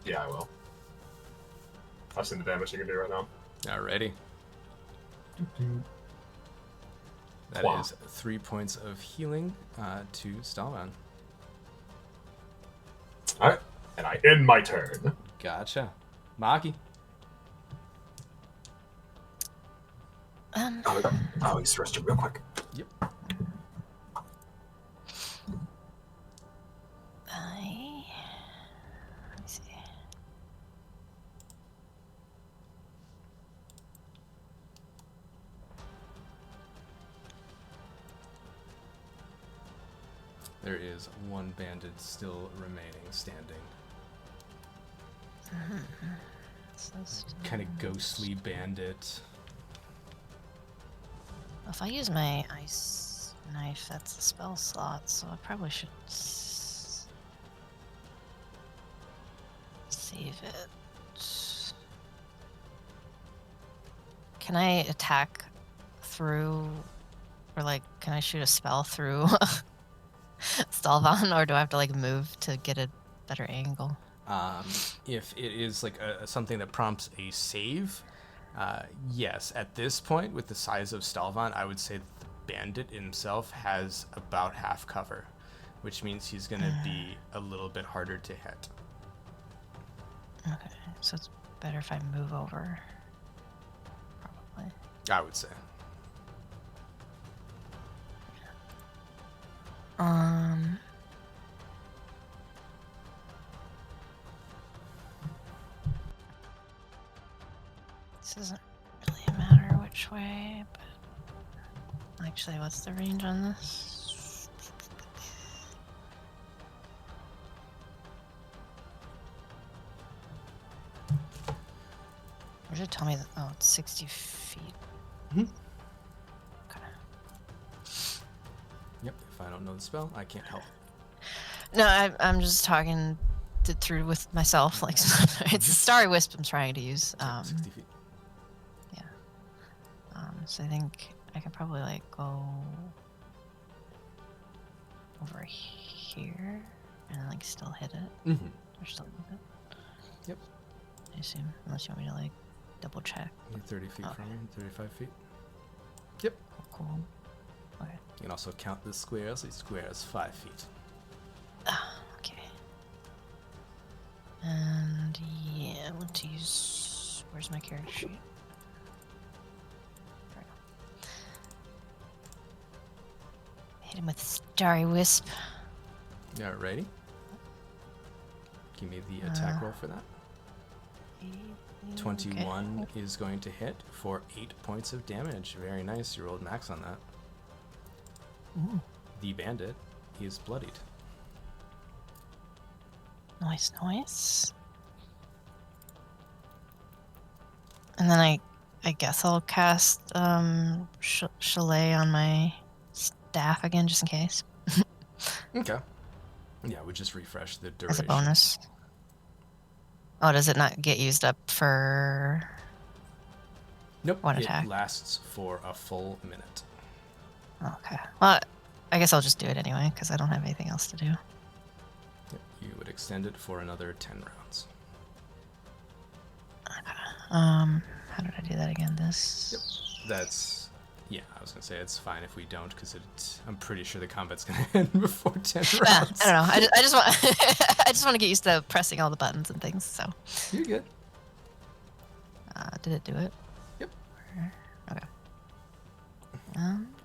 Yeah, I will. I've seen the damage you can do right now. Alrighty. That Wow. is 3 points of healing to Stalvan. Alright, and I end my turn. Gotcha. Maki. I'll use the restroom real quick. Yep. Let's see. There is one bandit still remaining standing. Kind of ghostly bandit. If I use my ice knife, that's a spell slot, so I probably should save it. Can I attack through, or like, can I shoot a spell through Stalvan, or do I have to like move to get a better angle? If it is like something that prompts a save, yes. At this point, with the size of Stalvan, I would say that the bandit himself has about half cover, which means he's going to be a little bit harder to hit. Okay, so it's better if I move over. Probably. I would say. This doesn't really matter which way, but actually, what's the range on this? Or did it tell me that? Oh, it's 60 feet. Mm-hmm. Okay. Yep. If I don't know the spell, I can't help. No, I'm just talking through with myself. Like, it's a starry wisp I'm trying to use. 60 feet. Yeah. So I think I can probably like go over here and then like still hit it. Mm-hmm. Or still move it. Yep. I assume, unless you want me to like double check. You're 30 feet Okay. from me, 35 feet. Yep. Cool. Okay. You can also count the squares. Each square is 5 feet. Okay. And yeah, I want to use. Where's my character sheet? There we go. Hit him with Starry Wisp. Yeah, ready? Give me the attack roll for that. 21 is going to hit for 8 points of damage. Very nice. You rolled max on that. Ooh, The bandit is bloodied. nice, nice. And then I guess I'll cast Chalet on my staff again, just in case, Okay. Yeah, we just refresh the duration. as a bonus. Oh, does it not get used up for Nope. one it attack? lasts for a full minute. Okay. Well, I guess I'll just do it anyway, because I don't have anything else to do. Yep, you would extend it for another 10 rounds. How did I do that again? This. Yep. That's, yeah, I was gonna say it's fine if we don't, because I'm pretty sure the combat's gonna end before 10 rounds. I don't know. I just want I just want to get used to pressing all the buttons and things. So. You're good. Did it do it? Yep. Okay.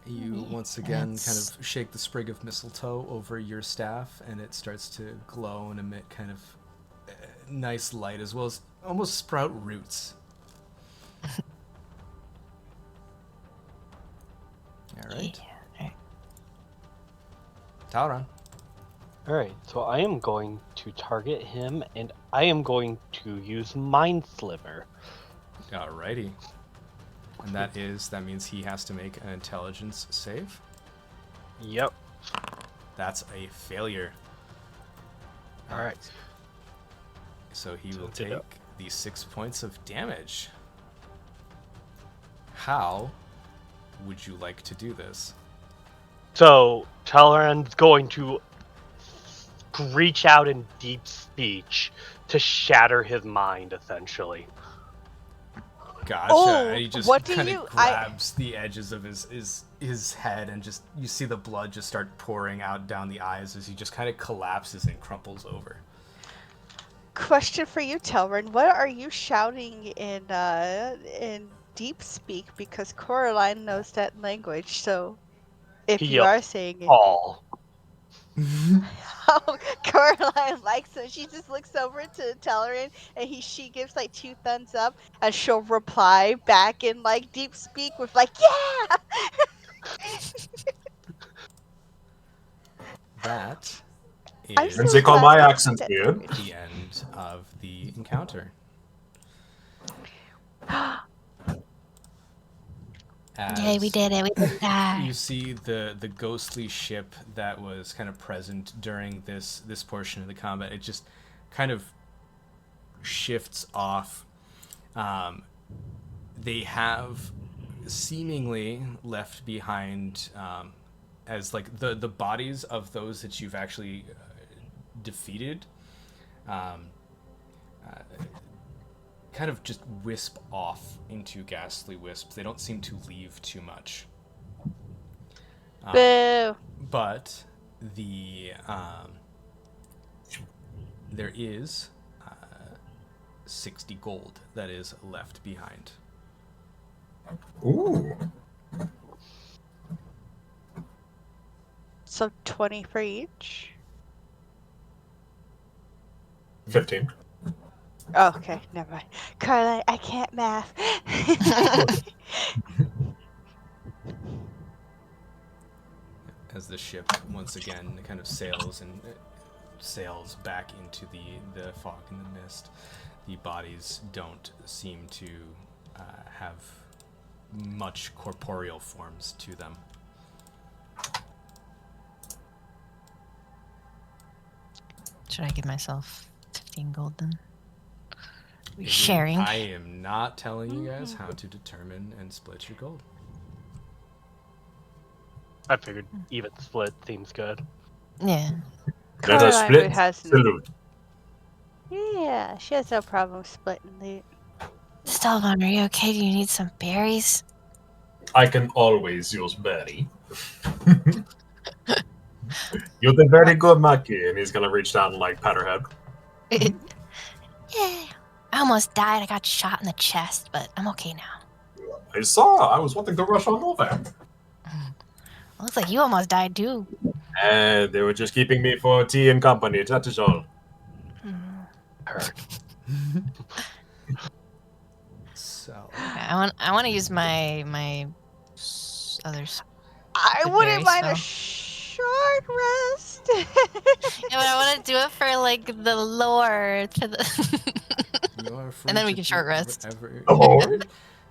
You once again kind of shake the sprig of mistletoe over your staff, and it starts to glow and emit kind of nice light, as well as almost sprout roots. All right. Yeah. Talron. Alright, so I am going to target him, and I am going to use Mind Sliver. Alrighty. And that means he has to make an intelligence save. Yep. That's a failure. Alright. So he will it take up. the 6 points of damage. How would you like to do this? So, Talran's going to reach out in deep speech to shatter his mind, essentially. Gotcha. Oh, and he just what do kind you- of grabs the edges of his head, and just you see the blood just start pouring out down the eyes as he just kind of collapses and crumples over. Question for you, Telrin. What are you shouting in deep speak? Because Coraline knows that language. So, if He you yells, are saying it, All. oh, Coraline likes it. She just looks over to Telrin, and she gives like 2 thumbs up, and she'll reply back in like deep speak with like, yeah. That I'm is so And they call glad my that you accent said weird. language. the end of the encounter. Yay, we As did it. We didn't die. you see the ghostly ship that was kind of present during this portion of the combat, it just kind of shifts off. They have seemingly left behind as like the bodies of those that you've actually defeated kind of just wisp off into ghastly wisps. They don't seem to leave too much. Boo. But there is 60 gold that is left behind. Ooh. So 20 for each. 15. Oh, okay, never mind. Caroline, I can't math. As the ship once again kind of sails and sails back into the fog and the mist, the bodies don't seem to have much corporeal forms to them. Should I give myself 15 gold then? Again, Sharing. I am not telling you guys how to determine and split your gold. I figured even split seems good. Yeah. Let us Caroline split. has Salute. Yeah, she has no problem splitting loot. Stalvan, are you okay? Do you need some berries? I can always use berry. You did very good, Maki. And he's gonna reach down and like pat her head. Yeah. I almost died. I got shot in the chest, but I'm okay now. I saw. I was wanting to rush on over. Looks like you almost died too. And they were just keeping me for tea and company. That is all. Heard. So I want to use my other I Like wouldn't very mind a slow. short rest. Yeah, but I want to do it for like the lore to the. You are free And then we to can do short rest. whatever you Lord. want.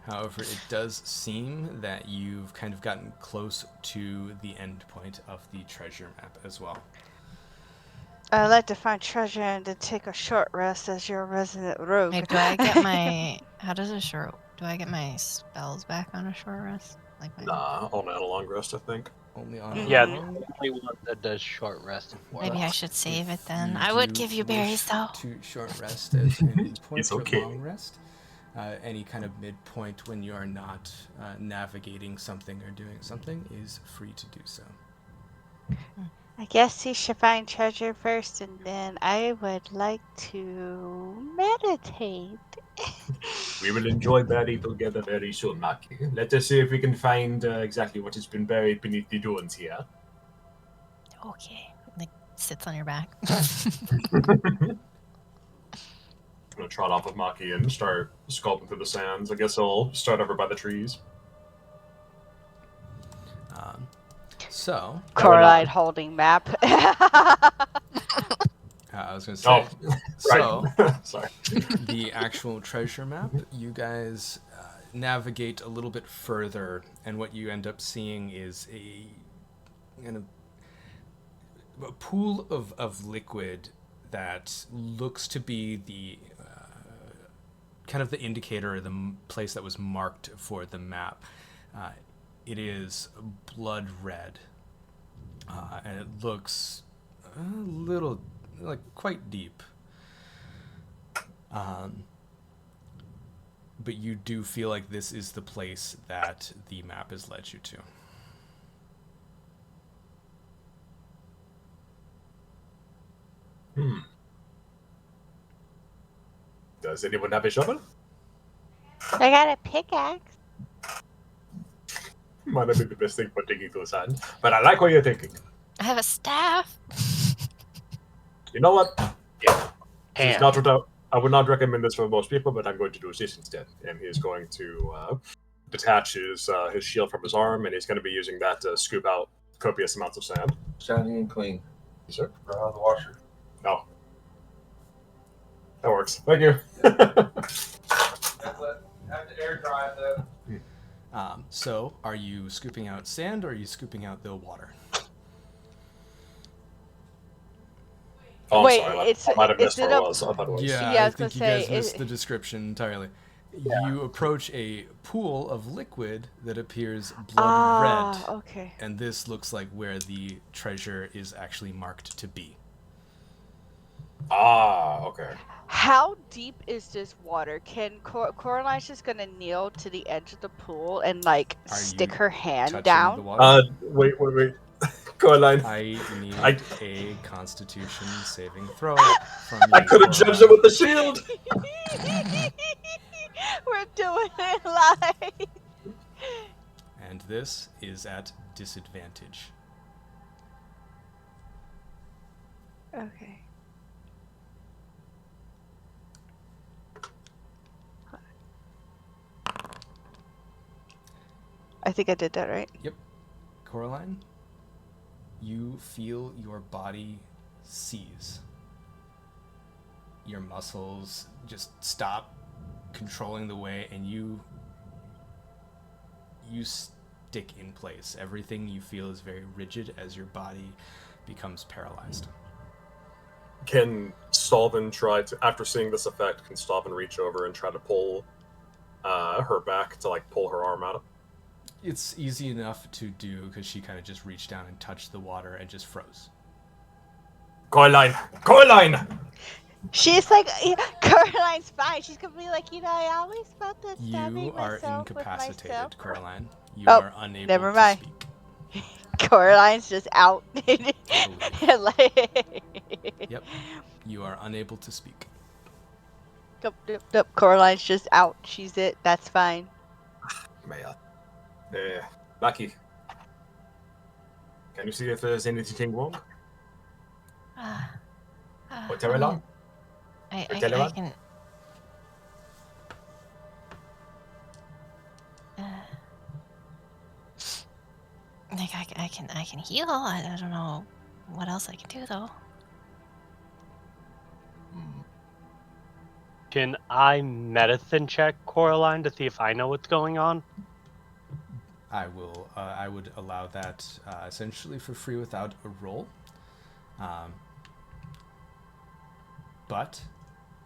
However, it does seem that you've kind of gotten close to the end point of the treasure map as well. I like to find treasure and then take a short rest as your resident rogue. Wait, do I get my? How does a short? Do I get my spells back on a short rest? Like my. Nah, only on a long rest, I think. Only on Mhm. Yeah, a the long. only one that does short rest for Maybe I us. should save it If then. you I would do give you wish berries though. to short rest at any point It's or okay. long rest, any kind of midpoint when you are not navigating something or doing something is free to do so. I guess you should find treasure first, and then I would like to meditate. We will enjoy Barry together very soon, Maki. Let us see if we can find exactly what has been buried beneath the dunes here. Okay. Like sits on your back. I'm gonna trot off with Maki and start sculpting through the sands. I guess I'll start over by the trees. So, Coraline holding map. I was going to say, Oh, so right. Sorry. the actual treasure map, you guys navigate a little bit further, and what you end up seeing is a kind of a pool of liquid that looks to be the kind of the indicator, or the place that was marked for the map. It is blood red, and it looks a little, like, quite deep. But you do feel like this is the place that the map has led you to. Does anyone have a shovel? I got a pickaxe. Might not be the best thing for digging through sand, but I like what you're thinking. I have a staff. You know what? Yeah. This is Ham. not what I would not recommend this for most people, but I'm going to do this instead. And he is going to detach his shield from his arm, and he's going to be using that to scoop out copious amounts of sand. Shiny and clean. Yes, sir. Right out of the washer. No. That works. Thank you. Have to air dry it though. So, are you scooping out sand, or are you scooping out the water? Oh, Wait, I'm sorry. it's- I might have missed is it where it a- was. I thought it was. Yeah, Yeah, I I was gonna think you guys say, missed the description entirely. You approach a pool of liquid that appears blood red, Okay. and this looks like where the treasure is actually marked to be. Ah, okay. How deep is this water? Can Coraline's just gonna kneel to the edge of the pool and like Are stick you her hand touching down? the water? Wait. Coraline. I need a Constitution saving throw from you. I could have judged it with the shield. We're doing it live. And this is at disadvantage. Okay. I think I did that right. Yep. Coraline, you feel your body seize. Your muscles just stop controlling the way, and you stick in place. Everything you feel is very rigid as your body becomes paralyzed. Can Stalvin try to, after seeing this effect, can Stalvin reach over and try to pull her back to like pull her arm out? It's easy enough to do because she kind of just reached down and touched the water and just froze. Coraline! Coraline! She's like, Coraline's fine. She's gonna be like, I always felt that stabbing You are myself with myself. incapacitated, Coraline. You Oh, are unable never to mind. speak. Coraline's just out. Yep, you are unable to speak. Nope. Coraline's just out. She's it. That's fine. Man. Maki. Can you see if there's anything wrong? Or Terrelon? I Teleron? can. Like I can heal. I don't know what else I can do though. Can I medicine check Coraline to see if I know what's going on? I will. I would allow that essentially for free without a roll. But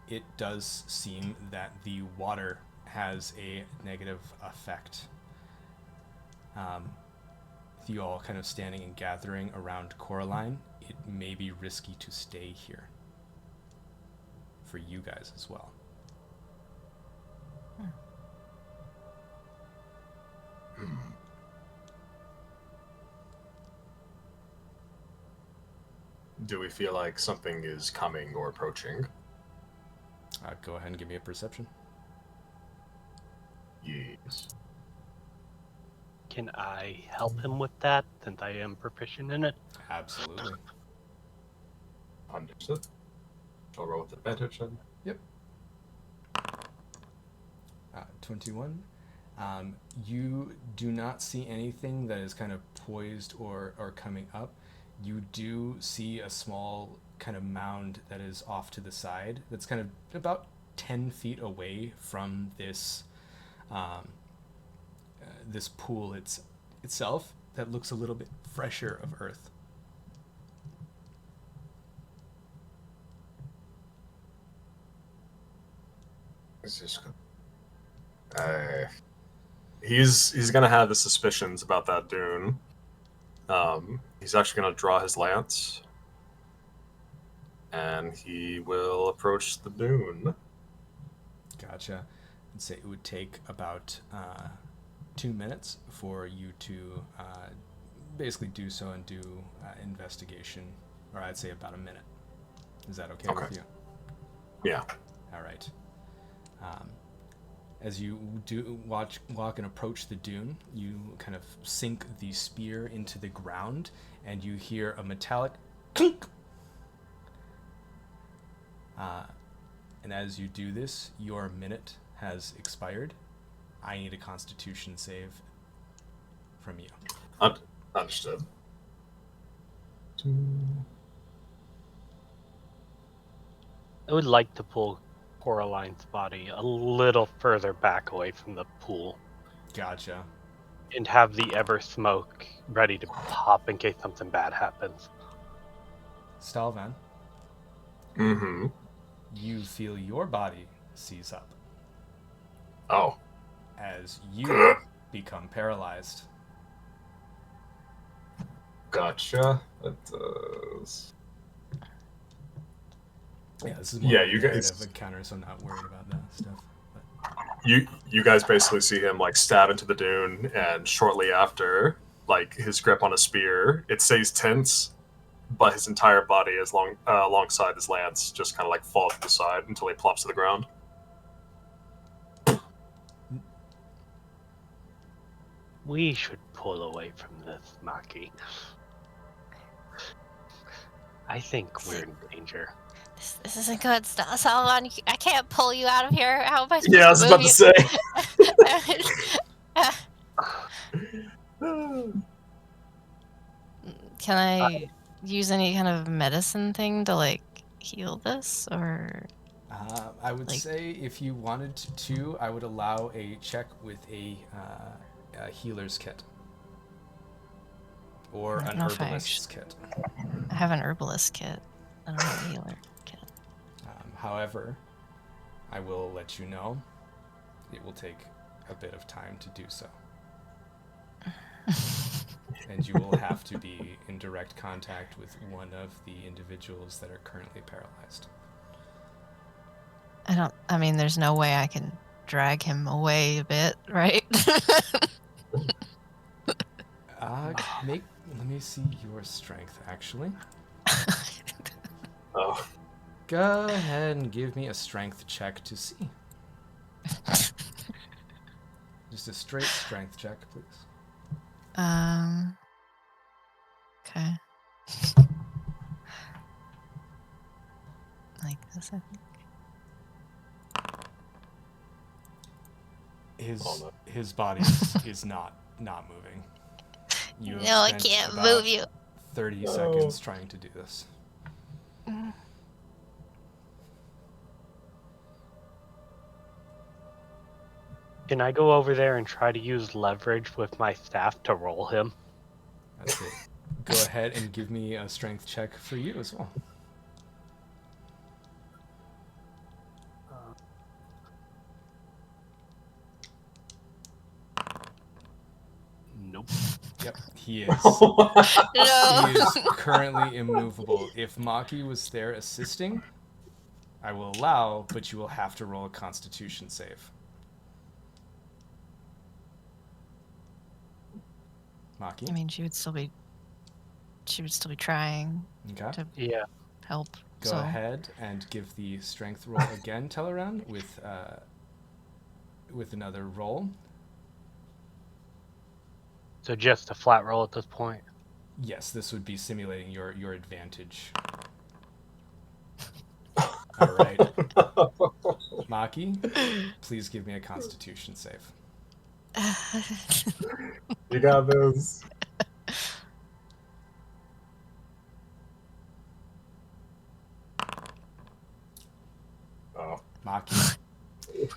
it does seem that the water has a negative effect. With you all kind of standing and gathering around Coraline, it may be risky to stay here. For you guys as well. Do we feel like something is coming or approaching? Go ahead and give me a perception. Yes. Can I help him with that since I am proficient in it? Absolutely. Understood. I'll roll with advantage then. Yep. 21. You do not see anything that is kind of poised or coming up. You do see a small kind of mound that is off to the side that's kind of about 10 feet away from this this pool itself that looks a little bit fresher of earth. It's just he's gonna have his suspicions about that dune. He's actually gonna draw his lance, and he will approach the dune. Gotcha. I'd say it would take about 2 minutes for you to basically do so and do investigation, or I'd say about a minute. Is that okay with you? Yeah. All right. As you do walk and approach the dune, you kind of sink the spear into the ground, and you hear a metallic clink. And as you do this, your minute has expired. I need a Constitution save from you. Understood. I would like to pull Coraline's body a little further back away from the pool Gotcha. and have the ever smoke ready to pop in case something bad happens. Stalvan, Mm-hmm. you feel your body seize up Oh. as you become paralyzed. Gotcha. That does. Yeah, this is more Yeah, of a you guys- narrative encounter, so I'm not worried about that stuff. But You guys basically see him like stab into the dune, and shortly after, like his grip on a spear, it stays tense, but his entire body is alongside his lance just kind of like falls to the side until he plops to the ground. We should pull away from this, Maki. I think we're in danger. This isn't good, Salvan. I can't pull you out of here. How am I supposed Yeah, I to was move about to say. Can I use any kind of medicine thing to like heal this, or I would Like- say if you wanted to, I would allow a check with a healer's kit. Or I don't an know if I herbalist's kit. I have an herbalist kit. I don't have a healer kit. However, I will let you know it will take a bit of time to do so. And you will have to be in direct contact with one of the individuals that are currently paralyzed. I mean, there's no way I can drag him away a bit, right? Let me see your strength, actually. Oh. Go ahead and give me a strength check to see. Just a straight strength check, please. Okay. Like this, I think. His body is not moving. You have No, I spent can't about move you. 30 seconds trying to do this. Can I go over there and try to use leverage with my staff to roll him? That's it. Go ahead and give me a strength check for you as well. Nope. Yep, he is. No. He is currently immovable. If Maki was there assisting, I will allow, but you will have to roll a Constitution save. Maki? I mean, she would still be trying Okay. to Yeah. help. Go so. ahead and give the strength roll again, Teleran, with another roll. So just a flat roll at this point. Yes, this would be simulating your advantage. All right. Maki, please give me a Constitution save. You got this. Oh. Maki, you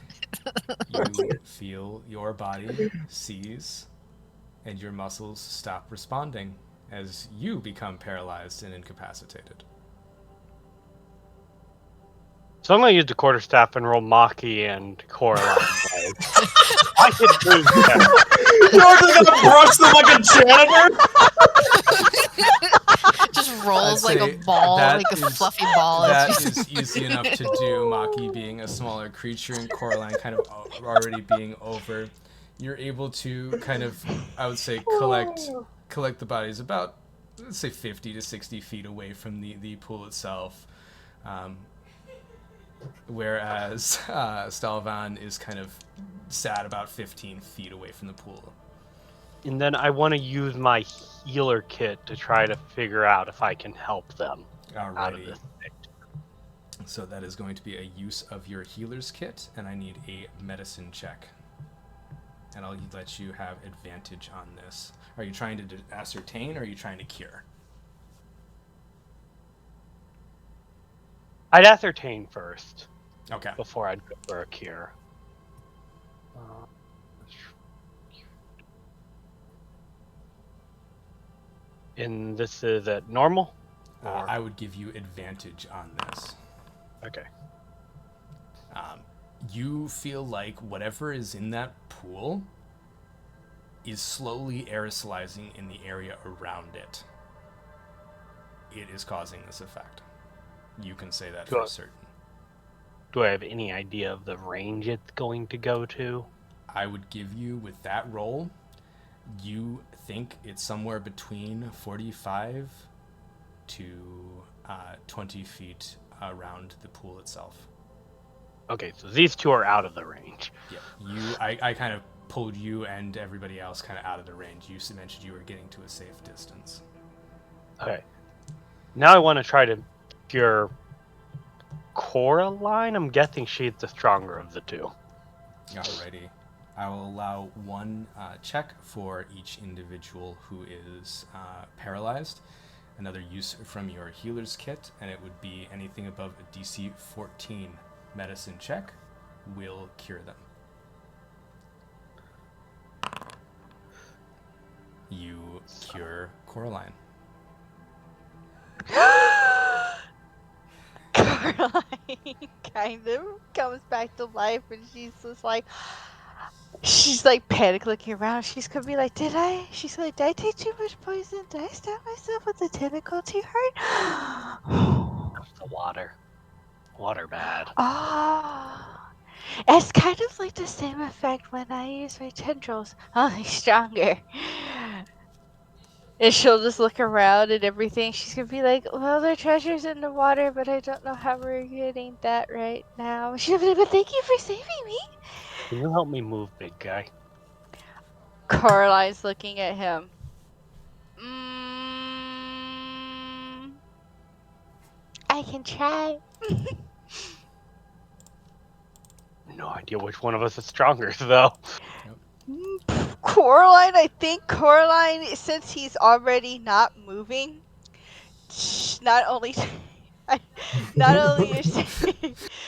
feel your body seize and your muscles stop responding as you become paralyzed and incapacitated. So I'm going to use the quarterstaff and roll Maki and Coraline. I can do that. You're just gonna brush them like a janitor? Just rolls I'd like a say ball, that like a is- fluffy ball. That It's is easy enough to do, Maki being a smaller creature and Coraline kind of already being over. You're able to kind of, I would say, collect the bodies about, let's say, 50 to 60 feet away from the pool itself. Whereas Stalvan is kind of sat about 15 feet away from the pool. And then I want to use my healer kit to try to figure out if I can help them out of Alrighty. this thing. So that is going to be a use of your healer's kit, and I need a medicine check. And I'll let you have advantage on this. Are you trying to ascertain, or are you trying to cure? I'd ascertain first Okay. before I'd go for a cure. And this is at normal? I would give you advantage on this. Okay. You feel like whatever is in that pool is slowly aerosolizing in the area around it. It is causing this effect. You can say that for Good. certain. Do I have any idea of the range it's going to go to? I would give you, with that roll, you think it's somewhere between 45 to 20 feet around the pool itself. Okay, so these two are out of the range. Yeah, I kind of pulled you and everybody else kind of out of the range. You mentioned you were getting to a safe distance. Okay. Now I want to try to cure Coraline. I'm guessing she's the stronger of the two. Alrighty. I will allow one check for each individual who is paralyzed. Another use from your healer's kit, and it would be anything above a DC 14 medicine check will cure them. You cure Coraline. Caroline kind of comes back to life, and she's like panic looking around. She's gonna be like, did I take too much poison? Did I stab myself with a tentacle too hard? The water. Water bad. Ah, it's kind of like the same effect when I use my tendrils, only stronger. And she'll just look around and everything. She's gonna be like, well, there are treasures in the water, but I don't know how we're getting that right now. She'll be like, but thank you for saving me. Can you help me move, big guy? Coraline's looking at him. I can try. No idea which one of us is stronger, though. Coraline, I think Coraline, since he's already not moving, not only not only is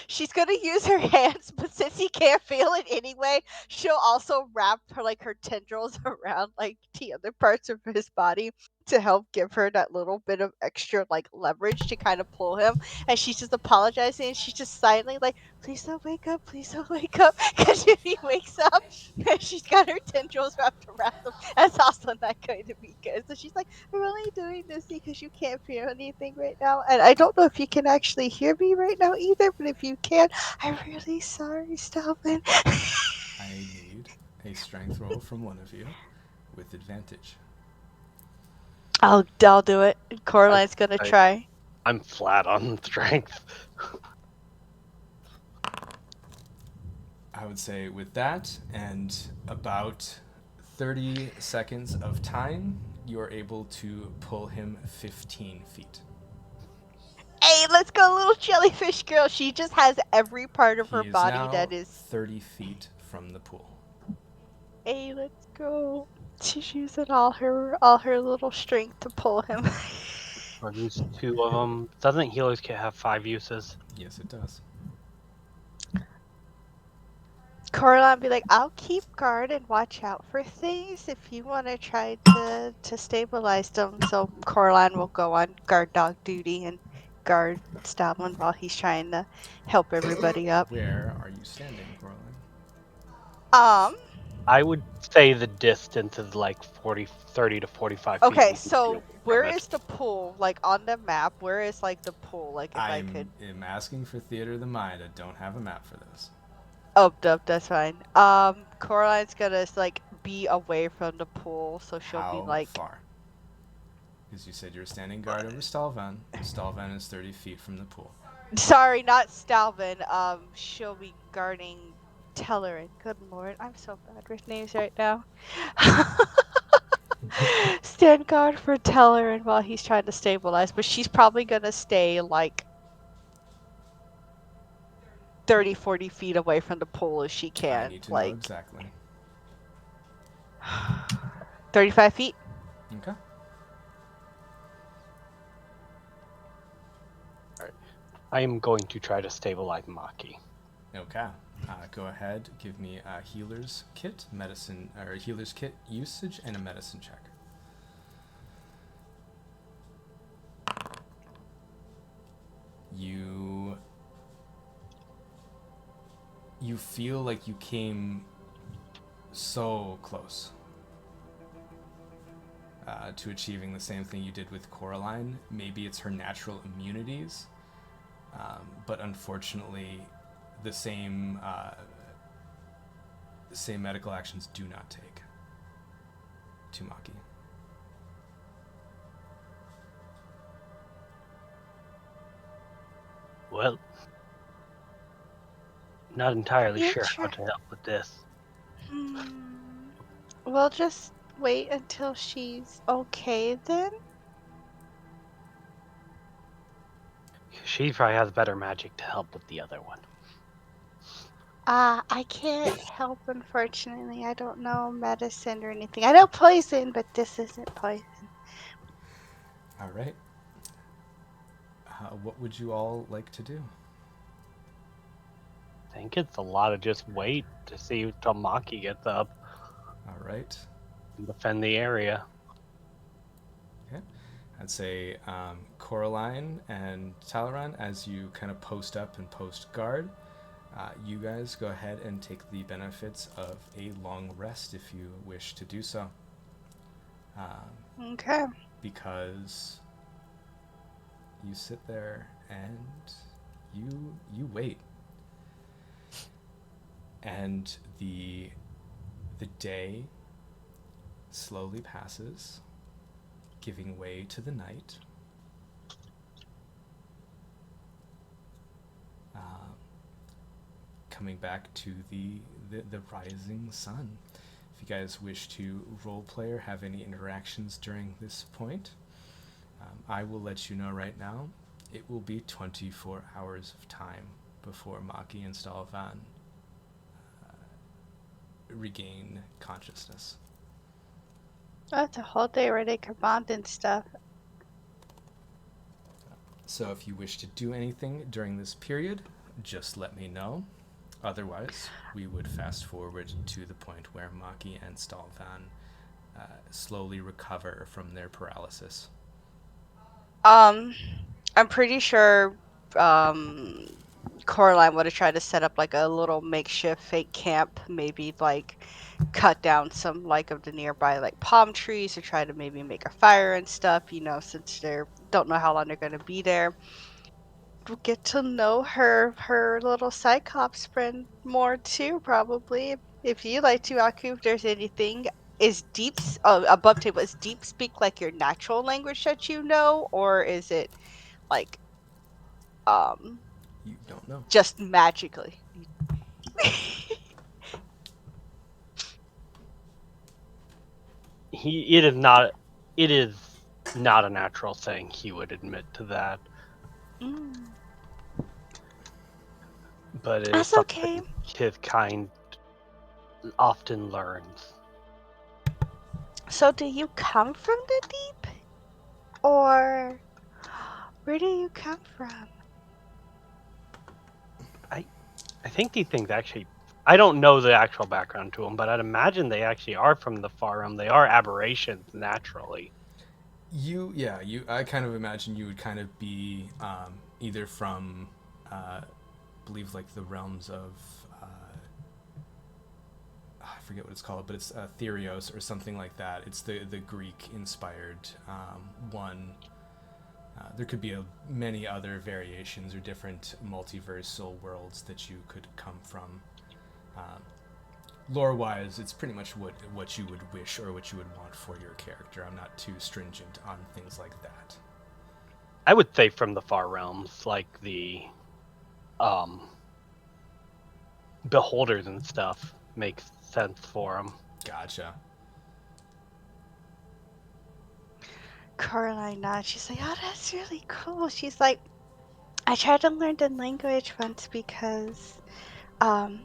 she's gonna use her hands, but since he can't feel it anyway, she'll also wrap her tendrils around the other parts of his body to help give her that little bit of extra leverage to kind of pull him. And she's just apologizing, and she's just silently like, please don't wake up, please don't wake up. Because if he wakes up and she's got her tendrils wrapped around him, that's also not going to be good. So she's like, I'm only doing this because you can't feel anything right now. And I don't know if you can actually hear me right now either, but if you can, I'm really sorry, Stelvin. I need a strength roll from one of you with advantage. I'll do it. Coraline's gonna try. I'm flat on strength. I would say with that and about 30 seconds of time, you're able to pull him 15 feet. Hey, let's go, little jellyfish girl. She just has every part of her He is body now that is. 30 feet from the pool. Hey, let's go. She's using all her little strength to pull him. Are these two of them? Doesn't healer's kit have 5 uses? Yes, it does. Coraline be like, I'll keep guard and watch out for things if you want to try to stabilize them. So Coraline will go on guard dog duty and guard Stalin while he's trying to help everybody up. Where are you standing, Coraline? I would say the distance is like 30 to 45 feet. Okay, so where is the pool? On the map, where is the pool? If I could. I'm asking for Theater of the Mind. I don't have a map for this. Oh, that's fine. Coraline's gonna be away from the pool, so she'll be How far? Because you said you were standing guard over Stalvan. Stalvan is 30 feet from the pool. Sorry, not Stalvin. She'll be guarding Tellerin. Good lord, I'm so bad with names right now. Stand guard for Tellerin while he's trying to stabilize, but she's probably gonna stay 30, 40 feet away from the pool as she can. I need to know exactly. 35 feet? Okay. Alright. I am going to try to stabilize Maki. Okay. Go ahead, give me a healer's kit, healer's kit usage, and a medicine check. You feel like you came so close to achieving the same thing you did with Coraline. Maybe it's her natural immunities, but unfortunately, the same medical actions do not take to Maki. Well, not entirely sure how to help with this. We'll just wait until she's okay then. She probably has better magic to help with the other one. I can't help, unfortunately. I don't know medicine or anything. I know poison, but this isn't poison. All right. What would you all like to do? I think it's a lot of just wait to see till Maki gets up. All right. And defend the area. Okay. I'd say Coraline and Talaran, as you kind of post up and post guard, you guys go ahead and take the benefits of a long rest if you wish to do so. Okay. Because you sit there and you wait. And the day slowly passes, giving way to the night. Coming back to the rising sun. If you guys wish to roleplay or have any interactions during this point, I will let you know right now, it will be 24 hours of time before Maki and Stalvan regain consciousness. That's a whole day where they can bond and stuff. So if you wish to do anything during this period, just let me know. Otherwise, we would fast forward to the point where Maki and Stalvan slowly recover from their paralysis. I'm pretty sure Coraline would have tried to set up like a little makeshift fake camp, maybe like cut down some like of the nearby like palm trees to try to maybe make a fire and stuff, since they don't know how long they're going to be there. We'll get to know her little Cyclops friend more too, probably. If you like to, Aku, if there's anything, is above table, is deep speak like your natural language that you know, or is it like You don't know. just magically? It is not a natural thing. He would admit to that. But it is That's something okay. his kind often learns. So do you come from the deep? Or where do you come from? I think these things actually, I don't know the actual background to them, but I'd imagine they actually are from the far realm. They are aberrations naturally. I kind of imagine you would kind of be either from, I believe, like the realms of, I forget what it's called, but it's Therios or something like that. It's the Greek-inspired one. There could be many other variations or different multiversal worlds that you could come from. Lore-wise, it's pretty much what you would wish or what you would want for your character. I'm not too stringent on things like that. I would say from the far realms, like the beholders and stuff makes sense for them. Gotcha. Coraline nods. She's like, oh, that's really cool. She's like, I tried to learn the language once because I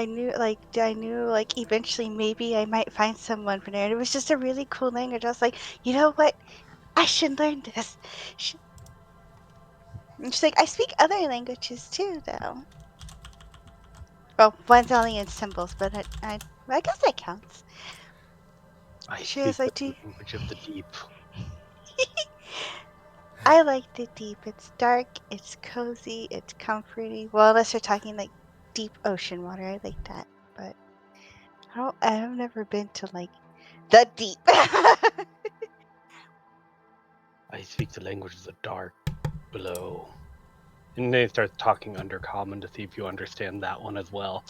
knew like eventually maybe I might find someone from there. And it was just a really cool language. I was like, you know what? I should learn this. And she's like, I speak other languages too, though. Well, one's only in symbols, but I guess that counts. I She speak was like, the language of the deep. I like the deep. It's dark, it's cozy, it's comforting. Well, unless you're talking like deep ocean water, I like that. But I've never been to like the deep. I speak the language of the dark below. And they start talking undercommon to see if you understand that one as well.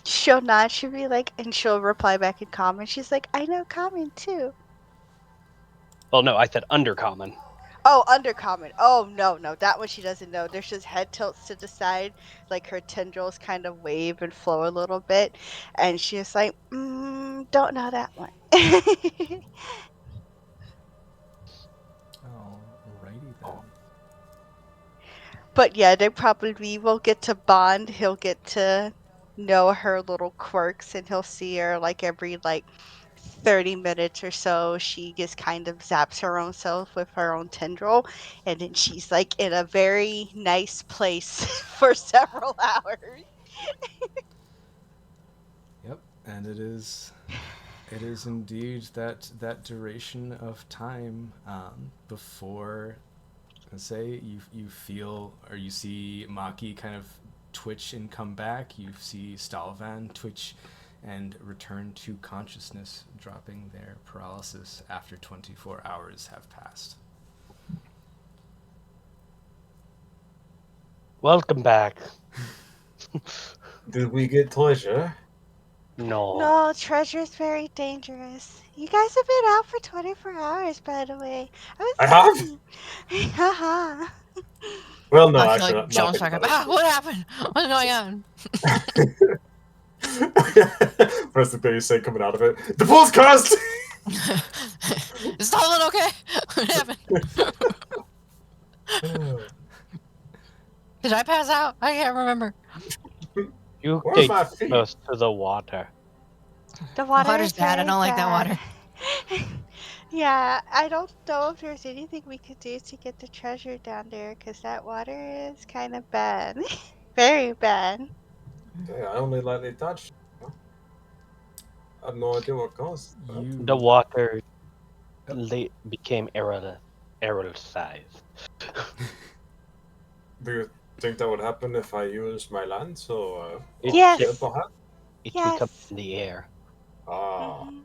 She'll nod. She'll be like, and she'll reply back in common. She's like, I know common too. Well, no, I said undercommon. Oh, undercommon. Oh, no. That one she doesn't know. There's just head tilts to the side. Like her tendrils kind of wave and flow a little bit. And she's like, don't know that one. Alrighty then. But yeah, they probably will get to bond. He'll get to know her little quirks and he'll see her like every 30 minutes or so. She just kind of zaps her own self with her own tendril, and then she's like in a very nice place for several hours. Yep, and it is indeed that duration of time before, say, you feel or you see Maki kind of twitch and come back. You see Stalvan twitch and return to consciousness, dropping their paralysis after 24 hours have passed. Welcome back. Did we get pleasure? No. No, treasure's very dangerous. You guys have been out for 24 hours, by the way. I have? Haha. Well, no, I actually, feel like not Jones think talking. about What happened? What's going on? it. First thing you say coming out of it, the pool's cursed! Is Stalin okay? What happened? Did I pass out? I can't remember. You Where's stay my too feet? close to the water. The water water's is bad. I very don't like that bad. water. Yeah, I don't know if there's anything we could do to get the treasure down there because that water is kind of bad. Very bad. Okay, I only lightly touched. I have no idea what caused. The You water became arrow sized. Do you think that would happen if I use my land? So, It's Yes. just perhaps? it Yes. becomes in the air. Ah, Mhm.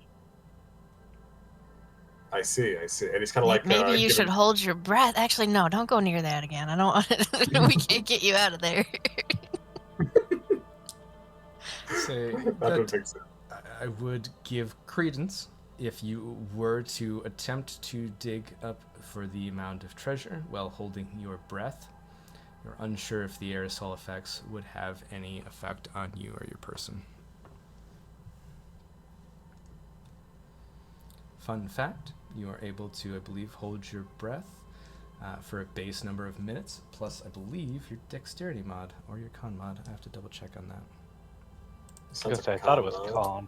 I see. And it's kind of like Maybe you should given. hold your breath. Actually, no, don't go near that again. I don't want we can't get you out of there. say I don't that think so. I would give credence if you were to attempt to dig up for the amount of treasure while holding your breath. You're unsure if the aerosol effects would have any effect on you or your person. Fun fact, you are able to, I believe, hold your breath for a base number of minutes, plus, I believe, your dexterity mod or your con mod. I have to double check on that. Sounds I thought it was calm.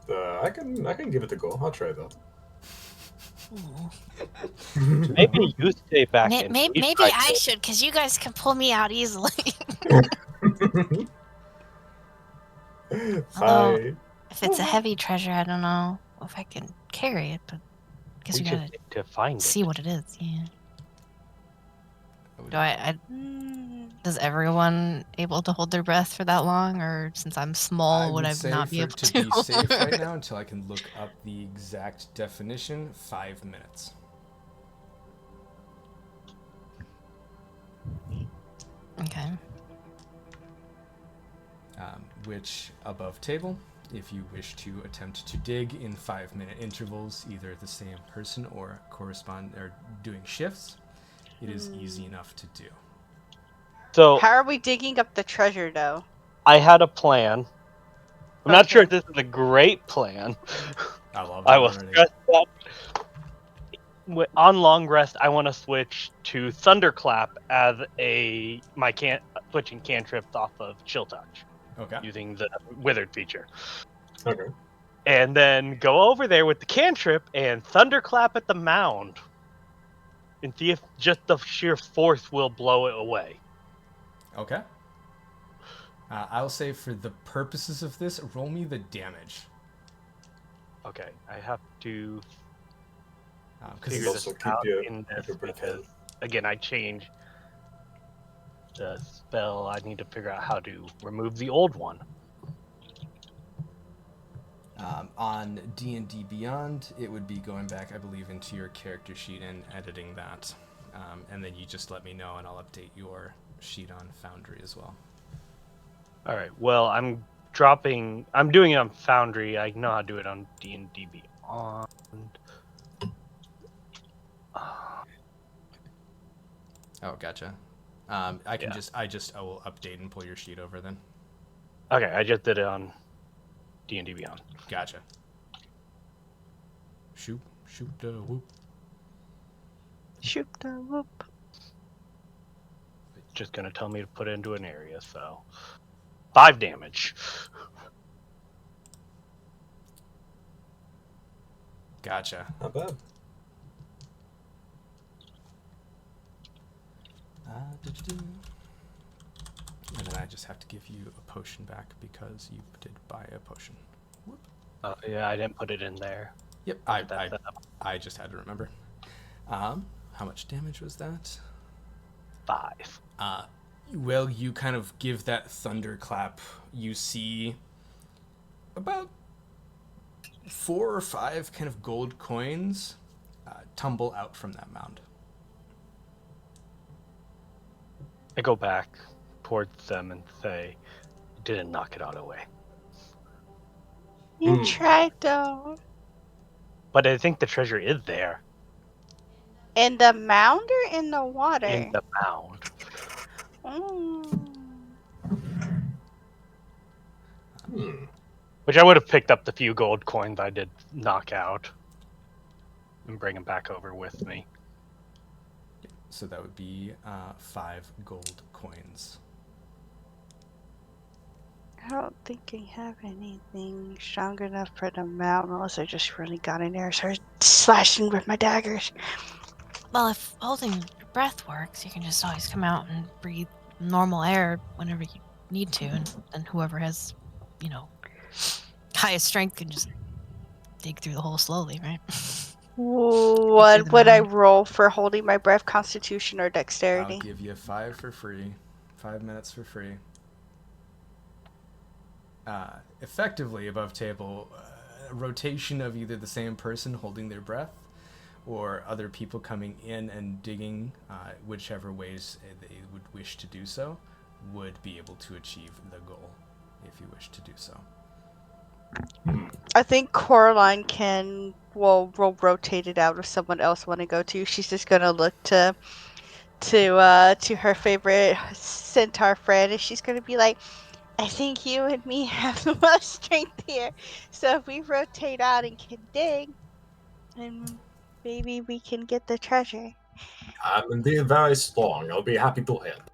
I can give it a go. I'll try that. Maybe you stay back in. Maybe I should, because you guys can pull me out easily. Although, Fine. if it's a heavy treasure, I don't know if I can carry it, but I guess We we just gotta need to find see it. what it is. Yeah. would- Do I Does everyone able to hold their breath for that long, or since I'm small, would I say not be for able to to? be safe right now until I can look up the exact definition, 5 minutes. Okay. Which above table, if you wish to attempt to dig in 5-minute intervals, either the same person or doing shifts, it is easy enough to do. So How are we digging up the treasure, though? I had a plan. I'm not sure if Okay. this is a great plan. I love I that will already. stress that. On long rest, I want to switch to Thunderclap as switching cantrips off of Chill Touch Okay. using the Withered feature. Okay. And then go over there with the cantrip and Thunderclap at the mound. And see if just the sheer force will blow it away. Okay. I'll say for the purposes of this, roll me the damage. Okay, I have to Because figure also this keep out your- in this your breath because, again, I changed the spell. I need to figure out how to remove the old one. on D&D Beyond, it would be going back, I believe, into your character sheet and editing that. And then you just let me know and I'll update your sheet on Foundry as well. All right. Well, I'm doing it on Foundry. I know how to do it on D&D Beyond. Oh, gotcha. I will update and pull your sheet over then. Okay, I just did it on D&D Beyond. Gotcha. Shoot the whoop. Shoot the whoop. It's just gonna tell me to put it into an area, so 5 damage. Gotcha. Not bad. And then I just have to give you a potion back because you did buy a potion. Whoop. Yeah, I didn't put it in there. Yep, I just had to remember. How much damage was that? 5. Well, you kind of give that thunderclap. You see about 4 or 5 kind of gold coins tumble out from that mound. I go back towards them and say, "Didn't knock it all away." You tried, though. But I think the treasure is there In the mound or in the water? in the mound. Which I would have picked up the few gold coins I did knock out and bring them back over with me. So that would be 5 gold coins. I don't think I have anything strong enough for the mountain unless I just really got in there and started slashing with my daggers. Well, if holding your breath works, you can just always come out and breathe normal air whenever you need to, and then whoever has, highest strength can just dig through the hole slowly, right? What would I roll for holding my breath? Constitution or I'll dexterity? give you 5 for free. 5 minutes for free. Effectively above table, rotation of either the same person holding their breath or other people coming in and digging, whichever ways they would wish to do so, would be able to achieve the goal if you wish to do so. I think Coraline will rotate it out if someone else want to go too. She's just gonna look to her favorite centaur friend, and she's gonna be like, I think you and me have the most strength here. So if we rotate out and can dig, then maybe we can get the treasure. I'm indeed very strong. I'll be happy to help.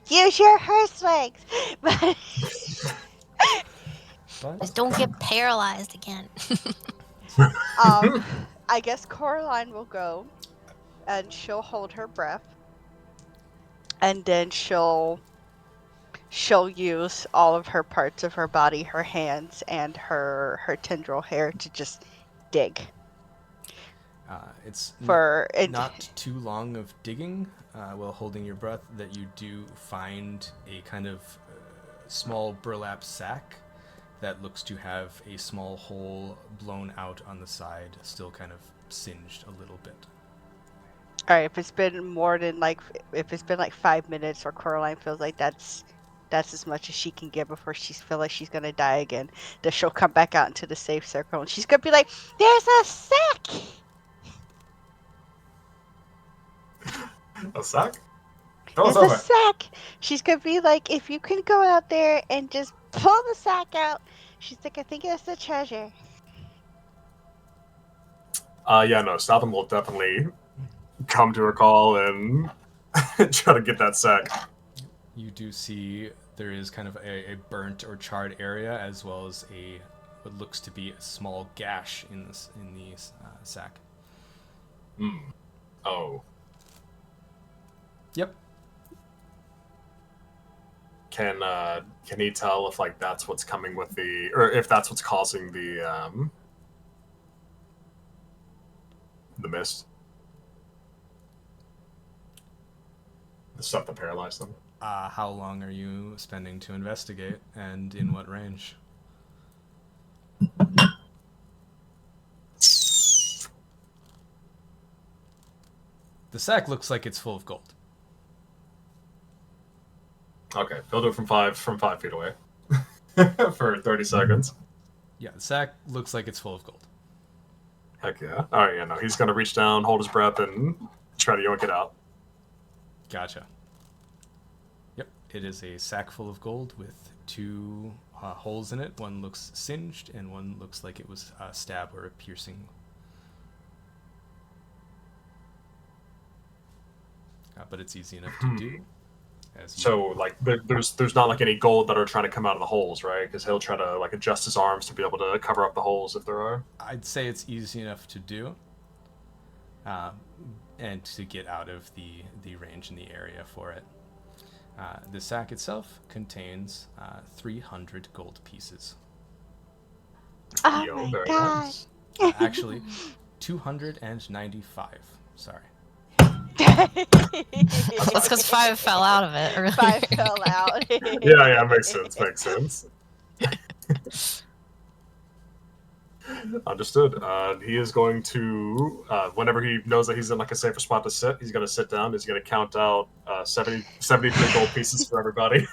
Use your horse legs! But Just don't get paralyzed again. I guess Coraline will go, and she'll hold her breath, and then she'll use all of her parts of her body, her hands and her tendril hair, to just dig. It's not too long of digging while holding your breath that you do find a kind of small burlap sack that looks to have a small hole blown out on the side, still kind of singed a little bit. All right, if it's been like 5 minutes, or Coraline feels like that's as much as she can get before she feels like she's gonna die again, then she'll come back out into the safe circle and she's gonna be like, "There's a sack." A sack? There's a sack. She's gonna be like, if you can go out there and just pull the sack out. She's like, I think that's the treasure. Stalvin will definitely come to her call and try to get that sack. You do see there is kind of a burnt or charred area, as well as what looks to be a small gash in the sack. Oh. Yep. Can he tell if that's what's coming with or if that's what's causing the mist? The stuff that paralyzed them? How long are you spending to investigate, and in what range? The sack looks like it's full of gold. Okay, he'll do it from 5 feet away for 30 seconds. Yeah, the sack looks like it's full of gold. Heck yeah! All right, he's gonna reach down, hold his breath, and try to yoink it out. Gotcha. Yep, it is a sack full of gold with 2 holes in it. One looks singed, and one looks like it was a stab or a piercing. But it's easy enough to do. So, there's not any gold that are trying to come out of the holes, right? Because he'll try to adjust his arms to be able to cover up the holes if there are. I'd say it's easy enough to do, and to get out of the range in the area for it. The sack itself contains 300 gold pieces. Oh my god! Nice. Actually, 295. Sorry. That's because 5 fell out of it. Really. 5 fell out. Yeah, makes sense. Understood. He is going to, whenever he knows that he's in a safer spot to sit, he's going to sit down. He's going to count out 73 gold pieces for everybody.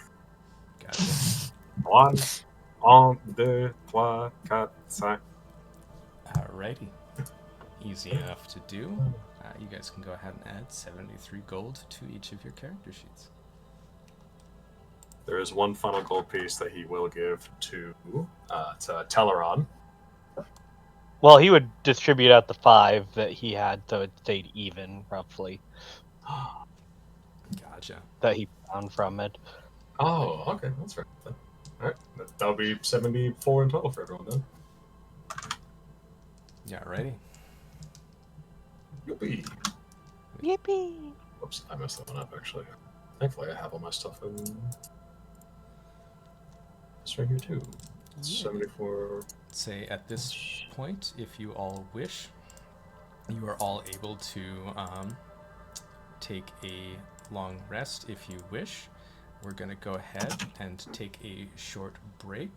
Gotcha. 1, 2, 3, 4, 5. Alrighty. Easy enough to do. You guys can go ahead and add 73 gold to each of your character sheets. There is one final gold piece that he will give to Teleron. Well, he would distribute out the 5 that he had, so it stayed even, roughly. Gotcha. that he found from it. Oh, okay, that's fair. Then. All right, that'll be 74 in total for everyone then. Yeah, ready? Yippee! Yippee! Whoops, I messed that one up actually. Thankfully, I have all my stuff in. It's right here too. Yeah. 74. Say at this point, if you all wish, you are all able to take a long rest if you wish. We're going to go ahead and take a short break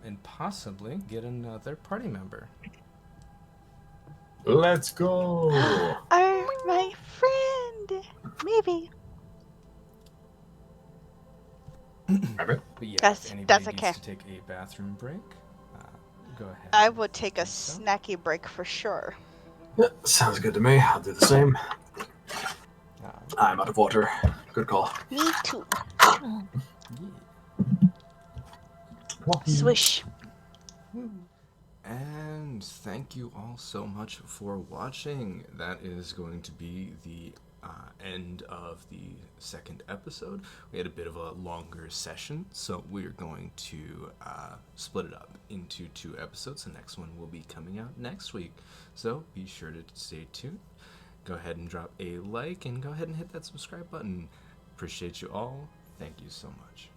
and possibly get another party member. Let's go! Are my friend. Maybe. Rabbit? But yeah, That's- if anybody that's needs okay. to take a bathroom break, go ahead. I would take a do so. snacky break for sure. Yeah, sounds good to me. I'll do the same. Uh, I'm out of water. Good call. Me too. yeah. Swish. And thank you all so much for watching. That is going to be the end of the second episode. We had a bit of a longer session, so we're going to split it up into 2 episodes. The next one will be coming out next week, so be sure to stay tuned. Go ahead and drop a like and go ahead and hit that subscribe button. Appreciate you all. Thank you so much.